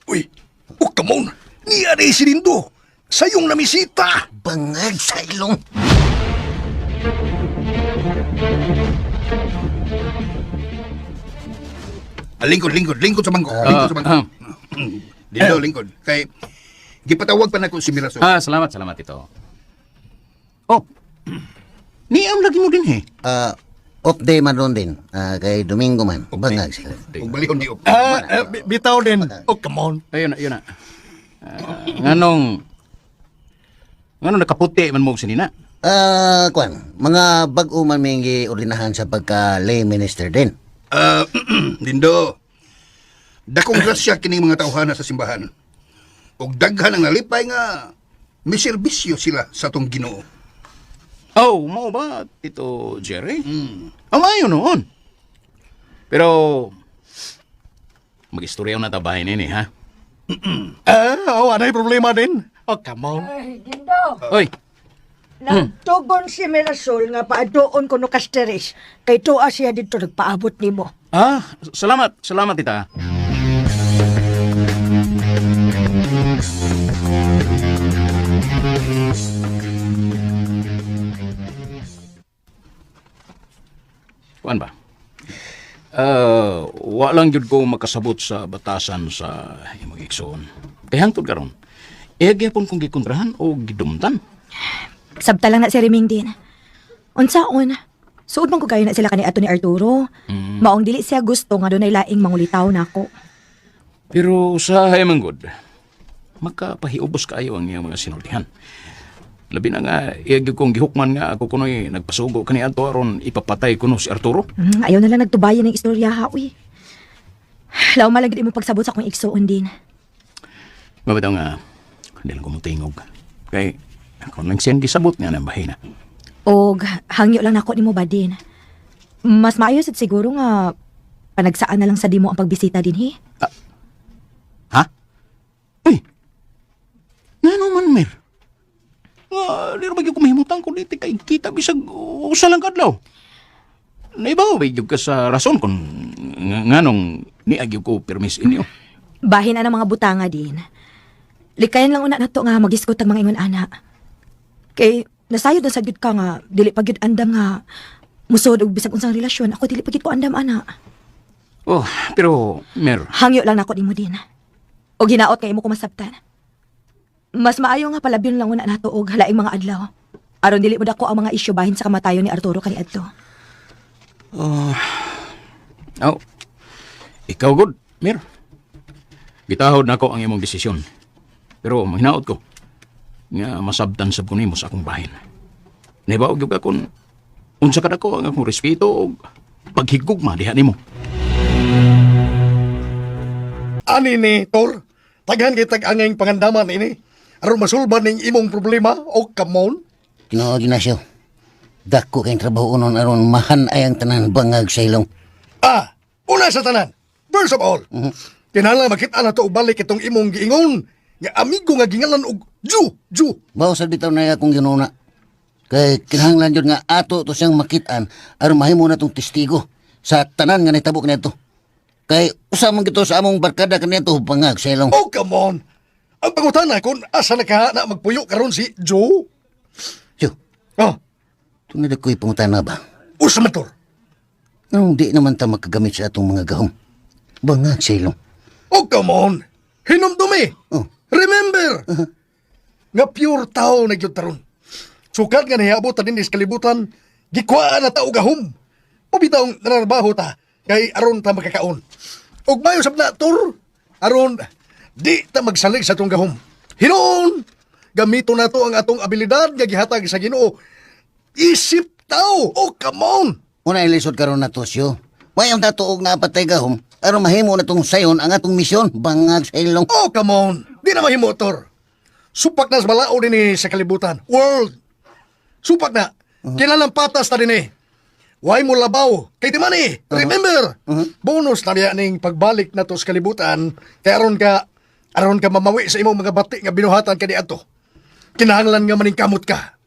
Uy, come on. Niya na si Dindo. Sayong namisita. Bangag sa ilong. Lingkod sa bangko. Lingkod. Kay, gipatawag pa na ko si Mirasol. Salamat ito. Oh, niam lagi mo din eh. Off day man ron din. Kay Domingo man. Bangag sa ilong. Og balihon di op. Bitaw din. Come on. Ayun na. Nganong nakaputi man mo sinina? Kwan, mga bag-o man may ordinahan sa pagka-lay minister din. Dindo, dakong grasya kining mga tauhana sa simbahan. Og daghan ang nalipay nga may serbisyo sila sa tong Ginoo. Oh, mo ba, Tito Jerry? Amayo noon. Pero, mag-istorya na tabahin ini, ha? Anay problema din. Come on. Ay, Dindo. Oy, Nagtugon si Mirasol nga paadoon ko no kasteris. Kay tuwa siya dito nagpaabot nimo. salamat, tita. Kuan ba? Walang jud ko makasabot sa batasan sa imong igsoon. Kay hangtod karon, gyapon kong gikontrahan o gidumtan. Sabta lang na si Reming din. Unsaon, suod man ko kayo na sila kani ato ni Arturo. Maong dili siya gusto nga dunay laing mangulitaw nako. Pero sa Hayamanggod, makapahiubos kaayo ang iyang mga sinultihan. Labi na nga, iyagyo kong gihukman nga ako kuno'y nagpasugo kani ato aron ipapatay kuno si Arturo. Ayaw na lang nagtubayan ng istorya ha, uy. Law malagid mo pagsabot sa akong igsoon din. Mabitaw nga, hindi lang ko mutingog. Kay, ako nang siyang gisabot nga ng bahina. O hangyo lang nako nimo ba din. Mas maayos at siguro nga panagsaan na lang sa dimo ang pagbisita din, he? Ha? Uy! Nga naman, Mer. Di na bagyo kumahimutang kung di kay kita bisag usa lang kadlaw. Naibaw bagyo ka sa rason kung nganong niagyo ko permis inyo. Bahin na ng mga butanga din. Likayan lang una na to nga mag-iskot ang mga ingon ana. Kay nasayod na sagyud ka nga, dili pa gyud andam nga musod og bisag unsang relasyon. Ako dili pa gyud ko andam ana. Oh, pero Mer, Hangyo lang nako nimo din. Og hinaot kay imo ko masabtan. Mas maayo nga palabyon lang una nato og halaing mga adlaw. Aron dili mo dako ang mga isyu bahin sa kamatayon ni Arturo kaniadto. oh, ikaw good, Mer. Gitahod na ako ang imong desisyon. Pero mahinaot ko nga masabtan sab ko nimo sa akong bahin. Naibaw gyud ka kung unsa ka dako ang akong respeto o paghigugma diha nimo. Ani ni, Tor, taghan kay tag-angay pangandaman ini. Aron masulban ning imong problema o kamon. Tinuod Ignacio. Dako kayong trabaho unon aron mahan ay ang tanan bangag sa ilong. Una sa tanan. First of all, kinahanglan makita na to og balik itong imong giingon nga amigo nga gingalan og Ju. Bawo sa bitaw na akong ginuna. Kay kinahanglan jud nga ato to siyang makitaan aron mahimo na tong testigo sa tanan nga nahitabo kanito. Kay usa man gito sa among barkada kanito bangag sa ilong. Oh, come on. Ang pangutana kung asa na magpuyo karon si Ju. Ju, Oh, tunod ako'y pangutana ba? usa man, Tor. Nung di naman ta makagamit sa atong mga gahom. Bangag sa ilong. Oh, come on. Hinumdumi. Oh. Remember, nga pure tao na gyud taron. Sukat nga nahiabot ta din sa kalibutan, gikwaan na ta og gahom. Pabitaw nanarbaho ta, kay aron ta makakaon. Og mayo sab na, Tor, aron di ta magsalig sa atong gahom. Hinon, gamito na to ang atong abilidad nga gihatag sa Ginoo. Isip tao. Oh, come on. Una ilisod karon na to siyo. Mayong tatuog na patay gahom aron mahimo na tong sayon ang atong misyon bangag sa ilong. Oh, come on. Di na mahimo, Tor. Supak na sa malao din sa kalibutan. World. Supak na. Kilalang patas na din Why mo labaw? Kay di man Remember, bonus na niya ning pagbalik na to sa kalibutan kay aron ka mamawi sa imong mga bati nga binuhatan ka di ato. Kinahanglan nga maning kamot ka.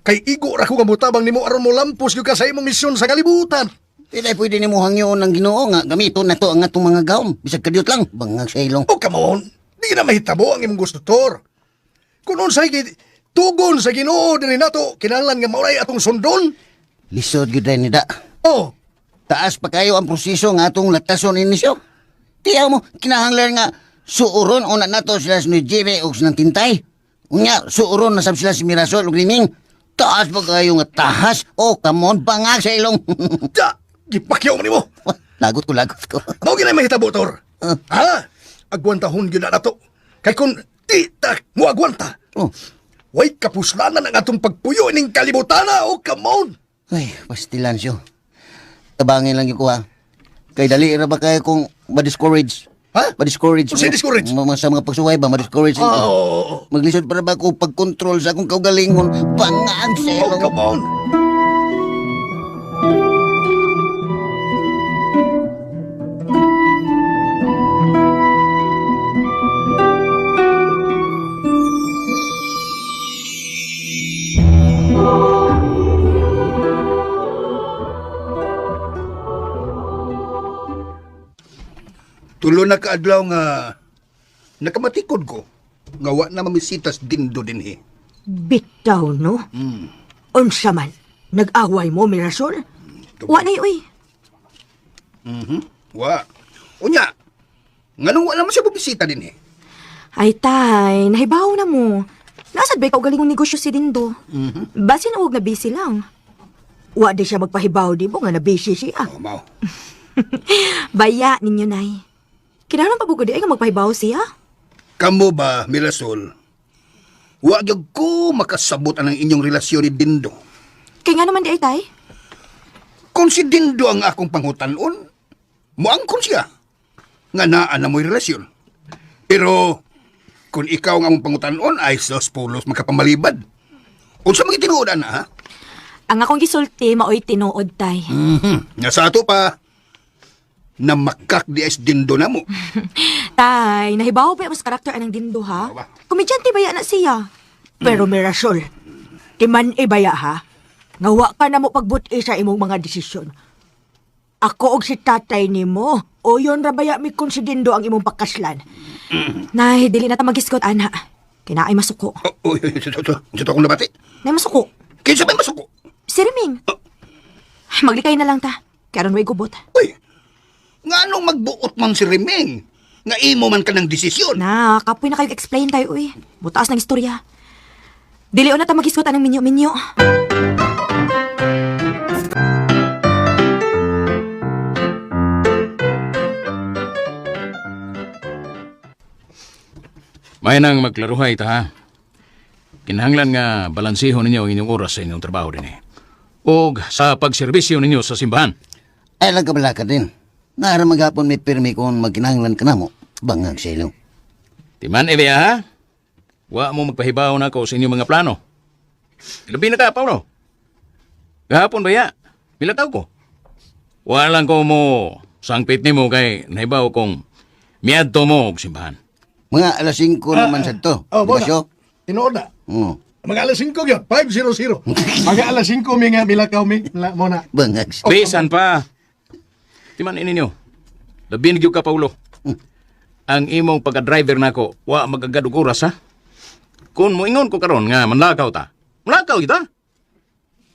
Kay igo ra ko nga mutabang nimo aron mo lampos gyud ka sa imong misyon sa kalibutan. Di na pwede nimo hangyoon ng Ginoo nga gamiton na to ang atong mga gahom bisag kadyot lang bangag sa ilong. Oh, come on. Di na mahitabo ang imong gusto, Tor. Kung unsay tugon sa Ginoo dinhi nato, kinahanglan nga maulay atong sundon. Lisod gyud ni da. Oh, Taas pa kayo ang proseso nga atong latason inisyo. Tiyaw mo kinahanglan nga suuron una nato sila si Jimmy ug sinang Tintay. Unya suuron na sab sila si Mirasol ug Liming. Taas pa kayo nga tahas. Oh, come on, bangag sa ilong. da, gipakyaw man nimo. lagot ko. Mao ginay mahitabo, Tor. Agwantahon gyud na nato. Kay kun di ta mo agwanta. Oh. Way kapuslanan ang atong pagpuyo ning kalibutana. Oh, come on. Ay, pastilan siyo. Tabangin lang yung kuha. Kay dali ra ba kayo kung ma-discourage? Ha? Ma-discourage. Kung discourage? Sa mga pagsuway ba, ma-discourage. Oh, Maglisod para ba ako pag-control sa akong kaugalingon? Bangag sa oh, ilong. come on. Tulo na kaadlaw nga nakamatikod ko nga wa na mamisitas dindo dinhi. Bitaw, no? Unsa man, nag-away mo, Mirasol? Wa na uy. Wa. Unya, nganong wala man siya bubisita dinhi? Ay tay, nahibaw na mo. Nasad ba ikaw galingong negosyo si Dindo? Basin og na busy lang. Wa di siya magpahibaw, di mo nga na-busy siya. Oh, mao. Baya ninyo nay. Kinahanglan pa bugod ay nga magpahibaw siya. Kamo ba, Mirasol? Wa gyud ko makasabot ang inyong relasyon ni Dindo. Kay nga naman di ay tay. Kung si Dindo ang akong panghutanon, moangkon siya. Nga naa na mo'y relasyon. Pero, kung ikaw nga mong pangutanon ay sos pulos makapamalibad. Unsa mga tinuodan na, ha? Ang akong gisulti maoy tinuod tay. Nga sa ato pa, na makak di as Dindo na mo. Tay, nahibaw ba mas karakter anang Dindo ha? Awa. Komedyante baya na siya. Pero Mirasol, Timan ibaya ha. Ngawa ka na mo pagbuti sa imong mga desisyon. Ako og si tatay nimo, o yon ra baya mi konsidindo ang imong pagkaslan. Nay, dili na ta magisgot, ana. Kinaay masuko. Uy, ito akong nabati. Nay, masuko. Kinsa may masuko? Si Riming. Maglikay na lang ta. Karon way gubot. Uy, nga anong magbuot man si Remeng? Nga imo man ka ng desisyon. Na, kapoy na kayo explain tayo, uy. Butaas ng istorya. Dili na ta magisgot anong minyo-minyo. May nang magklaruhay ta ha. Kinahanglan nga balansihon ninyo ang inyong oras sa inyong trabaho din eh. O sa pagserbisyo ninyo sa simbahan. Ay, lagkabala ka din. Naara maghapon may pirmi kung magkinahanglan ka na mo. Bangag sa ilong. Timan, Evia ha? Wa mo magpahibaw na ko sa inyong mga plano. Labi na ka, Paulo. Gahapon ba ya? Milataw ko. Walang ko mo sangpit ni mo kay nahibaw kong miadto mo og simbahan. Mga alas 5 naman sa to. Oh, Di ba, bola. Syo? Tinuod na. Mga alas 5 yun. 5:00. Mga alas 5 mi nga milakaw mi. Muna. Bangag sa... Bisan pa. Timan ininyo. Labi na gyud ka, Paulo. Ang imong pagka-driver nako, wa magagadug oras ha. Kung moingon ko karon nga manlakaw ta. Manlakaw kita.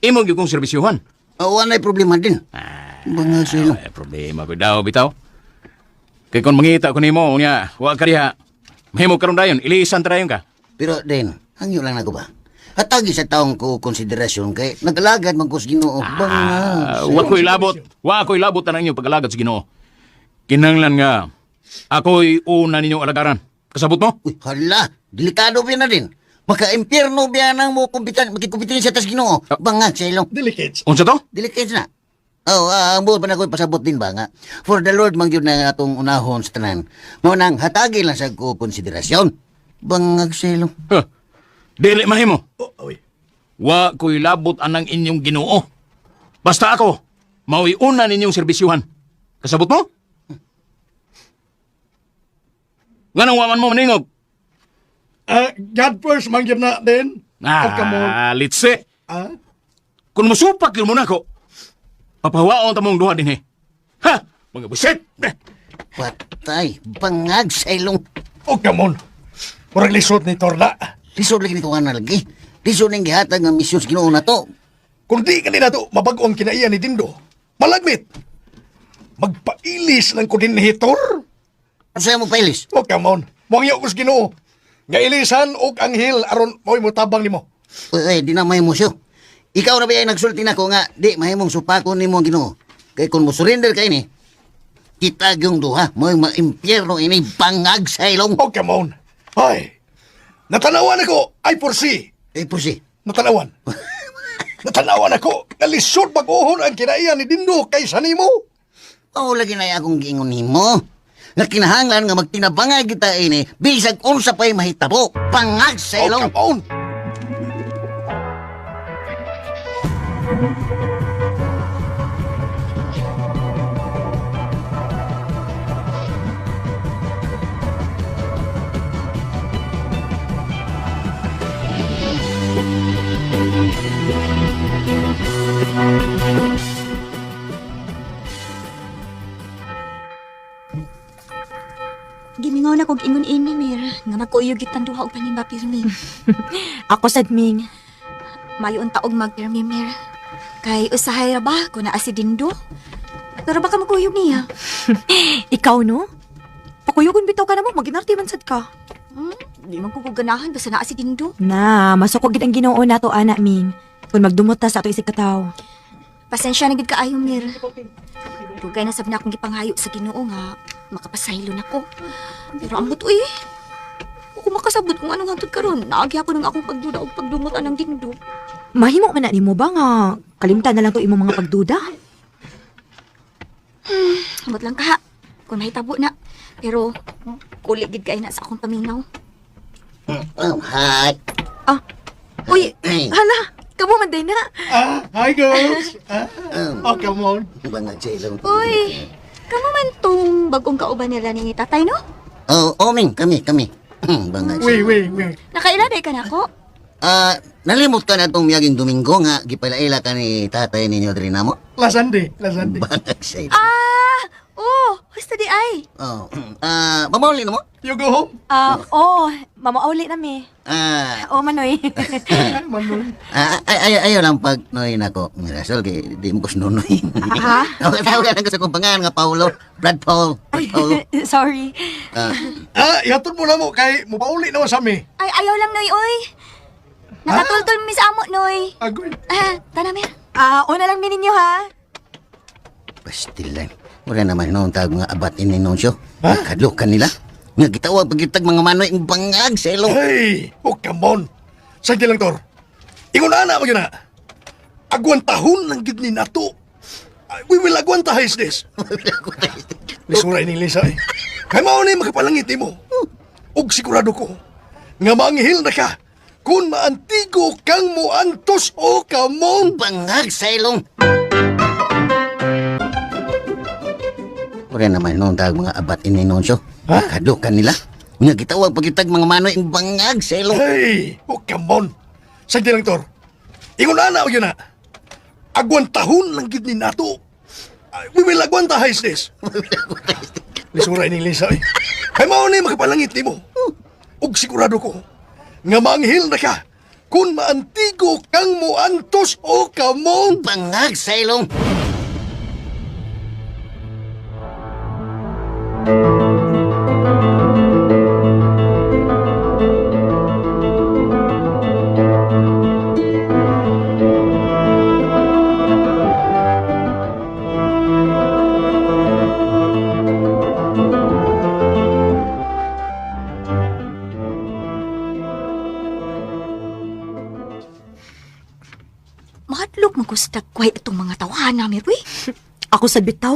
Imong gyud kong serbisyuhan. Wala problema din. Bangag sa ilong. Problema ko daw bitaw. Kay kung mangita ko nimo unya, wa ka diha. Mahimo karon dayon, ilisan ta dayon ka. Pero din, hangyo lang na ko ba? Hatagi sa taong ko konsiderasyon kay nagalagad man ko sa Ginoo. Bangag. Wa ko'y labot. Wa ko'y labot na ninyo pag-alagad sa Ginoo. Kinahanglan nga ako'y una ninyong alagaran. Kasabot mo? Uy, hala, delikado ba na din? Maka-impyerno ba nang mo magkikumpitensya sa Ginoo? Bangag sa ilong. Delicates. Unsa to? Delicate na. Ang buod pa na ko'y pasabot din ba nga? For the Lord, mangyod na atong unahon sa tanan. Maunang hatagi lang sa ko konsiderasyon. Bangag sa ilong. Huh. Dili mahimo. Uy. Wa ko'y labot anang inyong Ginoo. Basta ako, mao'y una ninyong serbisyuhan. Kasabot mo? Nganong waman mo maningog? God first, mangyam na din. Litse. Ah? Kung masupak yun mo na ko, papawaon ta mong duha din eh. Ha? Mga busit! Patay, bangag sa ilong. Oh, come on. Murag lisod ni Torla. Lisod lagi nito nga na lagi. Lisod ng gihatag ng misyon sa Ginoo na to. Kung di ka nila to, mabago ang kinaiya ni Dindo. Malagmit. Magpailis lang ko din ni Hitor. Ano sa'yo mo pailis? Oh, come on. Mangyaw ko sa Ginoo. Nga ilisan o anghel aron mo'y mutabang ni mo. Uy, di na may mo siyo. Ikaw na ba yung nagsulti na ko nga, di mahimong supakon ni mo ang Ginoo. Kaya kung mo surrender kayo ni, kita yung duha, mo'y ma-impyerno ini bangag sa ilong. Oh, come on. Ay, natanawan ako. I foresee. Eh, po si. Natanawan. Natanawan ako. Nalisod mag-uhon ang kinaiya ni Dindo kaysa ni mo. Oo, lagi na akong giingon ni mo. Nga kinahanglan nga magtinabangay kita ini, bisag unsa pa'y mahitabo. Bangag sa Oh, ilong. come on. Gimingaw na kog ingon ini, Mir. Nga magkuyog itang duha og panimba pirmi. Ako sad, Ming. Mayon taog magpirmi, Mir. Kay usahay ra ba kung naa si Dindo? Pero baka magkuyog niya. Ikaw, no? Pakuyugon bitaw ka na mo, mag-inarti man sad ka. Di man ko ganahan basta naa si Dindo. Na, masukog gid ang Ginoo na to, ana, Ming. Kung magdumot ta sa ato isig kataw. Pasensya na gid kaayo, Mir. Dugay na sab na akong gipanghayo sa Ginoo nga makapasaylo na ko. Pero ambot uy. Ako makasabot kung anong hantod karon. Naagi ako ng akong pagduda o pagdumot anang Dindo. Mahimo man na nimo ba nga kalimtan na lang to imong mga pagduda? Ambot lang ka. Kung mahitabo na. Pero kulit gid kay na sa akong paminaw. Hi. Uy, Hey. hala, kamo man din na. Hi, girls. Oh, come on. Bangag sa ilong. Uy, kamo man tong bagong kauban nila ni tatay, no? Oh, Ming, kami. Bangag sa ilong. Wait. Nakailaday ka na ko? Nalimot ka na itong miyaging Domingo nga gipaila-ila ka ni tatay ninyo diri namo. Lasande. Bangag sa ilo. Basta di ay. Oh. Pamauli na mo? You go home. Mamauli na mi. Manoy. Ayaw lang pag noy nako. Mirasol kay di mo ko sinunoy. Ha? Tawag ka sa kong pangalan nga Paulo. Brad Paul. Paulo. Sorry. Ihatod mo na mo kay mupauli naman sa mi. Ay, ayaw lang, Noy, oy. Nakatultol mi sa amo, Noy. Agoy. Tanam yan. Una lang mi ninyo, ha? Pastilan. Wala naman noon tawag nga abatin ni Nonsyo. Kadlok ka nila. Nga gitawag pagitag mga manoy ang bangag sa ilo. Hey, come on. Sige lang, Tor. Ingon na mo yun na. Agwan tahon lang gid ni nato. We will agwan tahis this. Misuray ni Lisa eh. Kaya mao ni makapalangit mo. Ug sigurado ko nga manghil na ka kung maantigo kang mo antos o kamon. Bangag sa ilong. Wala naman noon tawag mga abatin ni Nonsyo. Kadlok ka nila. Nga gitawag pagitag mga manoy ang bangag sa ilong. Hey, come on. Sige lang, Tor. Ingon na mo yun na. Agwan tahon lang gid ni nato. We will agwan tahis this. Misuray ni Lisa eh. Kaya mao ni makapalangit ni mo. Ug sigurado ko nga manghil na ka kung maantigo kang mo antos o kamon. Bangag sa ilong. Mahadlok magustag kway itong mga tawhana, Mir, uy. Ako sa bitaw?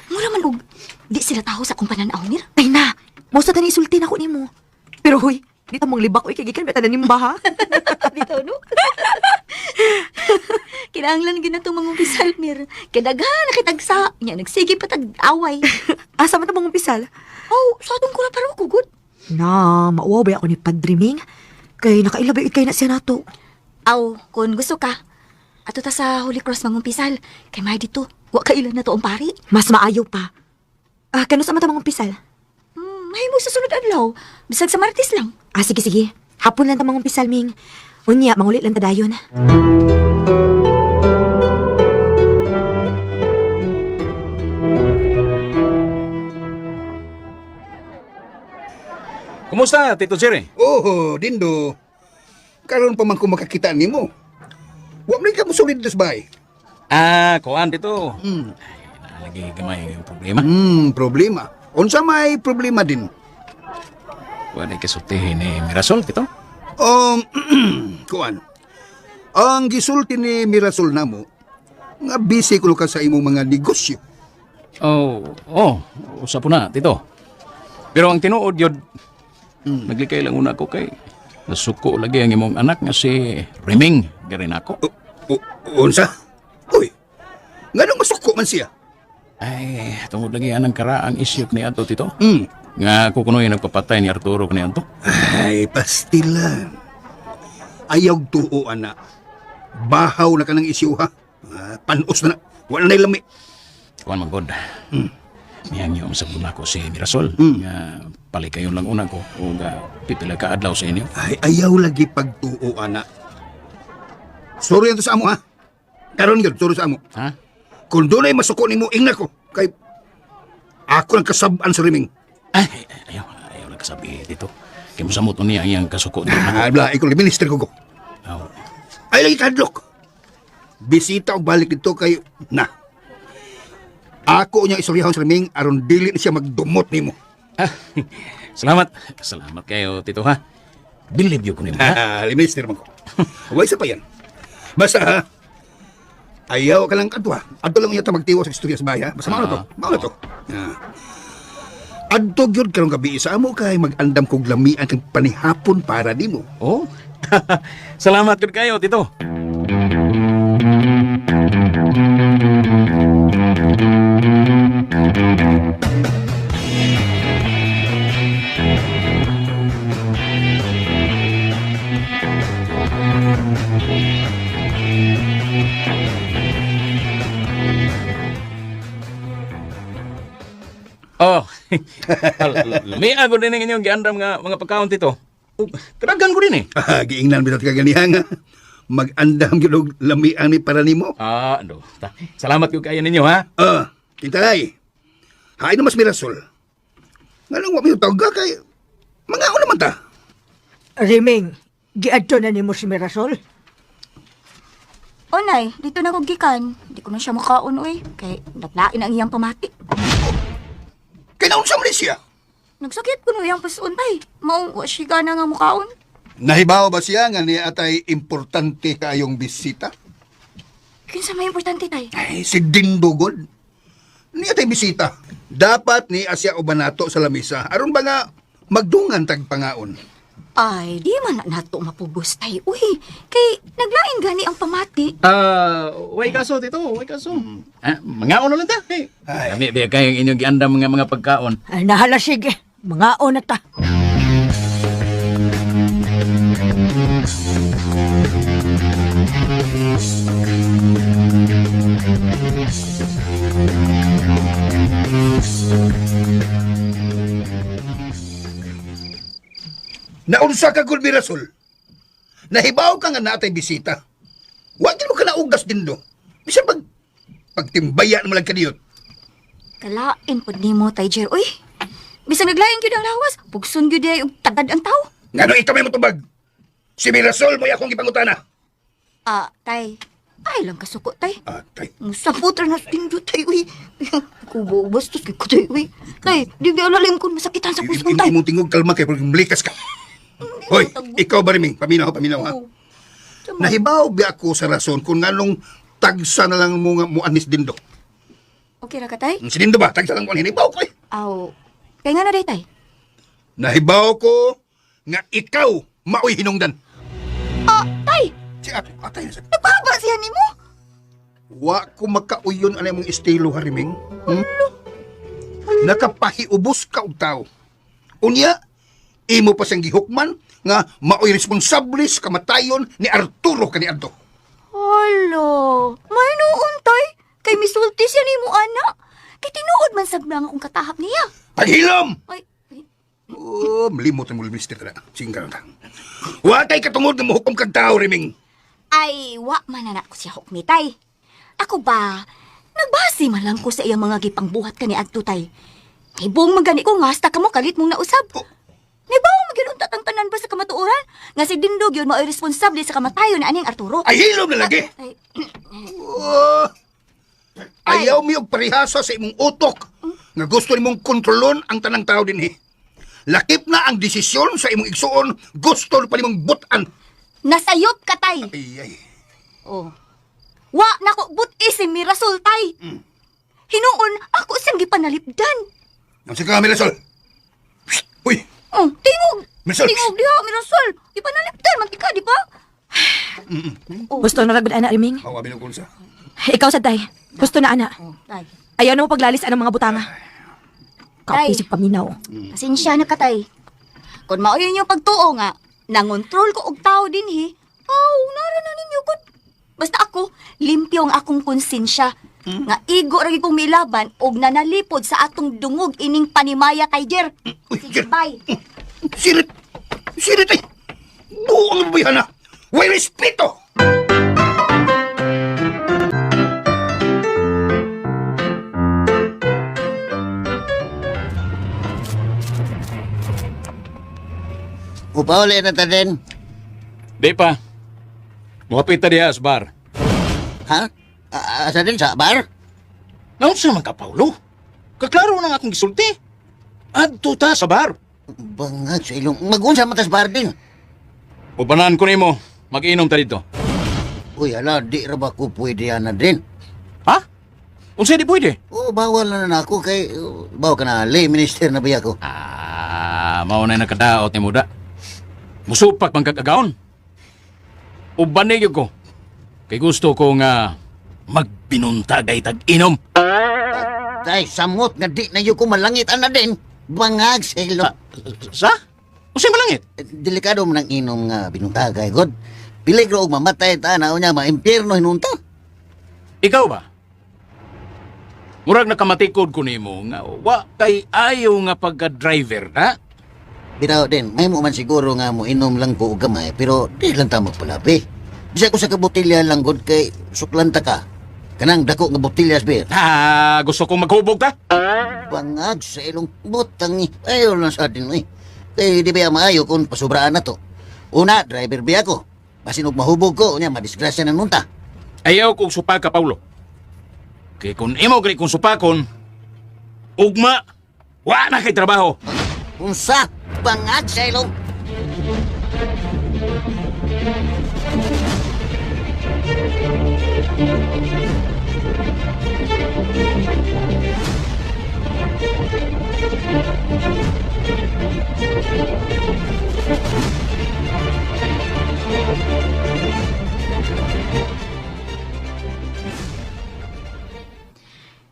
Mura man og, di sila taho sa kong pananaw, Mir. Ay na, mausa tani isulti na ko nimo. Pero huy, di ta mong libak, uy, kagikan, beta na nimba, ha? Bitaw, no? Kinahanglan gina itong mga umpisal, Mir. Kadaghan nakitagsa. Nya, nagsige pa tag-away. Asa man ta mong umpisal? Sa atong kula parang kugod. Na, mauwaw ba ako ni Padre Ming? Kay nakailabay kay na siya nato. Kung gusto ka, ato ta sa Holy Cross mangumpisal. Kay may dito, wa kailan na to ang pari. Mas maayo pa. Kano sa mata mga umpisal? May mo sa sunod adlaw. Bisag sa Martes lang. Sige. Hapon lang ta mga umpisal, Ming. Unya, mangulit lang ta dayon. Kumusta, Tito Jerry? Dindo. Karon pa man ko makakita nimo. Wa man ka mo sulid sa bay. Kuan dito. Lagi gamay yung problema. Problema. Unsa may problema din? Wala kasultihin ni Mirasol, Tito. Kuan. Ang gisulti ni Mirasol namo nga busy kuno ka sa imong mga negosyo. Usa po na, Tito. Pero ang tinuod yun, naglikay lang una ko kay nasuko lagi ang imong anak nga si Reming, garin ako. Unsa? Uy, nga nang masuko man siya? Ay, tungod lagi anang karaang isyok ni Ato, Tito. Nga kukunoy nagpapatay ni Arturo kani Ato. Ay, pastilan. Ayaw tuo, anak. Bahaw na ka ng isyu, ha? Panos na na. Wala na ilami. Kuan man god. Niyang yung sa bula ko si Mirasol. Nga palikayon lang una ko o pipila ka adlaw sa inyo. Ay, ayaw lagi pagtuo, anak. Sorry yan to sa amo, ha? Karon yun, sorry sa amo. Ha? Kung doon ay masuko ni mo, ingna ko. Kay ako lang kasabaan sa riming. Ay, ayaw lang kasabi dito. Kaya mo samot niya ang iyang kasuko dito. Bla, ikaw lang, minister ko ko. Ay, lagi kadlok. Bisita o balik dito kay, ako niya isoryahon sa riming, aron dili na siya magdumot ni mo. Salamat kayo, Tito, ha? Believe you ko nila, ha? Minister mo ko. Huwag isa pa yan. Basta, ha? Ayaw ka lang kadwa. Adto lang yata magtiwa sa istorya sa bahay, ha? Basta mauna to. Mauna to. Adto gyud karong gabi sa amo kay mag-andam kog lamian kang panihapon para nimo. Salamat gyud kayo, Tito. Oh, lamian ko din ang inyong giandam nga mga pagkaon dito. Karagan ko din eh. Giingnan bitat ka ganihan nga. Mag-andam yun og lamian ni para nimo. Ano. Salamat ko kaya ninyo, ha? Kintay. Hain na mas mirasol. Nga lang, wag mo tawag ka kay... Mga ako naman ta. Riming, giadto na ni mo si Mirasol? O nay, dito na kong gikan. Di ko na siya makaon, uy. Kay naglain ang iyang pamati. Kaya naon sa Malaysia. Nagsakit ko na iyang pasun, tay. Maong wa siya gana nga mukaon. Nahibaw ba siya nga niya atay importante kayong bisita? Kinsa may importante, tay? Ay, si Dindugod. Niya atay bisita. Dapat ni Asya Obanato sa lamisa. Aron ba nga magdungan tagpangaon? Ay, di man na nato mapubos, tay. Uy, kay naglain gani ang pamati. Way kaso dito, way kaso. Mga na lang ta. Hey. Kami biya kayong inyong giandam mga pagkaon. Ay, nahala sige. Mga na ta. Naunsa ka gud Mirasol. Nahibaw ka nga natay bisita. Wa gyud mo ka naugas din do. Bisan pagtimbaya naman lang kaniyot. Kalain pod nimo, tay Jer. Uy, bisag naglain gyud ang lawas. Pugson gyud ay og tagad ang tao. Ngano ikaw may motubag? Si Mirasol mo akong ipangutana. Tay. Ay lang kasuko, tay. Tay. Musa putra na stingdo, tay. Uy, kubo, bastos kay ko, tay. Uy, tay, di ba alalim ko masakitan sa puso, tay. Hindi mo tingog kalma kay pag malikas ka. Hoy, ikaw ba Riming? Paminaw ha. Nahibaw ba ako sa rason kung nganong tagsa na lang mo anis dindo? Okay ra ka, tay? Si dindo ba? Tagsa lang ko hinibaw ko eh. Aw, kaya nga na day, tay. Nahibaw ko nga ikaw maoy hinungdan. Tay! Si ato, atay na sa... Nagpahaba siya ni mo? Wa ko makauyon anay mong estilo ha Riming. Nakapahiubos ka og tao. Unya, imo pa siyang gihukman nga maoy responsable sa kamatayon ni Arturo kaniadto. Hala, may noon, tay. Kay misulti siya ni mo, anak. Kay tinuod man sablang akong katahap niya. Paghilom! Ay, Malimot ang muli minister na. Sige ka na. Wa tay katungod nga mahukom kag tao Riming. ay, wa man na ko siya hukmi, tay. Ako ba, nagbasi man lang ko sa iyang mga gipangbuhat ka ni Adto, tay. Ibong magani ko nga, hasta ka mo kalit mong nausab. Nibaw magiluntat ang tanan ba sa kamatuoran? Nga si Dindog yun mao'y responsable sa kamatayon na aning Arturo. Ay, hilom na lagi! Ay, Ayaw mi og parihasa sa imong utok nga gusto nimong kontrolon ang tanang tao din eh. Lakip na ang desisyon sa imong igsuon, gusto pa nimong butan. nasayop ka, tay. Ay. Oh. Wa nako buti si Mirasol, tay. Hinuon, ako siyang gipanalipdan. Ang sa kamera, Sol. Uy, Oh, tingog. Mirasol. Tingog diha, Mirasol. Gipanalipdan, magika, di ba? Gusto na ragod, ana, Riming. hawa binukon sa. Ikaw, sad, tay. Gusto na, ana. Oh, tay. Ayaw na mo paglalis ang mga butanga. Tay. Kapisig paminaw. Pasensya na ka, tay. Kung maoy yung pagtuo nga, nangontrol ko og tao din, he. Nara na ninyo ko. Basta ako, limpyo ang akong konsensya. Nga igo ragi kong milaban og nanalipod sa atong dungog ining panimaya, Tiger. Sige, bye. Sirit! Sirit ay! Buong bayan na! Way respeto! Upauli na ta din. Di pa. Muhapit ta diha sa bar. Ha? Asa din sa bar? Naunsa man ka, Paulo? Kaklaro na nga akong gisulti. Adto ta sa bar. Bangag sa ilong. Mag-unsa matas bar din. Ubanan ko nimo. Mag-inom ta dito. Uy, ala, di ra ba ko pwede yan na din? Ha? Unsa di pwede? Bawal na ako kay... bawa ka na, lay minister na ba ako? Mao na nakadaot ni Muda. Musupak man kagagaon. Ubanig ko. Kay gusto ko nga magbinuntagay tag-inom. Tay, samot nga di na ko malangit ana din. Bangag sa ilong. Sa? Unsay malangit? Delikado mo nang inom nga binuntagay, God. Piligro og mamatay ta na niya, ma-impyerno hinunta. Ikaw ba? Murag nakamatikod ko nimo nga wa kay ayaw nga pagka-driver na. Bitaw din, may mo man siguro nga mo inom lang ko og gamay, pero di lang ta magpalabi. Bisa ko sa kabotilya lang gud kay suklanta ka. Kanang dako nga botilyas bir. Gusto kong maghubog ta? Bangag sa ilong butang ni. Ayaw lang sa atin eh. Kay di ba maayo kung pasubraan na to. Una, driver ba ako? Basin og mahubog ko, nya madisgrasya na nunta. Ayaw kong supa ka, Paulo. Kay kung imo kay kung supakon, ugma, wa na kay trabaho. Unsa? Bangag sa ilong.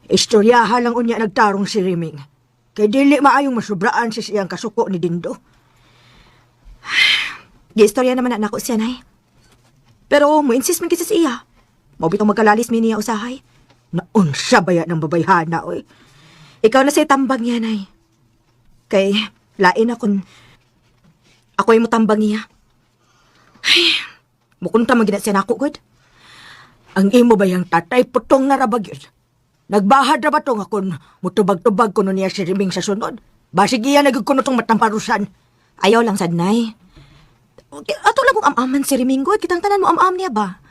Istoryahan lang unya nagtarong si Riming. Kay dili maayong masubraan si siyang kasuko ni Dindo. Gi-istorya naman na nako siya, nay. Pero mo insist man kasi sa iya. Mao bitong magkalalis mi niya usahay. Naunsa baya ng babayhana, oy. Ikaw na say tambang niya, nay. Kay lain akong ako ay mo tambang niya. Ay, mukunta magina siya nako, good. Ang imo bayang tatay putong narabag yun. Nagbahad na ba to nga kung mutubag-tubag kuno niya si Riming sa sunod? Basig iya nagkuno tong matamparusan. Ayaw lang sad, nay. Ato lang kung amaman si Rimingo at kitang tanan mo amam niya ba?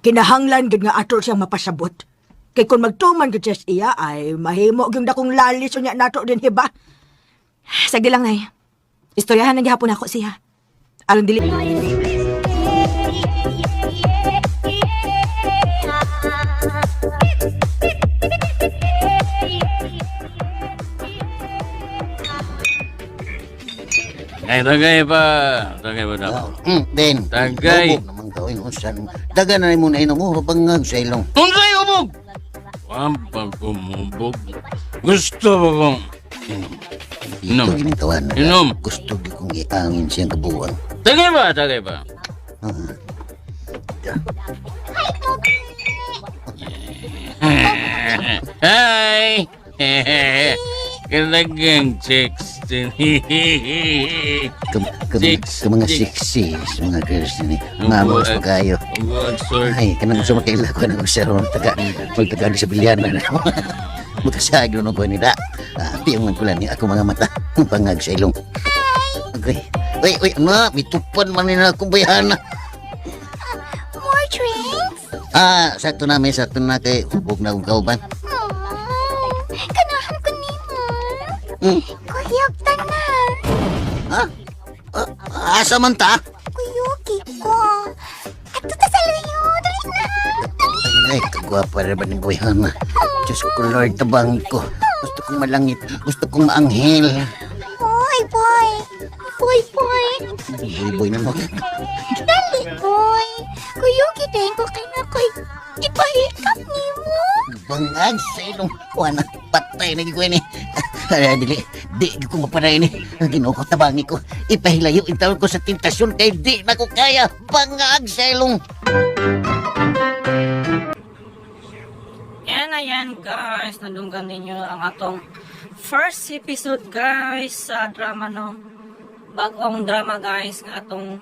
Kinahanglan gid nga ato siyang mapasabot. Kay kung magtuman gid siya sa iya ay mahimo gyud akong lalis unya nato din hiba. Sagdi lang, nay. Istoryahan na gihapon ako siya. Aron dili... Ay, tagay pa. Tagay pa daw. Den. Tagay. Hubog naman gawin unsan. Daga na mo na inom mo bangag sa ilong. Unsay ubog? Wampag kumubog. Gusto ko kong inom. Inom. Ito ginitawan. Inom. Gusto ko kong iangin siyang kabuang. Tagay ba? Tagay ba? Hi! Kalagang 16. Mga sexy mga girls ni mamos pa kayo. Ay kanang gusto makaila ko ng usaron taga magtaga sa bilyan na magkasag no ko ni da. Piyong man kulan ni ako mga mata pangag sa ilong. Okay. Wait, ano? Bitupan man nila akong bayana. More drinks? Sakto na kay hubog na akong kauban. Kanahan ko nimo. Kuyog tanan. Asa man ta? Kuyugi ko. Ato ta sa layo. Dali na. Ay, kagwapa rin ba ng bayana? Diyos ko Lord, tabang ko. Gusto kong malangit. Gusto kong maanghel. Boy. Boy na mo. Dali, boy. Kuyugi din ko kay na ko'y ipahikap nimo. Bangag sa ilong. Wala, patay na gikoy ni. Di ko maparay ni. Ginoo ko tabangi ko. Ipahilayo itawag ko sa tentasyon kay di na ko kaya. Bangag sa ilong. Yan guys, nadunggan ninyo ang atong first episode guys sa drama no. Bagong drama guys nga atong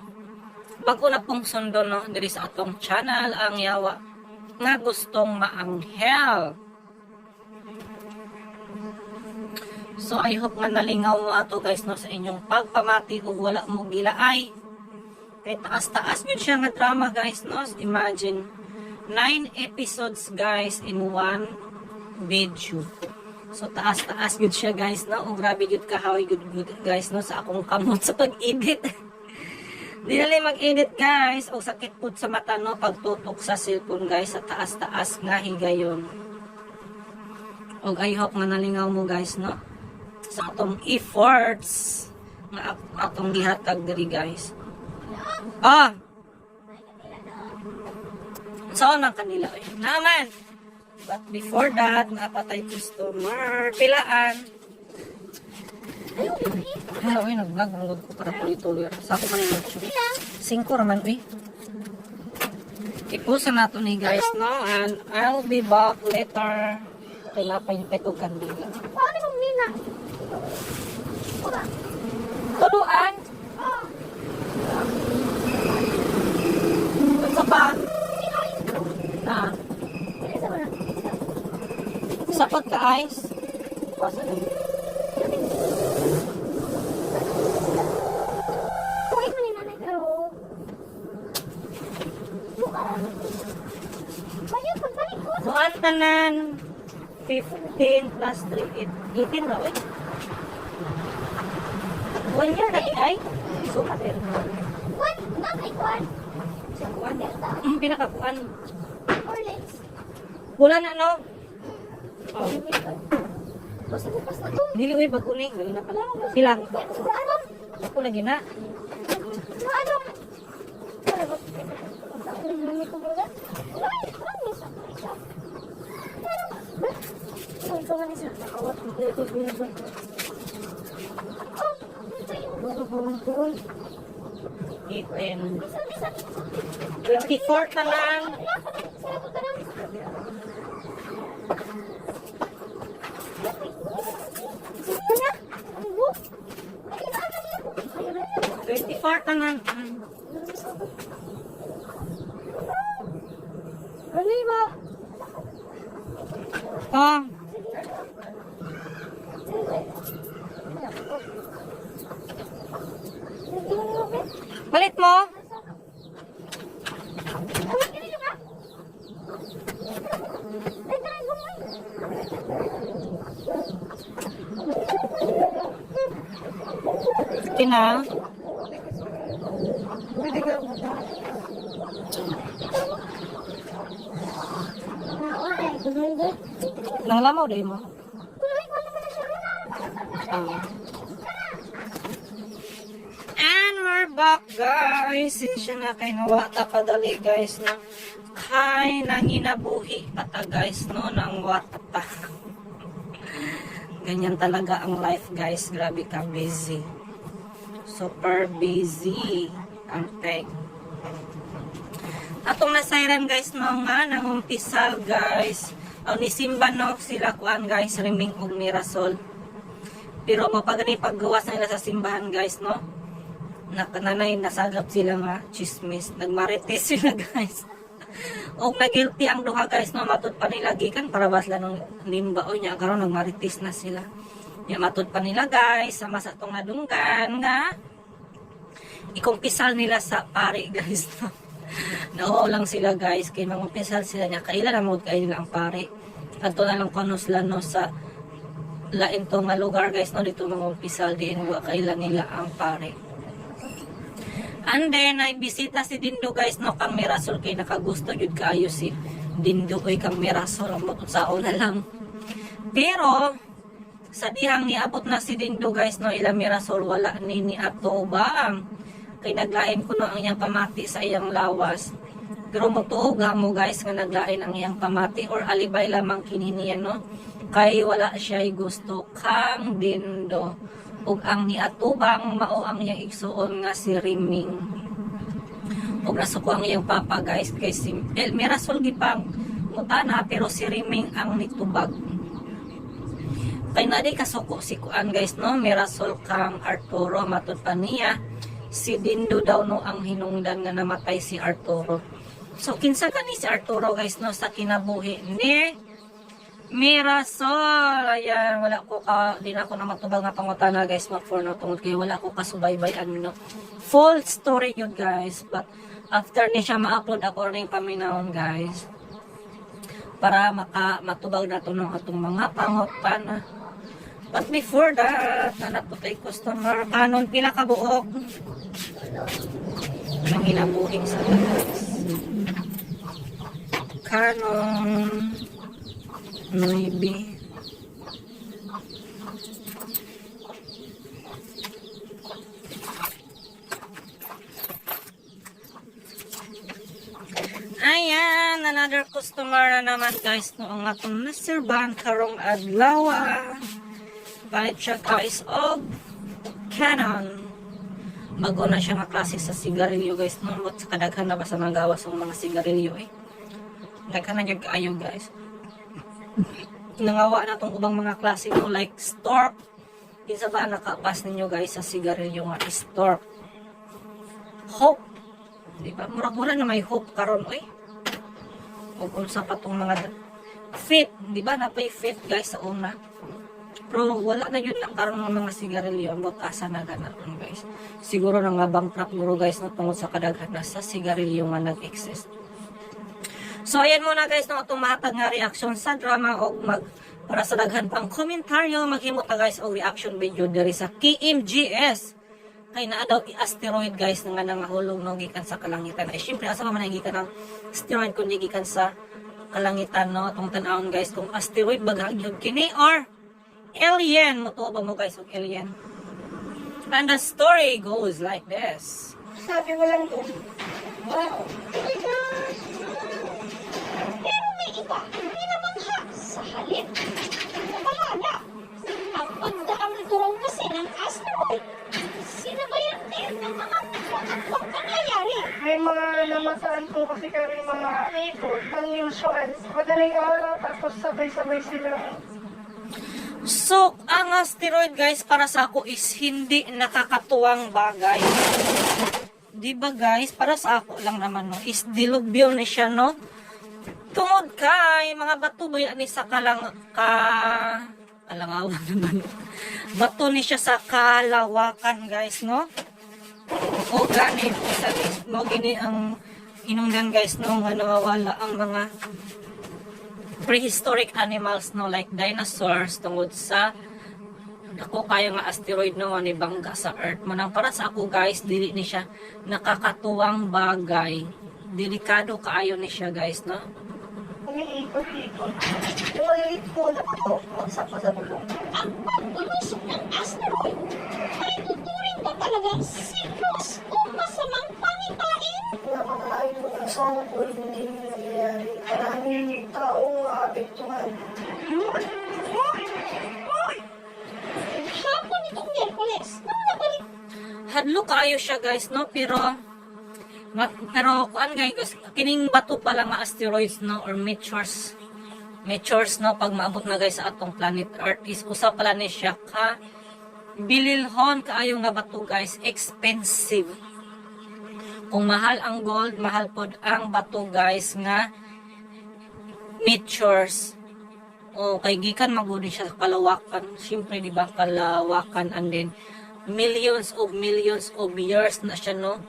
bago na pong sundo no diri sa atong channel ang yawa nga gustong maanghel. So I hope nga nalingaw mo ato guys no sa inyong pagpamati ug wala mo gilaay. Kay taas-taas yun siya nga drama guys no. Imagine 9 episodes guys in one video. So taas-taas good siya guys no. Grabe good kahawi good guys no sa akong kamot sa pag-edit. Di na mag-edit guys. O sakit po sa mata no pagtutok sa cellphone guys sa taas-taas nga higayon. O I hope nga nalingaw mo guys no sa atong efforts nga atong gihatag diri guys. Saan man kanila eh. Naman. But before that, napatay customer. Pilaan. Hello, nag-vlog ko para tuloy-tuloy. Sa ako man yung nag-shoot. 5 raman, Ipusan nato ni guys, no? And I'll be back later kay napay-pet o kandila. Paano mong nina? Tuluan! Sa pa? Ah. Sa pagka-ice? Kuwait mo ni nanay pero... Bayo, pagbalik ko. Kuan tanan 15 plus 3, 18 raw eh. 1 year na ay. So, kater na. Kuwan, nakay kuwan. Sa kuan. Pinakakuan. Orleans. Wala na no? Oh. Basta bukas na to. Dili uy baguning. Wala na pala. Silang. Ano? Ako lagi na. Ano? Ano ito ba? Ay, promise. Pero, ay, ito nga niya. Itin. 24 na lang. Sarap ka na. 24 na lang. Ano ba? Oh. Palit mo? Tina. Nang lamaw dahil mo. And we're back guys. Siya na kay nawata kadali guys na kay nanginabuhi pata guys no ng wata. Ganyan talaga ang life guys. Grabe ka busy. Super busy ang tech. Atong nasairan guys no nga nangumpisal guys. Ang nisimba no sila kuan guys riming og mirasol. Pero mapagani paggawas nila sa simbahan guys no. Nakananay nasagap sila nga chismis. Nagmarites sila guys. O nagilty ang duha guys no matud pa nila gikan para basla ng limba o nya karon nagmarites na sila. Ya matud pa nila guys sama sa tong nadunggan nga ikumpisal nila sa pare guys no. Nauo lang sila guys kay mangumpisal sila niya kaila na mod kay nila ang pare. Adto na lang kunos lang no sa lain to nga lugar guys no dito mangumpisal diin wa kaila nila ang pare. And then ay bisita si Dindo guys no kang Mirasol kay nakagusto jud kaayo si Dindo oy kang Mirasol mo sao na lang. Pero sa dihang niabot na si Dindo guys no ila Mirasol wala ni ato bang kay naglain ko no ang iyang pamati sa iyang lawas. Pero magtuog mo guys nga naglain ang iyang pamati or alibay lamang kininiya no. Kay wala siya gusto kang Dindo. Ug ang niatubang mao ang iyang igsuon nga si Riming. Ug nasuko ang iyang papa guys kay si Mirasol gipang mutana pero si Riming ang nitubag. Kay na di kasuko si kuan guys no Mirasol kang Arturo matud pa niya si Dindo daw no ang hinungdan nga namatay si Arturo. So kinsa kani si Arturo guys no sa kinabuhi ni Mirasol. Ayan, wala ko di na ako na matubag nga pangutana guys for no tungod kay wala ko kasubaybayan no. Full story yun guys, but after ni siya ma-upload ako ring paminahon guys para matubag na to ng atong mga pangutana. But before that, hanap ko tayo customer kanon pila ka buok nang hinabuhi sa guys. Canon maybe. Ayan, another customer na naman guys no ang atong naserbahan karong adlaw. Balik siya guys og Canon. Bago na siya nga klase sa sigarilyo guys no. Sa kadaghan na ba sa nagawas ng mga sigarilyo eh. Daghan na yung kayo guys. nangawa na tong ubang mga klase mo like stork. Kinsa ba nakapas ninyo guys sa sigarilyo nga stork? Hope. Di ba? Murag-mura na may hope karon oy. Ug unsa pa tong mga fit, di ba? Napay fit guys sa una. Pero wala na yun na karon ng mga sigarilyo ang asa na ganaon guys. Siguro na nga bankrupt muro guys no tungod sa kadaghan na sa sigarilyo nga nag-exist. So ayan muna guys no atong mahatag nga reaction sa drama o para sa daghan pang komentaryo maghimo ta guys og reaction video diri sa KMGS. Kay naa daw asteroid guys nga nangahulog no gikan sa kalangitan. Ay syempre asa man gikan ang asteroid kun gikan sa kalangitan no atong tan-awon guys kung asteroid baghag kini or alien mo to ba mo guys og alien. And the story goes like this. Sabi mo lang to. Wow. Pero may iba, pinamangha sa halip. Wala na. Ang pagdaang naturong kasi ng asteroid, sinabayan din ng mga pagkakatwag nangyayari. May mga namataan ko kasi kami mga ikot ng usual. Madaling araw tapos sabay-sabay sila. So, ang asteroid guys para sa ako is hindi nakakatuwang bagay. Di ba guys? Para sa ako lang naman no, is dilubyo ni siya no. Tungod kay mga bato ba yan sa kalangawan naman. Bato ni siya sa kalawakan guys no. O ganit sa mo gini ang inungdan guys no nga nawawala ang mga prehistoric animals no like dinosaurs tungod sa ako kaya nga asteroid no ni bangga sa earth manang para sa ako guys dili ni siya nakakatuwang bagay, delikado kaayo ni siya guys no. Umiikot-ikot. Tumalit ko na ako sa pasabulong. Ang pagbulusok ng asteroid ay tuturing ba talagang siklus o masamang pangitain? Nakakain ko ng song ko hindi nangyayari. Maraming taong aapektuhan. Hapon itong Miyerkules, nung nabalik Hadlo kaayo siya guys no pero kuan guys kining bato pala nga asteroids no or meteors no pag maabot na guys sa atong planet Earth is usa pala ni siya ka bililhon kaayo nga bato guys, expensive. Kung mahal ang gold, mahal pod ang bato guys nga meteors. O kay gikan magudi siya sa kalawakan, syempre di ba kalawakan and then millions of years na siya no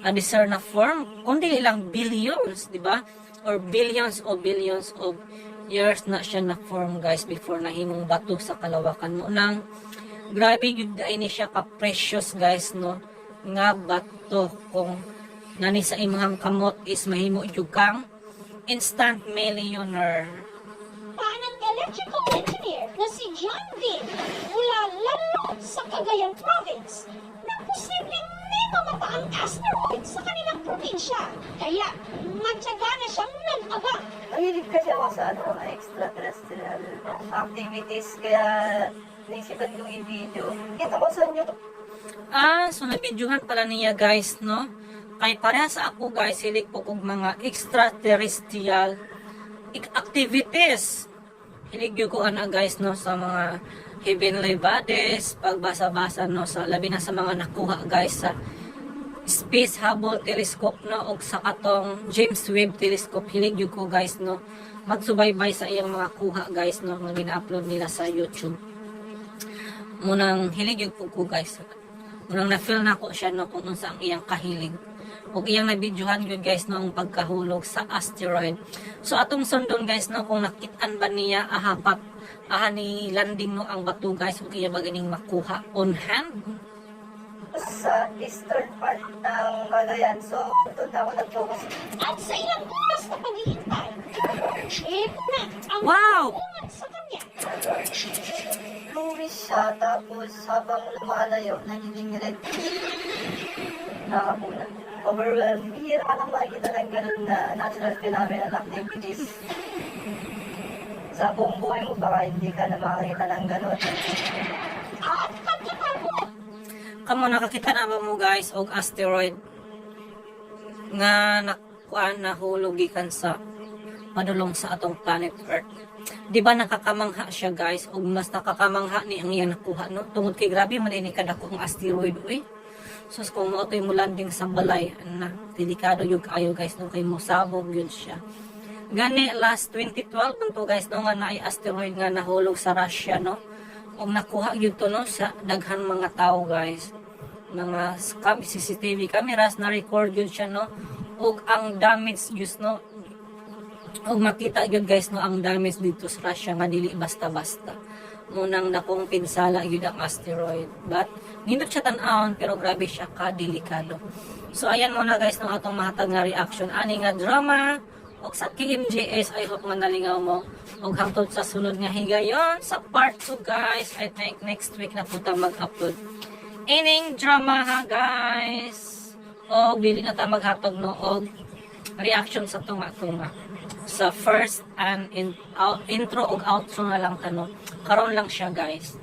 adisar na form, kundi lang billions, di ba? Or billions of years na siya na form guys before nahimong bato sa kalawakan mo nang grabe yun dahil ni siya ka-precious guys no nga bato kung nani sa imong kamot is mahimo jud kang instant millionaire. ng electrical engineer na si John Dean mula lalo sa Cagayan Province na posibleng may mamataang asteroid sa kanilang probinsya. Kaya matyaga na siyang nag-abang. Mahilig kasi ako sa mga extraterrestrial activities, kaya naisipan kong i-video. Kita ko sa inyo. So nabidyohan pala niya guys, no? Kay pareha sa ako guys, hilig po kong mga extraterrestrial activities. Hilig yun ko ana guys, no? Sa mga heavenly bodies, pagbasa-basa, no? Sa labi na sa mga nakuha guys sa Space Hubble Telescope, no? O sa katong James Webb Telescope, hilig yun ko guys, no? Magsubaybay sa iyang mga kuha guys, no? Nga gina-upload nila sa YouTube. Munang hilig yun ko guys. Munang na-feel na ko siya, no? Kung unsa ang iyang kahilig. O iyang nabidyohan yun guys, no? Ang pagkahulog sa asteroid. So atong sundon guys, no? Kung nakitaan ba niya ahapat ni landing, no? Ang bato guys, o iya ba ganing makuha on hand? Sa eastern part ng Cagayan. So, doon ako nag-focus. At sa ilang oras na paghihintay, ito na ang wow! sa kanya. Lumis siya, tapos habang lumalayo, nagiging red. Nakakulat. Overwhelmed. Bihira ka nang makikita ng ganun na natural phenomenon activities. Sa buong buhay mo, baka hindi ka na makakita ng ganun. At pagkatapos, Kamo nakakita na ba mo guys og asteroid nga nakuan na hulog gikan sa padulong sa atong planet Earth. Di ba nakakamangha siya guys, o mas nakakamangha ni ang iya nakuha no, tungod kay grabe man ini kadako ang asteroid uy. So kung mo ito'y mulanding sa balay, na delikado yung kayo guys no, kay mo sabog yun siya. Gani last 2012 man to guys no, nga na ay asteroid nga nahulog sa Russia no, o nakuha yun to no sa daghan mga tao guys, mga CCTV cameras na record yun siya no, o ang damage yun no. Og makita yun guys no, ang damage dito sa Russia nga dili basta-basta. Munang nakong pinsala yun ang asteroid. But nindot siya tan-aon pero grabe siya ka-delikado. So ayan muna guys no, atong mahatag nga reaction ani nga drama og sa KMJS. I hope nga nalingaw mo. Og hangtod sa sunod nga higayon sa part 2 guys. I think next week na po ta mag-upload ining drama ha guys. Og dili na ta maghatag no og reaction sa tunga-tunga. Sa first and intro ug outro na lang tanong. Karon lang siya guys.